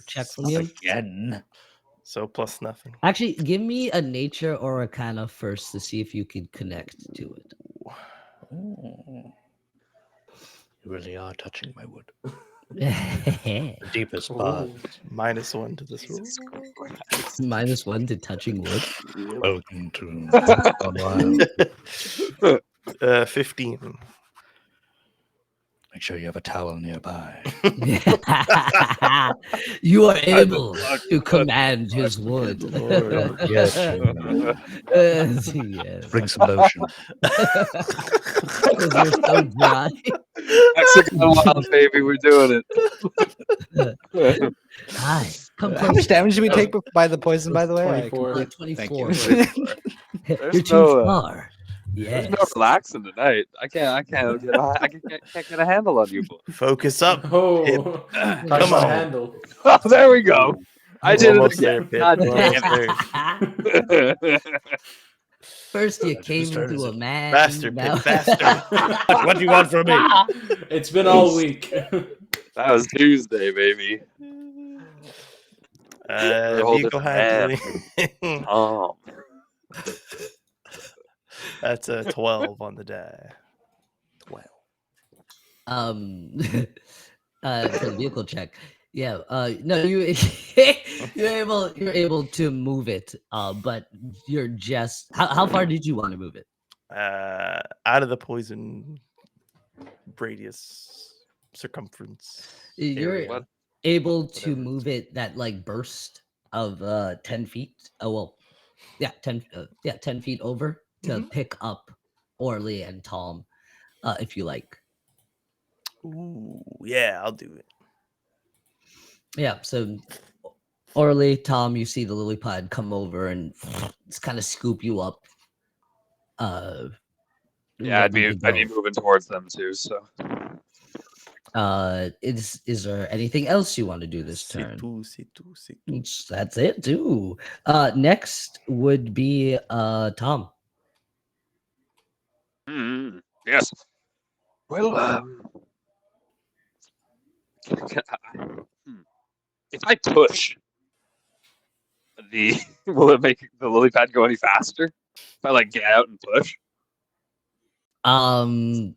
S5: check from you.
S1: Again.
S4: So plus nothing.
S5: Actually, give me a nature or a kind of first to see if you can connect to it.
S1: Oh. You really are touching my wood.
S5: -1
S1: The deepest part.
S4: -1 to this roll.
S5: -1 to touching wood.
S1: Welcome to
S4: 15.
S1: Make sure you have a towel nearby.
S5: You are able to command his wood.
S4: Lord.
S1: Yes.
S5: Yes.
S1: Bring some lotion.
S5: Because you're so dry.
S2: Mexican wild, baby. We're doing it.
S5: Hi. Come
S1: How much damage did we take by the poison, by the way?
S3: 24.
S5: 24.
S1: Thank you.
S5: You're too far.
S2: There's
S5: Yes.
S2: no relaxing tonight. I can't get a handle on you, boy.
S4: Focus up.
S3: Oh,
S4: Come
S3: touch my
S4: on.
S3: handle.
S2: Oh, there we go. I did it
S4: Almost there,
S2: again.
S4: Pip.
S2: God
S4: We're
S2: damn
S4: almost there.
S2: it.
S5: First you came into a man.
S4: Faster,
S5: now-
S4: Pip, faster.
S1: What do you want from me?
S3: It's been all week.
S2: That was Tuesday, baby. We're a whole
S4: Vehicle
S2: different
S4: handling.
S2: Oh,
S4: That's a 12 on the die. 12.
S5: For the vehicle check. Yeah, no, you're able to move it, but you're just how far did you want to move it?
S4: Out of the poison radius circumference.
S5: You're
S4: area.
S2: What?
S5: able to
S4: Whatever
S5: move it that like burst of 10 feet. Oh well, yeah, 10 feet over to pick up Orly and Tom, if you like.
S4: Ooh, yeah, I'll do it.
S5: Yeah, so Orly, Tom, you see the lily pad come over and just kind of scoop you up.
S2: Yeah, I'd
S5: ready
S2: be
S5: to
S2: moving towards them too. So
S5: go. Is there anything else you want to do this
S4: C'est
S5: turn?
S4: tout, c'est tout, c'est tout.
S5: That's it too. Next would be Tom.
S2: yes. Well, if I push the, will it make the lily pad go any faster? If I like get out and push?
S5: I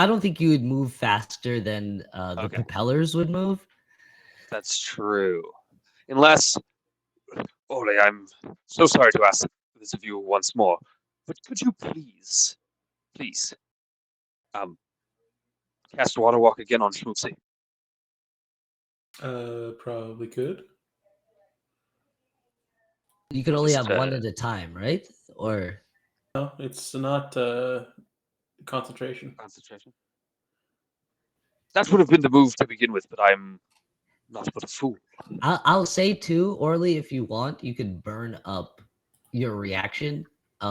S5: don't think you would move faster than the
S2: Okay.
S5: propellers would move.
S2: That's true. Unless, Ole, I'm so sorry to ask this of you once more, but could you please, cast Water Walk again on Schmoopsy?
S3: Probably could.
S5: You could only
S2: Just,
S5: have one at a time, right? Or
S3: No, it's not concentration.
S2: concentration. That would have been the move to begin with, but I'm not but a fool.
S5: I'll say too, Orly, if you want, you could burn up your reaction.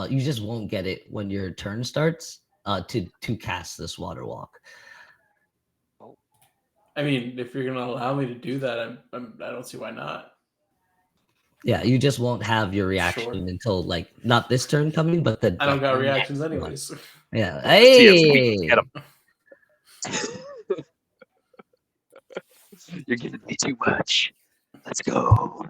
S5: You just won't get it when your turn starts. To cast this water walk.
S3: I mean, if you're gonna allow me to do that, I don't see why not.
S5: Yeah, you just won't have your reaction
S3: Sure.
S5: until like not this turn coming, but the
S3: I don't got
S5: the
S3: reactions
S5: next one.
S3: anyways.
S5: Yeah.
S2: TFC,
S5: Hey.
S2: get him. You're giving me too much. Let's go.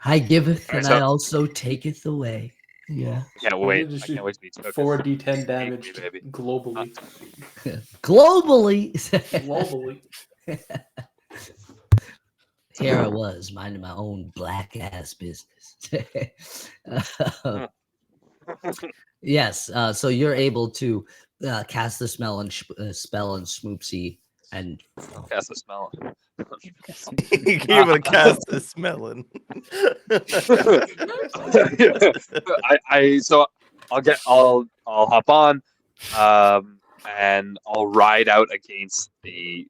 S5: I giveth
S2: Alright,
S5: and
S2: so-
S5: I also taketh away. Yeah.
S2: I can't
S3: We're
S2: wait.
S3: gonna just
S2: I can't
S3: do
S2: wait to be took.
S3: 4d10 damage
S2: baby.
S3: globally.
S5: Globally.
S3: Globally.
S5: Here I was minding my own black ass business. Yes, so you're able to cast the spell on Smoopsy and
S2: Cast the smell.
S4: You can't even cast the smelling.
S2: So I'll hop on, and I'll ride out against the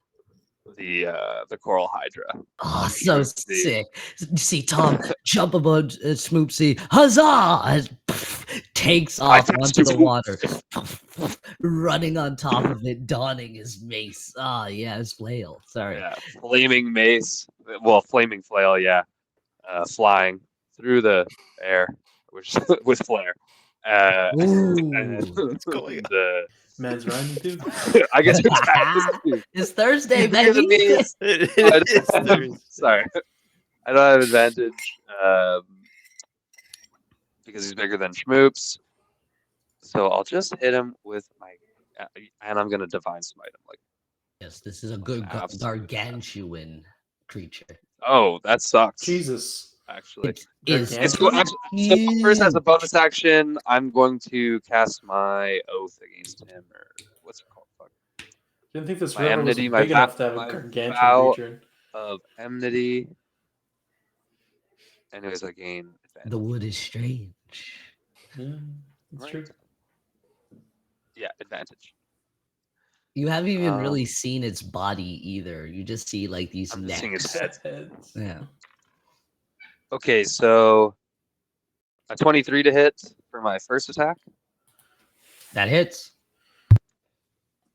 S2: coral hydra.
S5: oh, so
S2: Smoopsy.
S5: sick. You see Tom jump above Smoopsy, huzzah! And takes off
S2: touched
S5: onto the
S2: him.
S5: water, running on top of it, donning his mace. Ah, yeah, his flail. Sorry.
S2: Yeah, flaming mace. Well, flaming flail. Yeah, flying through the air, which with flare.
S5: Ooh.
S4: What's going
S2: on?
S3: Man's rhyming too.
S2: I get to attack this dude.
S5: It's Thursday,
S2: He's bigger than
S5: baby.
S2: me. Sorry, I don't have advantage because he's bigger than Schmoops. So I'll just hit him with my, and I'm gonna divine smite him. Like,
S5: Yes, this is a good
S2: Absolute
S5: gargantuan creature.
S2: oh, that sucks.
S3: Jesus.
S2: Actually,
S5: It is
S2: it's cool. Actually, so first as a bonus action, I'm going to cast my oath against him, or what's it called? Fuck.
S3: Didn't think this
S2: My
S3: river was
S2: enmity,
S3: big enough to have a
S2: my
S3: gargantuan
S2: vow
S3: creature.
S2: of enmity. Anyways, I gain advantage.
S5: the wood is strange.
S3: Yeah, that's
S2: Right.
S3: true.
S2: Yeah, advantage.
S5: You haven't even really seen its body either. You just see like these
S2: I'm just seeing its
S5: necks.
S2: head.
S3: Heads.
S5: Yeah.
S2: Okay, so a 23 to hit for my first attack.
S5: That hits.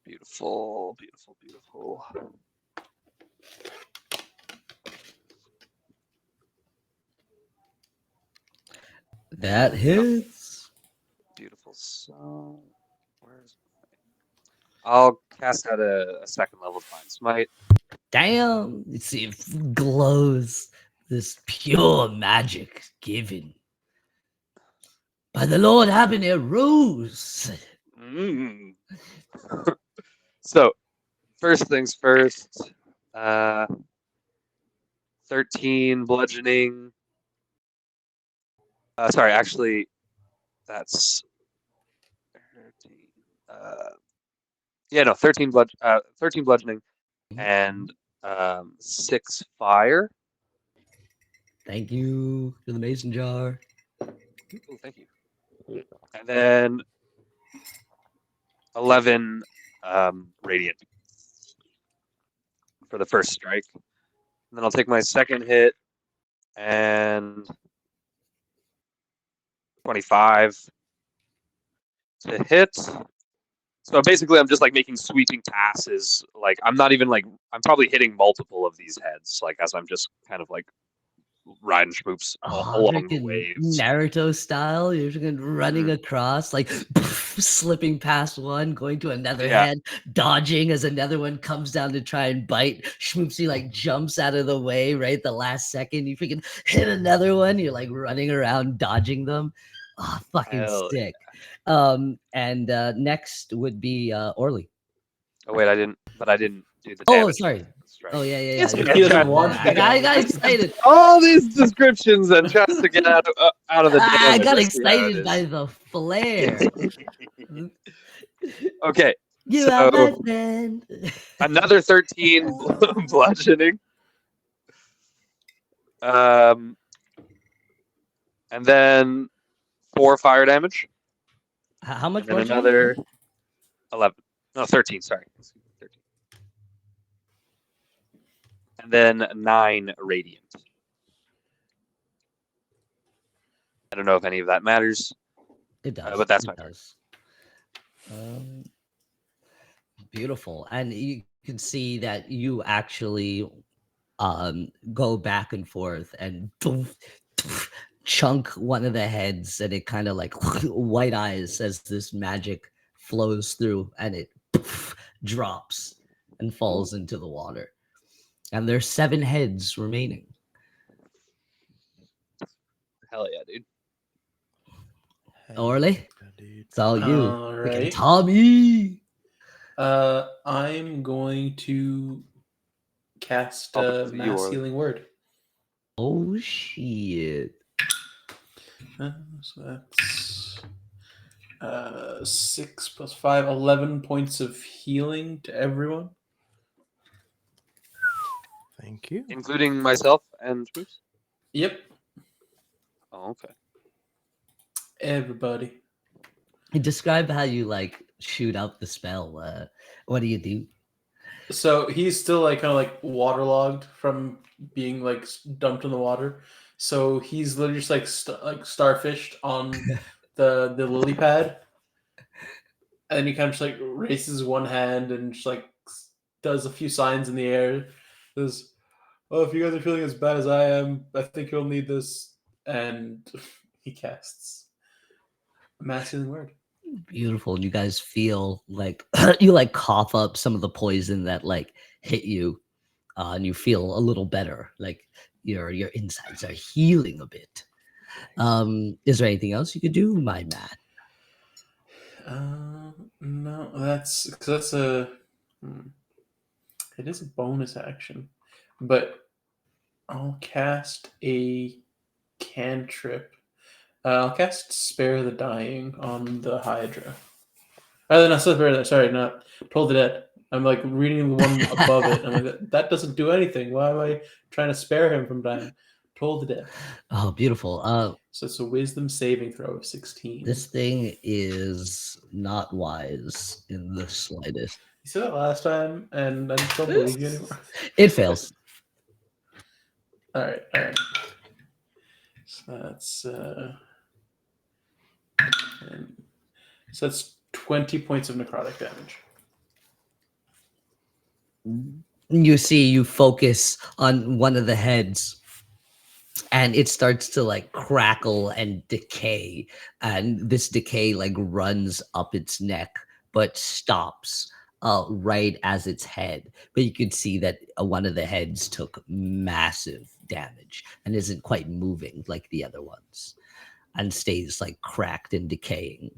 S2: Beautiful, beautiful, beautiful.
S5: That hits.
S2: Beautiful. So, where's I'll cast out a second level divine smite.
S5: Damn. You see it glows. This pure magic given by the Lord Habanero Rose.
S2: Mm. So, first things first. 13 bludgeoning. Sorry, actually, that's 13. 13 bludgeoning and 6 fire.
S5: Thank you to the mason jar.
S2: Oh, thank you. And then 11 radiant for the first strike. And then I'll take my second hit and 25 to hit. So basically, I'm just like making sweeping passes. Like I'm not even like I'm probably hitting multiple of these heads. Like as I'm just kind of like riding schmoops along the
S5: Freaking
S2: waves.
S5: Naruto style. You're freaking running across, like slipping past one, going to another
S2: Yeah.
S5: head, dodging as another one comes down to try and bite. Schmoopsy like jumps out of the way right the last second. You freaking hit another one. You're like running around dodging them. Oh, fucking
S2: Hell
S5: sick. And next would be Orly.
S2: Oh wait, I didn't do the
S5: Oh,
S2: damage.
S5: sorry.
S2: That's right.
S5: Oh yeah.
S2: Yes,
S3: He doesn't want
S5: I
S3: to
S5: got excited.
S2: all these descriptions and tries to get out of the damage.
S5: I got
S2: I see how it
S5: excited
S2: is.
S5: by the flare.
S2: Okay,
S5: You are
S2: so
S5: my friend.
S2: another 13 bludgeoning. And then 4 fire damage.
S5: How much
S2: And then
S5: more?
S2: another 11. No, 13, sorry. 13. And then 9 radiant. I don't know if any of that matters.
S5: It does.
S2: But that's
S5: it
S2: my turn.
S5: does. Beautiful. And you can see that you actually go back and forth and chunk one of the heads, and it kind of like white eyes as this magic flows through, and it drops and falls into the water. And there's 7 heads remaining.
S2: Hell yeah, dude.
S5: Orly, it's all you.
S3: All
S5: Freaking
S3: right.
S5: Tommy.
S3: I'm going to cast
S2: Oh, you
S3: Mass
S2: are.
S3: Healing Word.
S5: Oh shit.
S3: So that's 6 plus 5, 11 points of healing to everyone.
S4: Thank you.
S2: Including myself and Schmoops?
S3: Yep,
S2: Oh, okay.
S3: everybody.
S5: Describe how you like shoot out the spell. What do you do?
S3: So he's still like kind of like waterlogged from being like dumped in the water. So he's literally just like starfished on the lily pad, and then he kind of just like raises one hand and just like does a few signs in the air. Says, "Oh, if you guys are feeling as bad as I am, I think you'll need this." And he casts Mass Healing Word.
S5: Beautiful. You guys feel like you like cough up some of the poison that like hit you, and you feel a little better. Like your insides are healing a bit. Is there anything else you could do, my man?
S3: No, that's because that's a. It is a bonus action, but I'll cast a cantrip. I'll cast Spare the Dying on the Hydra. Not Spare the, sorry, not Toll the Dead. I'm like reading the one above it. I'm like, that doesn't do anything. Why am I trying to spare him from dying? Toll the Dead.
S5: Oh, beautiful.
S3: So it's a Wisdom saving throw of 16.
S5: This thing is not wise in the slightest.
S3: You said that last time, and I just don't believe you anymore.
S5: It fails.
S3: All right. So that's so that's 20 points of necrotic damage.
S5: You see, you focus on one of the heads, and it starts to like crackle and decay, and this decay like runs up its neck but stops right as its head. But you can see that one of the heads took massive damage and isn't quite moving like the other ones, and stays like cracked and decaying.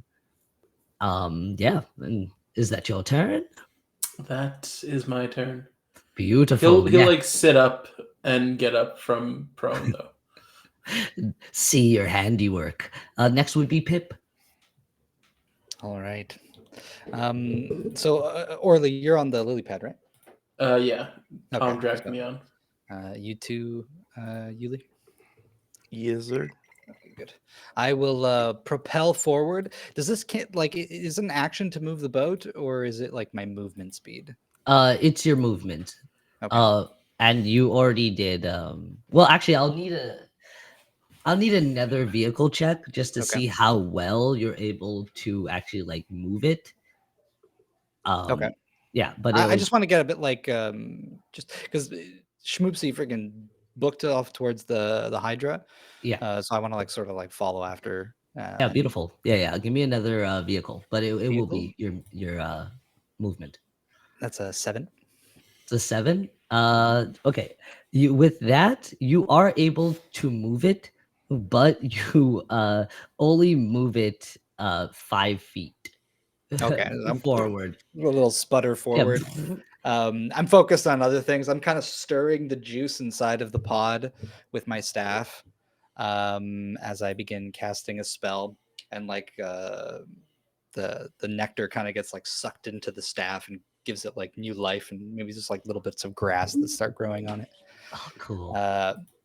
S5: Yeah. And is that your turn?
S3: That is my turn.
S5: Beautiful.
S3: He'll like sit up and get up from prone though.
S5: See your handiwork. Next would be Pip.
S1: All right. So Orly, you're on the lily pad, right?
S3: Yeah. Tom
S1: Okay,
S3: dragged
S1: so,
S3: me on.
S1: You too, Yuli?
S4: Yes, sir.
S1: Okay, good. I will propel forward. Does this like is it an action to move the boat, or is it like my movement speed?
S5: It's your movement.
S1: Okay.
S5: And you already did. Well, actually, I'll need a. I'll need another vehicle check just to
S1: Okay.
S5: see how well you're able to actually like move it.
S1: Okay.
S5: Yeah, but
S1: I just want to get a bit like just because Schmoopsy freaking booked off towards the Hydra.
S5: yeah.
S1: So I want to like sort of like follow after.
S5: Yeah, beautiful. Yeah. Give me another vehicle, but it will
S1: Vehicle?
S5: be your movement.
S1: That's a 7.
S5: It's a 7. Okay. You with that, you are able to move it, but you only move it 5 feet
S1: Okay, I'm
S5: forward.
S1: a little sputter
S5: Yeah.
S1: forward. I'm focused on other things. I'm kind of stirring the juice inside of the pod with my staff as I begin casting a spell, and like the nectar kind of gets like sucked into the staff and gives it like new life, and maybe just like little bits of grass that start growing on it.
S5: Oh, cool.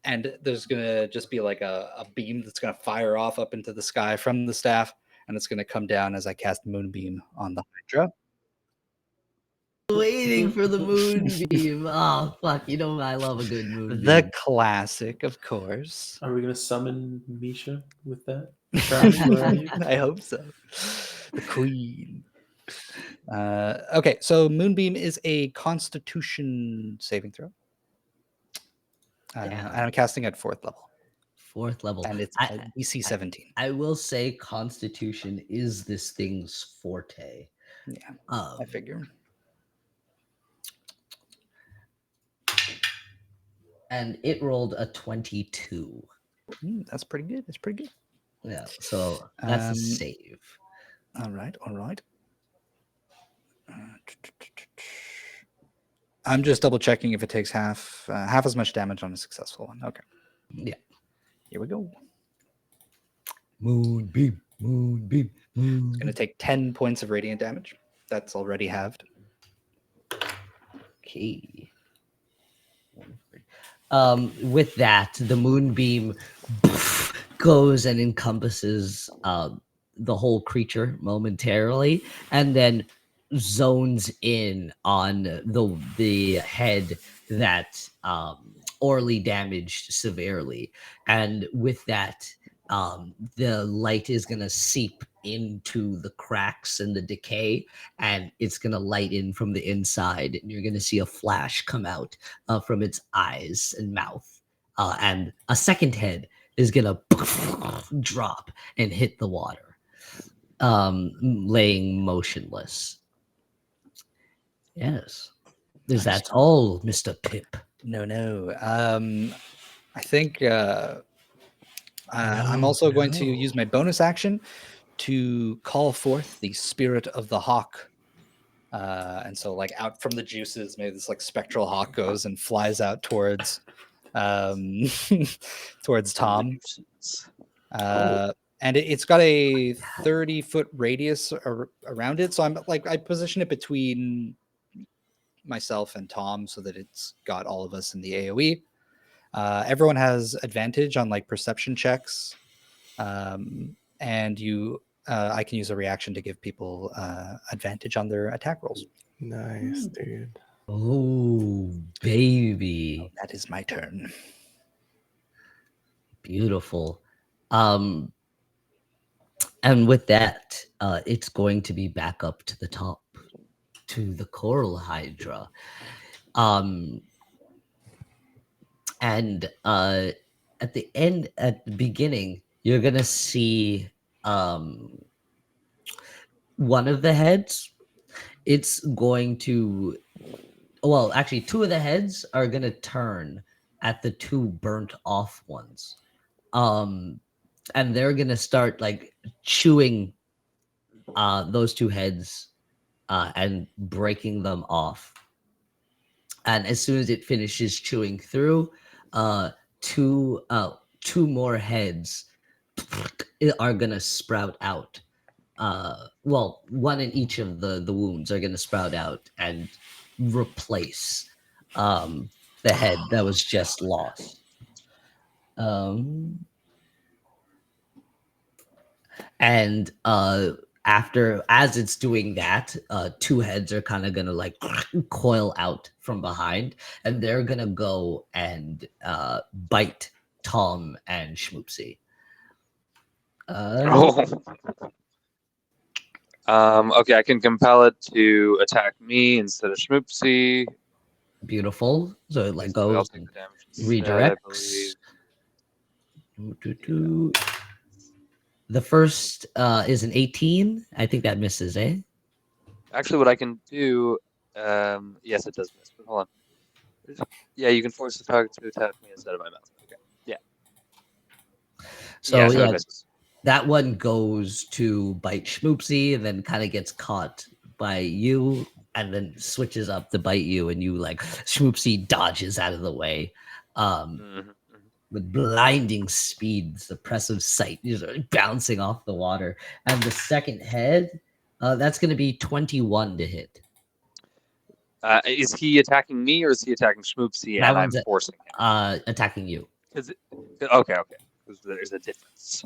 S1: And there's gonna just be like a beam that's gonna fire off up into the sky from the staff, and it's gonna come down as I cast Moonbeam on the Hydra.
S5: Waiting for the moonbeam. Oh fuck! You know I love a good moonbeam.
S1: The classic, of course.
S3: Are we gonna summon Misha with that? Crowning, where are you?
S1: I hope so. The queen. Okay, so Moonbeam is a Constitution saving throw. And I'm casting at 4th level,
S5: 4th level,
S1: and it's DC 17.
S5: I will say Constitution is this thing's forte.
S1: Yeah, I figure.
S5: And it rolled a 22.
S1: That's pretty good. That's pretty good.
S5: Yeah, so that's a save.
S1: All right. I'm just double checking if it takes half as much damage on a successful one. Okay.
S5: Yeah.
S1: Here we go.
S5: Moonbeam.
S1: It's going to take 10 points of radiant damage. That's already halved.
S5: Okay. With that, the moonbeam goes and encompasses the whole creature momentarily, and then zones in on the head that Orly damaged severely. And with that, the light is going to seep into the cracks and the decay, and it's going to light in from the inside, and you're going to see a flash come out from its eyes and mouth, and a second head is going to drop and hit the water, laying motionless. Yes. Is that all, Mr. Pip?
S1: No. I think I'm also going to use my bonus action to call forth the spirit of the hawk. And so like out from the juices, maybe this like spectral hawk goes and flies out towards towards Tom. And it's got a 30-foot radius around it. So I position it between myself and Tom so that it's got all of us in the AoE. Everyone has advantage on like perception checks. And I can use a reaction to give people advantage on their attack rolls.
S4: Nice, dude.
S5: Oh, baby.
S1: That is my turn.
S5: Beautiful. And with that, it's going to be back up to the top, to the Coral Hydra. And at the beginning, you're going to see one of the heads. It's going to, well, actually, 2 of the heads are going to turn at the 2 burnt off ones. And they're going to start like chewing those 2 heads and breaking them off. And as soon as it finishes chewing through, 2 more heads are going to sprout out. Well, 1 in each of the wounds are going to sprout out and replace the head that was just lost. And as it's doing that, 2 heads are kind of gonna like coil out from behind, and they're gonna go and bite Tom and Schmoopsy.
S2: Oh. Okay, I can compel it to attack me instead of Schmoopsy.
S5: Beautiful. So it like
S2: I'll
S5: goes
S2: take
S5: and
S2: the damage instead, I believe.
S5: redirects. The first is an 18. I think that misses, eh?
S2: Actually, what I can do, yes, it does miss. But hold on. Yeah, you can force the target to attack me instead of my mouth. Okay. Yeah.
S5: So
S2: yeah, it
S5: yeah,
S2: misses.
S5: that one goes to bite Schmoopsy and then kind of gets caught by you and then switches up to bite you, and you like Schmoopsy dodges out of the way. With blinding speed, suppressive sight, bouncing off the water. And the second head, that's going to be 21 to hit.
S2: Is he attacking me or is he attacking Schmoopsy
S5: That
S2: and I'm
S5: one's
S2: forcing him?
S5: Attacking you.
S2: Okay. Because there's a difference.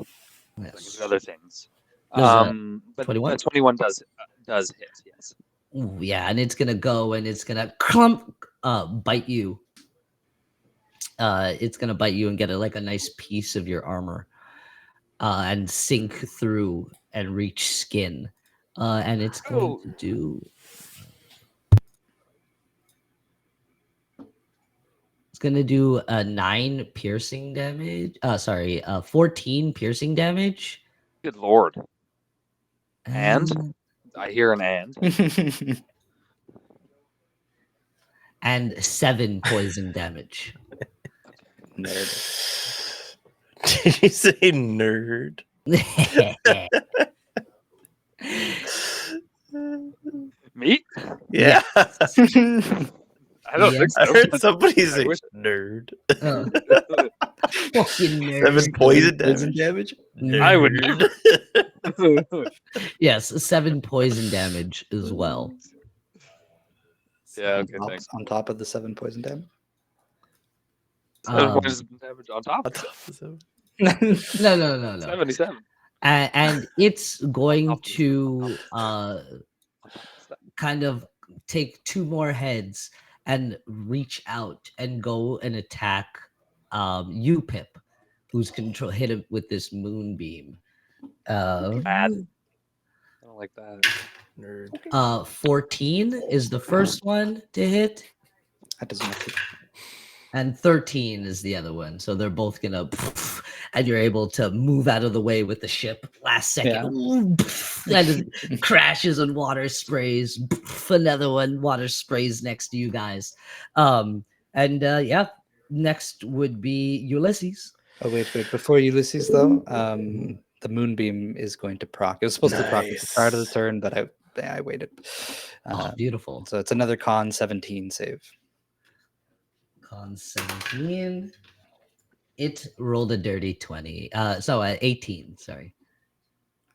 S5: Yes.
S2: Like there's other things.
S5: There's
S2: But
S5: 21?
S2: 21 does hit, yes.
S5: Ooh, yeah, and it's going to go and it's going to clump, bite you. It's going to bite you and get a nice piece of your armor. And sink through and reach skin. And it's going to do. It's going to do a 9 piercing damage. 14 piercing damage.
S2: Good lord. And? I hear an and.
S5: And 7 poison damage.
S1: Nerd.
S4: Did you say nerd?
S2: Me?
S4: Yeah.
S2: I don't think so.
S4: I heard somebody say
S2: wish-
S4: nerd.
S5: Fucking nerd.
S4: 7 poison damage.
S2: I would
S4: Nerd.
S5: Yes, 7 poison damage as well.
S2: Yeah, okay, thanks.
S1: On top of the 7 poison damage?
S2: 7 poison damage on top of it.
S5: No.
S2: 77.
S5: And it's going to kind of take 2 more heads and reach out and go and attack you, Pip, who's hit him with this moonbeam.
S2: Bad. I don't like that.
S4: Nerd.
S5: 14 is the first one to hit.
S1: That does not hit.
S5: And 13 is the other one. So they're both gonna, and you're able to move out of the way with the ship last second. And it crashes and water sprays. Another one, water sprays next to you guys. Next would be Ulysses.
S1: Oh, wait. Before Ulysses, though, the moonbeam is going to proc. It was supposed to proc at the start of the turn, but I waited.
S5: Beautiful.
S1: So it's another con 17 save.
S5: Con 17. It rolled a dirty 20. 18, sorry.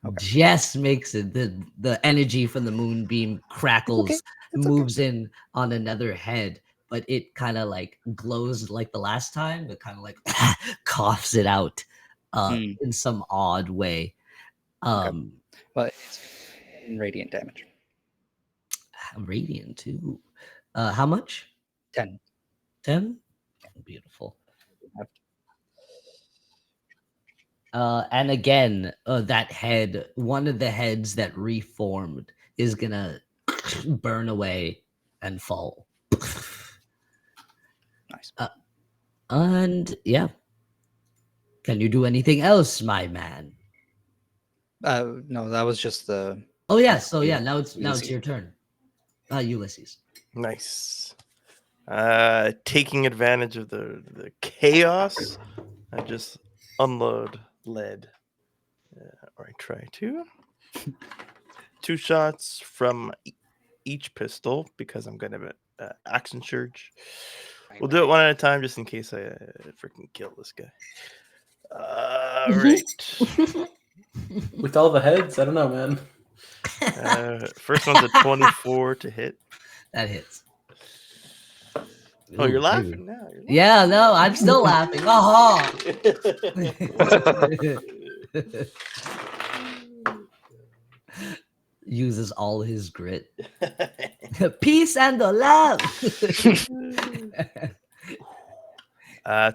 S5: Okay. Just makes it. The energy from the moonbeam crackles, moves in on another head, but it kind of like glows like the last time. It kind of like coughs it out in some odd way.
S1: But it's radiant damage.
S5: Radiant too. How much?
S1: 10.
S5: 10? Beautiful. And again, that head, one of the heads that reformed, is gonna burn away and fall.
S1: Nice.
S5: And yeah. Can you do anything else, my man?
S1: No, that was just the.
S5: Oh yeah, so yeah, now it's your turn. Ulysses.
S4: Nice. Taking advantage of the chaos, I just unload lead. Or I try to. 2 shots from each pistol because I'm going to action surge. We'll do it one at a time just in case I freaking kill this guy. All right.
S3: With all the heads, I don't know, man.
S4: First one's a 24 to hit.
S5: That hits.
S4: Oh, you're laughing now.
S5: Yeah, no, I'm still laughing. Aha! Uses all his grit. Peace and the love.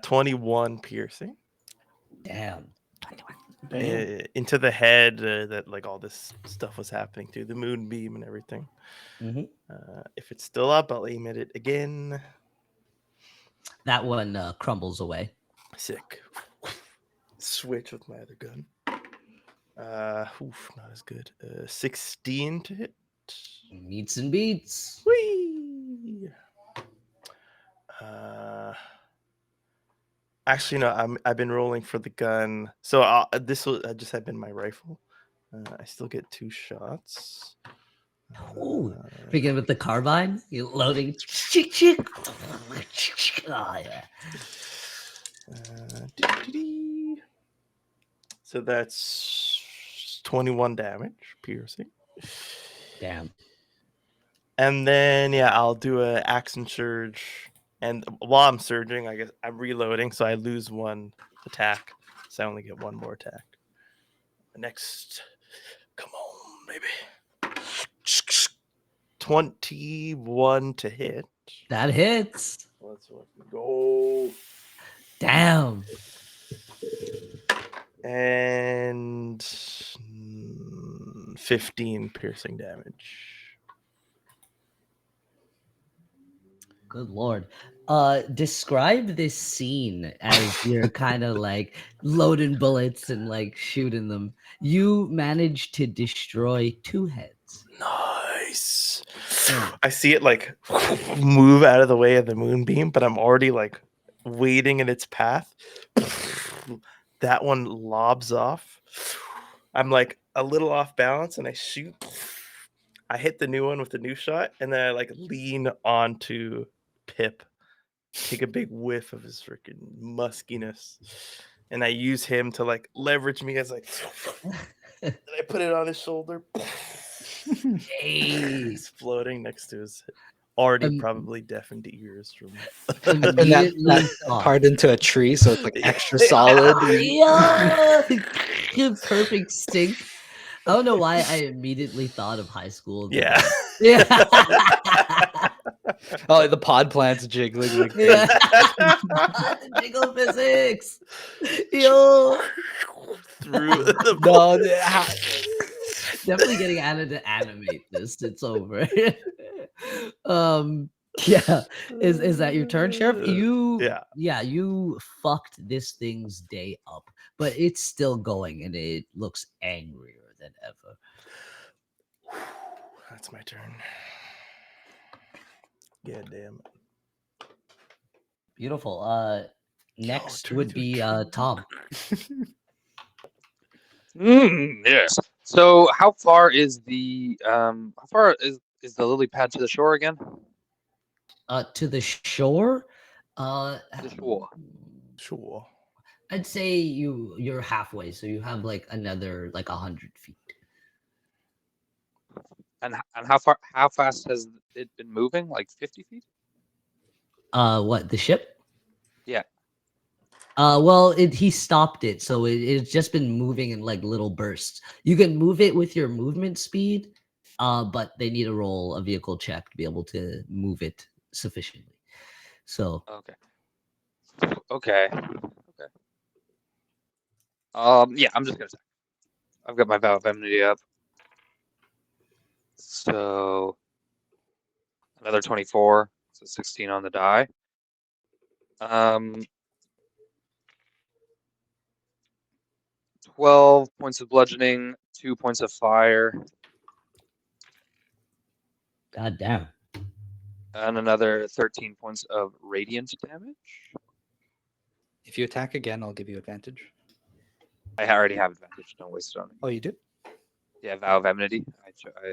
S4: 21 piercing.
S5: Damn.
S4: Into the head that like all this stuff was happening to, the moonbeam and everything.
S5: Mhm.
S4: If it's still up, I'll aim at it again.
S5: That one crumbles away.
S4: Sick. Switch with my other gun. Not as good. 16 to hit.
S5: Meets and beats.
S4: Whee! Actually, no. I've been rolling for the gun, so this will just have been my rifle. I still get 2 shots.
S5: Ooh, begin with the carbine. You're loading. Chick, chick. Oh, yeah.
S4: So that's 21 damage, piercing.
S5: Damn.
S4: And then I'll do an action surge. And while I'm surging, I guess I'm reloading, so I lose 1 attack. So I only get 1 more attack. Next, come on, baby. 21 to hit.
S5: That hits.
S4: Let's go.
S5: Damn.
S4: And 15 piercing damage.
S5: Good lord. Describe this scene as you're kind of like loading bullets and like shooting them. You managed to destroy 2 heads.
S4: Nice. I see it like move out of the way of the moonbeam, but I'm already like waiting in its path. That one lobs off. I'm like a little off balance and I shoot. I hit the new one with the new shot, and then I like lean onto Pip, take a big whiff of his freaking muskiness, and I use him to like leverage me as like and I put it on his shoulder. He's floating next to his already probably deafened ears from
S1: And that part into a tree, so it's like extra solid.
S5: Yeah, perfect stink. I don't know why I immediately thought of high school.
S4: Yeah.
S1: Oh, the pod plant's jiggling like
S5: Yeah. Jiggle physics. Yo.
S4: through the
S1: no,
S5: Definitely getting Anna to animate this. It's over. Yeah. Is that your turn, Sheriff? You fucked this thing's day up, but it's still going and it looks angrier than ever.
S4: That's my turn. Yeah, damn it.
S5: Beautiful. Next would be Tom.
S2: Yes. So how far is the the lily pad to the shore again?
S5: To the shore.
S2: The shore.
S4: Sure.
S5: I'd say you're halfway, so you have like another like 100 feet.
S2: And how fast has it been moving? Like 50 feet?
S5: What, the ship?
S2: Yeah.
S5: Well, he stopped it, so it's just been moving in like little bursts. You can move it with your movement speed, but they need to roll a vehicle check to be able to move it sufficiently. So
S2: Okay. Yeah, I'm just gonna say I've got my vow of enmity up. So another 24, so 16 on the die. 12 points of bludgeoning, 2 points of fire.
S5: God damn.
S2: And another 13 points of radiant damage.
S1: If you attack again, I'll give you advantage.
S2: I already have advantage. Don't waste it on me.
S1: Oh, you do?
S2: Yeah, vow of enmity.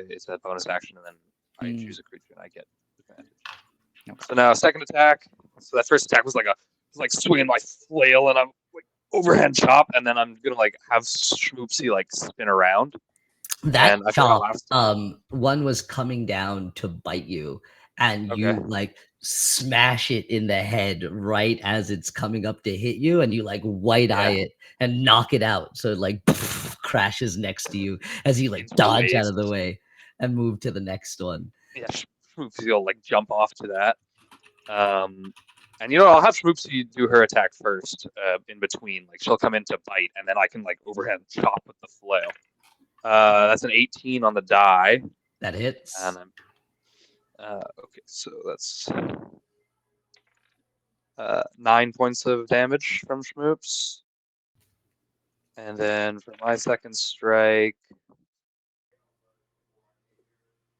S2: It's a bonus action, and then I choose a creature, and I get advantage.
S1: Okay.
S2: So now second attack. So that first attack was like swinging my flail, and I'm like overhand chop, and then I'm gonna like have Schmoopsy like spin around.
S5: That
S2: And I
S5: chop,
S2: forgot
S5: one was coming down to bite you, and you like smash it in the head right as it's coming up to hit you, and you like white eye it and knock it out. So it like crashes next to you as you like dodge out of the way and move to the next one.
S2: Yeah, Schmoopsy will like jump off to that. And I'll have Schmoopsy do her attack first, in between. Like she'll come in to bite, and then I can like overhand chop with the flail. That's an 18 on the die.
S5: That hits.
S2: And okay, so that's 9 points of damage from Schmoops. And then for my second strike,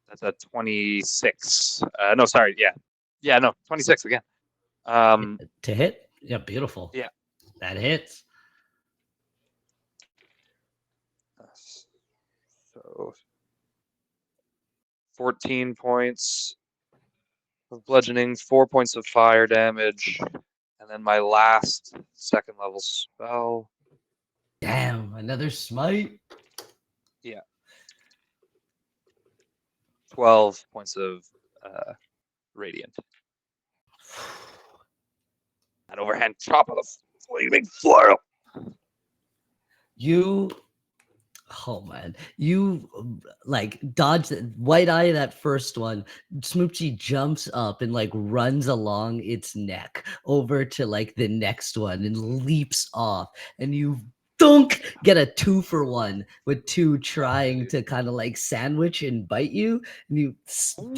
S2: that's a 26. No, sorry, yeah, no, 26 again.
S5: To hit? Yeah, beautiful.
S2: Yeah.
S5: That hits.
S2: So 14 points of bludgeoning, 4 points of fire damage, and then my last second level spell.
S5: Damn, another smite.
S2: 12 points of radiant. An overhand chop of the flaming flail.
S5: Oh man, you like dodge white eye that first one. Smoochie jumps up and like runs along its neck over to like the next one and leaps off, and you get a 2-for-1 with two trying to kind of like sandwich and bite you, and you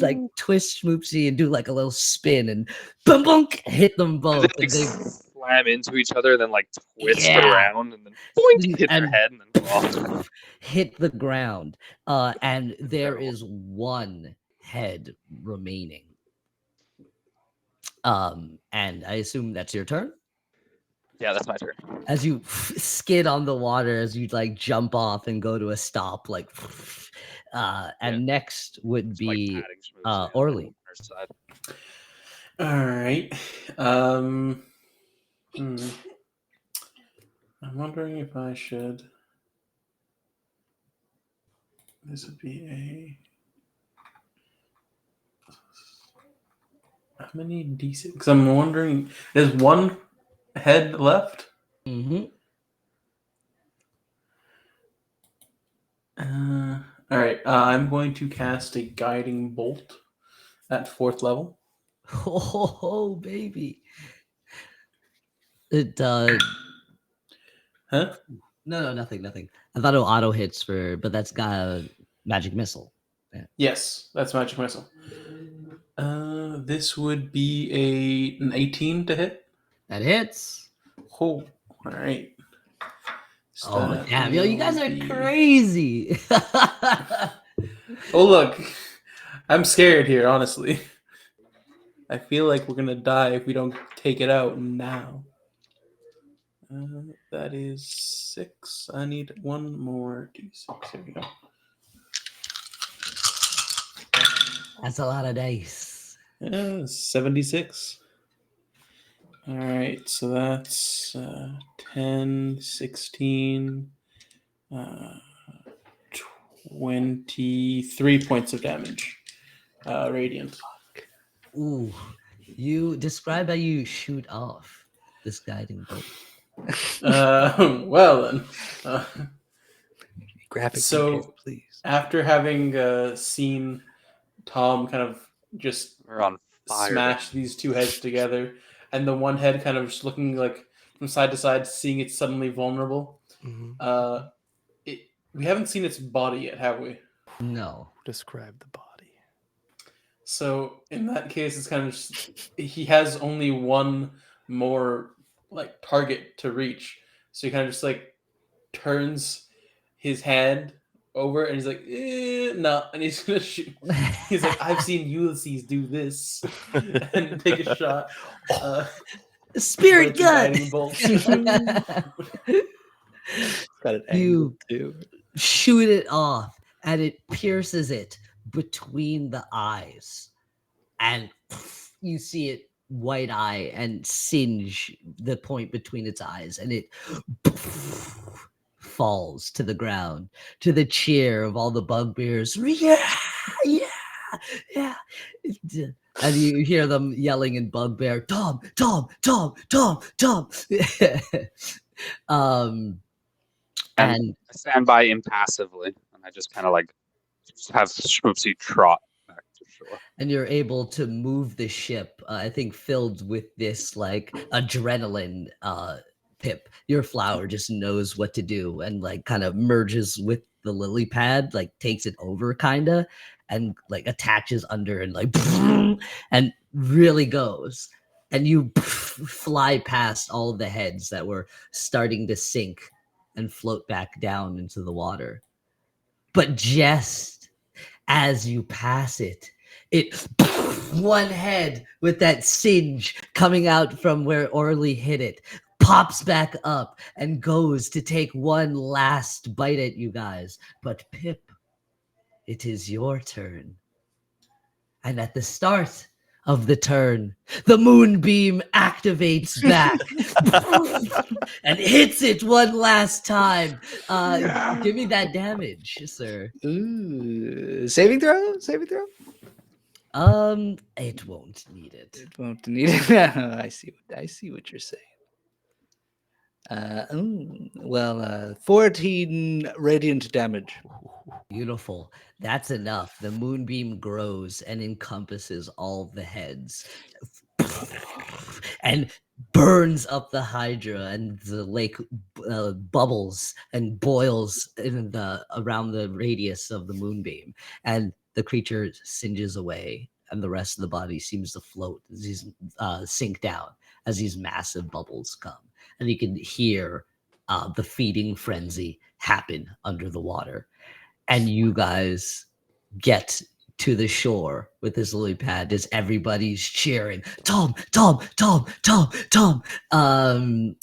S5: like twist Schmoopsy and do like a little spin and bunk hit them both.
S2: They slam into each other and then like twist around and then boink, hit their head and then fall.
S5: Hit the ground. And there is one head remaining. And I assume that's your turn.
S2: Yeah, that's my turn.
S5: As you skid on the water, as you like jump off and go to a stop, like, and next would be Orly.
S3: All right. I'm wondering if I should. This would be how many D6? Because I'm wondering, there's one head left.
S5: Mm-hmm.
S3: All right. I'm going to cast a guiding bolt at 4th level.
S5: Oh, baby. It
S3: Huh?
S5: No, nothing. I thought it auto hits but that's got a magic missile. Yeah.
S3: Yes, that's magic missile. This would be an 18 to hit.
S5: That hits.
S3: Oh, all right.
S5: Oh, damn. Yo, you guys are crazy.
S3: Oh, look. I'm scared here, honestly. I feel like we're going to die if we don't take it out now. That is 6. I need one more D6. Here we go.
S5: That's a lot of dice.
S3: 76. All right, so that's 10, 16, 23 points of damage. Radiant.
S5: Ooh. You describe how you shoot off this guiding bolt.
S3: Well then.
S1: Graphic
S3: so
S1: details, please.
S3: After having seen Tom kind of just smash these two heads together, and the one head kind of just looking like from side to side, seeing it's suddenly vulnerable.
S4: Mm-hmm.
S3: We haven't seen its body yet, have we?
S5: No.
S4: Describe the body.
S3: So in that case, it's kind of just, he has only one more like target to reach. So he kind of just like turns his hand over and he's like, no, and he's gonna shoot. He's like, I've seen Ulysses do this, and take a shot.
S5: Spirit gun.
S1: Got an angle too.
S5: Shoot it off, and it pierces it between the eyes, and you see it white eye and singe the point between its eyes, and it falls to the ground to the cheer of all the bugbears. Yeah. And you hear them yelling in bugbear, Tom. And
S2: I stand by impassively, and I just kind of like have Schmoopsy trot back to Sure.
S5: and you're able to move the ship. I think filled with this like adrenaline. Pip, your flower just knows what to do and like kind of merges with the lily pad, like takes it over kinda, and like attaches under and like and really goes. And you fly past all the heads that were starting to sink and float back down into the water. But just as you pass it, one head with that singe coming out from where Orly hit it pops back up and goes to take one last bite at you guys. But Pip, it is your turn. And at the start of the turn, the moonbeam activates back and hits it one last time. Give me that damage, sir.
S1: Ooh, saving throw. Saving throw.
S5: It won't need it.
S1: It won't need it. I see what you're saying. 14 radiant damage.
S5: Beautiful. That's enough. The moonbeam grows and encompasses all the heads and burns up the Hydra, and the lake bubbles and boils in around the radius of the moonbeam, and the creature singes away, and the rest of the body seems to float as these sink down as these massive bubbles come, and you can hear the feeding frenzy happen under the water. And you guys get to the shore with this lily pad as everybody's cheering, Tom, Tom, Tom, Tom, Tom. And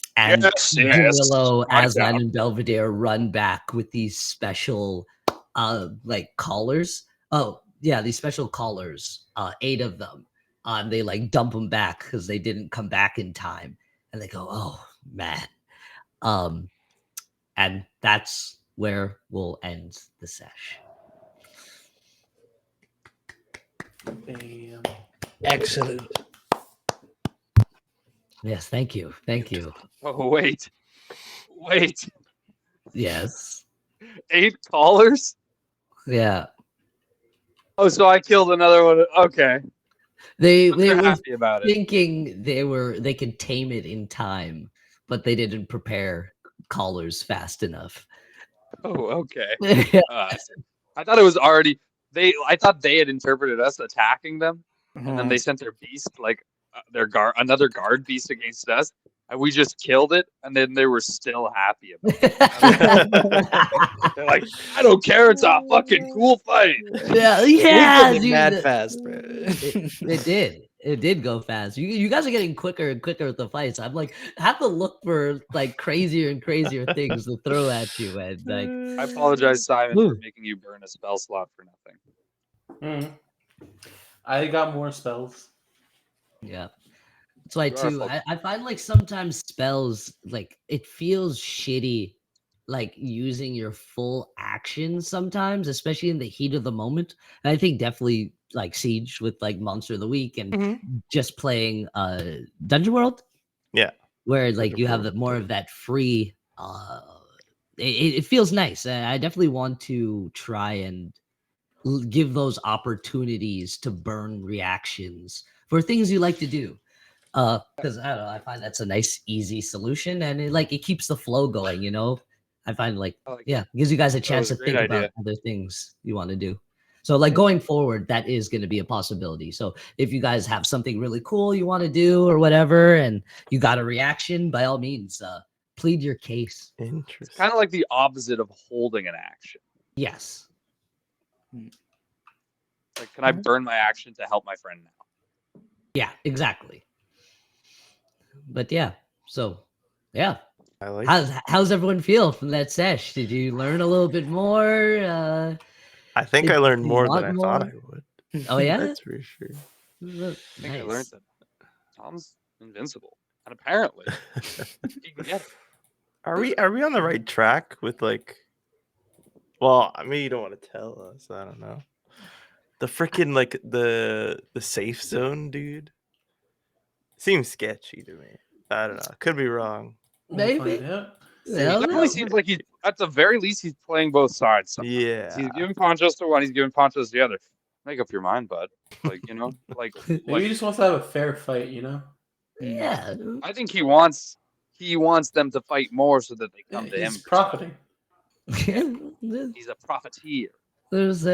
S2: Yes.
S5: Willow,
S2: Right
S5: Aslan,
S2: down.
S5: and Belvedere run back with these special like collars. Oh, yeah, these special collars, 8 of them. They like dump them back because they didn't come back in time. And they go, oh man. And that's where we'll end the sesh.
S3: Bam.
S1: Excellent.
S5: Yes, thank you. Thank you.
S2: Oh, wait.
S5: Yes.
S2: 8 callers?
S5: Yeah.
S2: Oh, so I killed another one. Okay.
S5: They
S2: They're
S5: were
S2: happy about it.
S5: thinking they could tame it in time, but they didn't prepare collars fast enough.
S2: Oh, okay. I thought it was already I thought they had interpreted us attacking them, and then they sent their beast, like another guard beast against us, and we just killed it, and then they were still happy about it. They're like, I don't care, it's a fucking cool fight.
S5: yeah,
S1: It
S5: dude,
S1: mad fast, bro.
S5: It did. It did go fast. You guys are getting quicker and quicker with the fights. I'm like, have to look for like crazier and crazier things to throw at you. And like,
S2: I apologize, Simon, for making you burn a spell slot for nothing.
S3: I got more spells.
S5: yeah. That's why
S2: You are
S5: too.
S2: fucking-
S5: I find like sometimes spells like it feels shitty, like using your full action sometimes, especially in the heat of the moment. And I think definitely like Siege with like Monster of the Week and just playing Dungeon World.
S4: Yeah.
S5: Where like
S4: Dungeon
S5: you have
S4: World,
S5: more of that free it feels nice. I definitely want to try and give those opportunities to burn reactions for things you like to do. Because I don't know, I find that's a nice, easy solution, and it keeps the flow going. You know, I find gives you guys a chance
S2: was
S5: to
S2: a great
S5: think about
S2: idea.
S5: other things you want to do. So like going forward, that is going to be a possibility. So if you guys have something really cool you want to do or whatever, and you got a reaction, by all means, plead your case.
S4: Interesting.
S2: Kind of like the opposite of holding an action.
S5: Yes.
S2: Like, can I burn my action to help my friend now?
S5: Yeah, exactly. But yeah, so yeah.
S4: I like
S5: How's everyone feel from that sesh? Did you learn a little bit more?
S4: I think
S5: did
S4: I learned
S5: you
S4: more
S5: want
S4: than I thought I
S5: more?
S4: would.
S5: Oh yeah,
S4: That's for sure.
S2: I think I learned
S5: nice.
S2: that Tom's invincible, and apparently he can get it.
S4: Are we on the right track with like? Well, I mean, you don't want to tell us. I don't know. The freaking like the safe zone, dude. Seems sketchy to me. I don't know. Could be wrong.
S5: Maybe.
S3: We'll find out.
S5: Well,
S2: It definitely seems like he's, at the very least, he's playing both sides. Sometimes.
S4: Yeah.
S2: He's giving ponchos to one, he's giving ponchos to the other. Make up your mind, bud. Like,
S3: Maybe he just wants to have a fair fight, you know?
S5: Yeah.
S2: I think he wants them to fight more so that they come to him.
S3: He's profiting.
S2: He's a profiteer.
S5: There's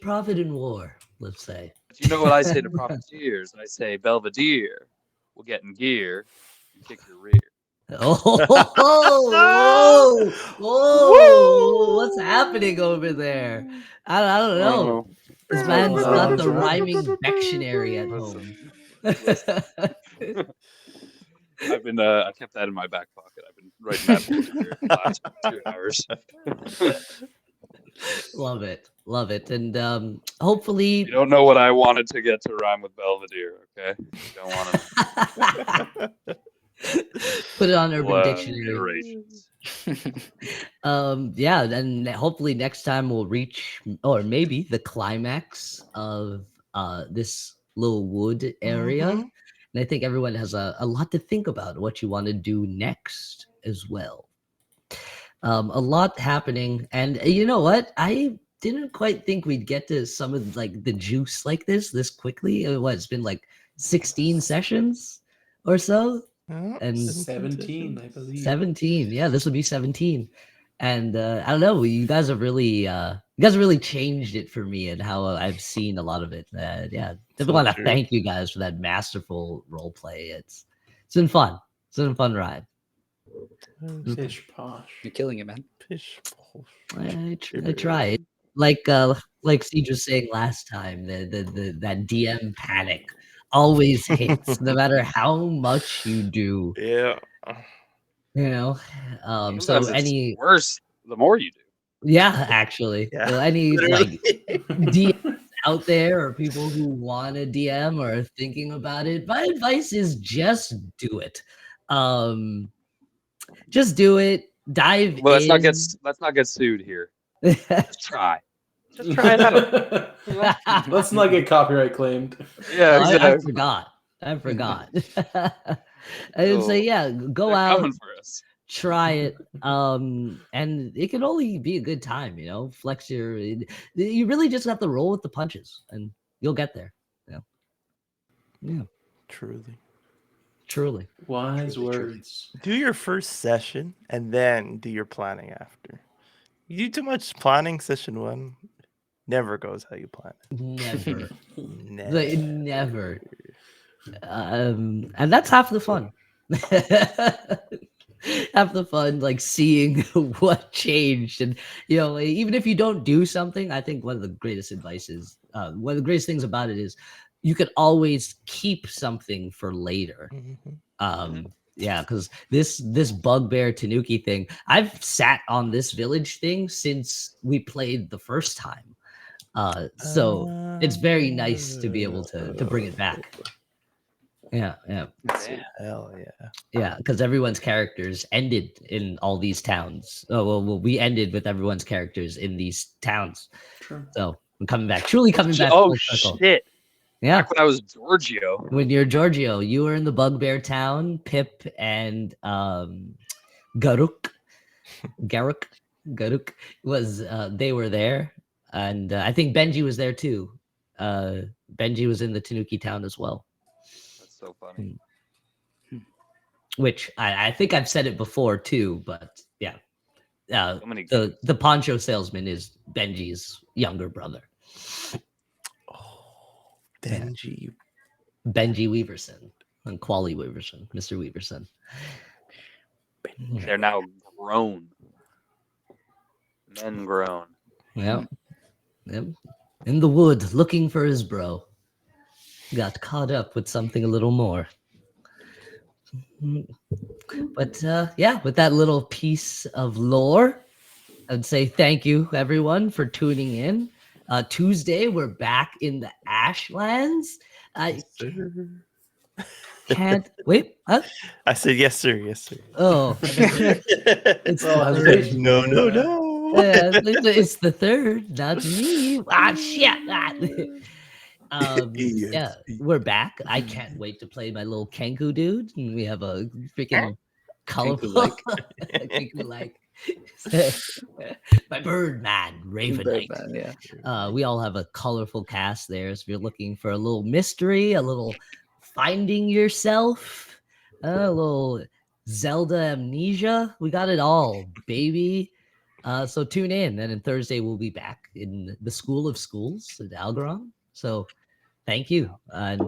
S5: profit in war, let's say.
S2: But you know what I say to profiteers? I say, Belvedere will get in gear and kick your rear.
S5: Oh, whoa, what's happening over there? I don't know. This man's got the rhyming dictionary at home.
S2: I've been I kept that in my back pocket. I've been writing that book for the last 2 hours.
S5: Love it, and hopefully
S2: You don't know what I wanted to get to rhyme with Belvedere, okay? You don't want to
S5: put it on Urban Dictionary.
S2: iterations.
S5: Yeah, and hopefully next time we'll reach, or maybe the climax of this little wood area.
S4: Mhm.
S5: And I think everyone has a lot to think about what you want to do next as well. A lot happening, and you know what? I didn't quite think we'd get to some of like the juice like this quickly. It's been like 16 sessions or so.
S4: Yeah,
S5: And
S3: 17, I believe.
S5: 17. Yeah, this will be 17. And I don't know, you guys have really changed it for me and how I've seen a lot of it. Yeah, definitely want to
S4: true.
S5: thank you guys for that masterful role play. It's been fun. It's been a fun ride.
S3: Pish posh.
S1: You're killing it, man.
S4: Pish.
S5: I try. Like Siege was saying last time, that DM panic always hits, no matter how much you do.
S4: Yeah.
S5: You know,
S2: Sometimes it's worse the more you do.
S5: Yeah, actually,
S4: Yeah.
S5: any
S4: Literally.
S5: like DMs out there or people who want to DM or are thinking about it, my advice is just do it. Just do it. Dive
S2: Well,
S5: in.
S2: let's not get sued here. Just try. Just try it out.
S3: Let's not get copyright claimed.
S2: Yeah,
S5: I
S2: exactly.
S5: forgot. I would say, yeah, go
S2: They're
S5: out,
S2: coming for us.
S5: try it, and it can only be a good time, you know. Flex your. You really just have to roll with the punches, and you'll get there. Yeah. Truly.
S3: Wise
S1: Truly, truly.
S3: words.
S4: Do your first session and then do your planning after. You do too much planning. Session 1 never goes how you plan it.
S5: Never.
S4: Never.
S5: Never. And that's half the fun. Half the fun, like seeing what changed, and you know, even if you don't do something, I think one of the greatest things about it is you could always keep something for later. Yeah, because this bugbear Tanuki thing, I've sat on this village thing since we played the first time. So it's very nice to be able to bring it back. Yeah.
S4: Hell yeah.
S5: Yeah, because everyone's characters ended in all these towns. Oh well, we ended with everyone's characters in these towns.
S3: True.
S5: So I'm coming back, truly coming back.
S2: Oh
S5: full circle.
S2: shit!
S5: Yeah.
S2: Back when I was Giorgio.
S5: When you're Giorgio, you were in the bugbear town. Pip and Garuk was they were there, and I think Benji was there too. Benji was in the Tanuki town as well.
S2: That's so funny.
S5: Which I think I've said it before too, but yeah.
S2: So many
S5: The poncho salesman is Benji's younger brother.
S4: Oh, Benji.
S5: Benji Weaverson and Quali Weaverson, Mr. Weaverson.
S2: They're now grown. Men grown.
S5: Yeah. Yep. In the wood, looking for his bro. Got caught up with something a little more. But yeah, with that little piece of lore, I'd say thank you everyone for tuning in. Tuesday, we're back in the Ashlands. I can't wait. Huh?
S4: I said yes, sir. Yes, sir.
S5: Oh,
S3: It's all hesitation.
S4: No.
S5: yeah, it's the third, not me. Shit. Yeah, we're back. I can't wait to play my little Kenku dude. And we have a freaking colorful
S1: Kenku-like.
S5: Kenku-like. by Birdman, Raven Knight.
S1: Birdman, yeah.
S5: We all have a colorful cast there. So if you're looking for a little mystery, a little finding yourself, a little Zelda amnesia, we got it all, baby. So tune in, and then Thursday we'll be back in the School of Schools at Algoron. So thank you. And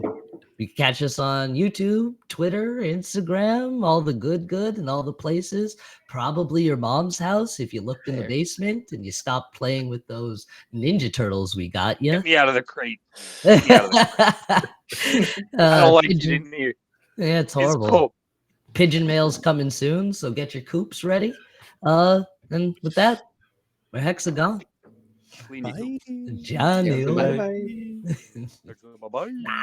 S5: you can catch us on YouTube, Twitter, Instagram, all the good, and all the places. Probably your mom's house if you looked in the basement and you stopped playing with those Ninja Turtles we got you.
S2: Get me out of the crate. Get me out of the crate. I don't like it in here.
S5: Yeah, it's horrible.
S2: It's cold.
S5: Pigeon mail's coming soon, so get your coops ready. And with that, we're Hexagon.
S2: Clean it.
S5: Johnny.
S1: Bye-bye.
S2: Bye-bye.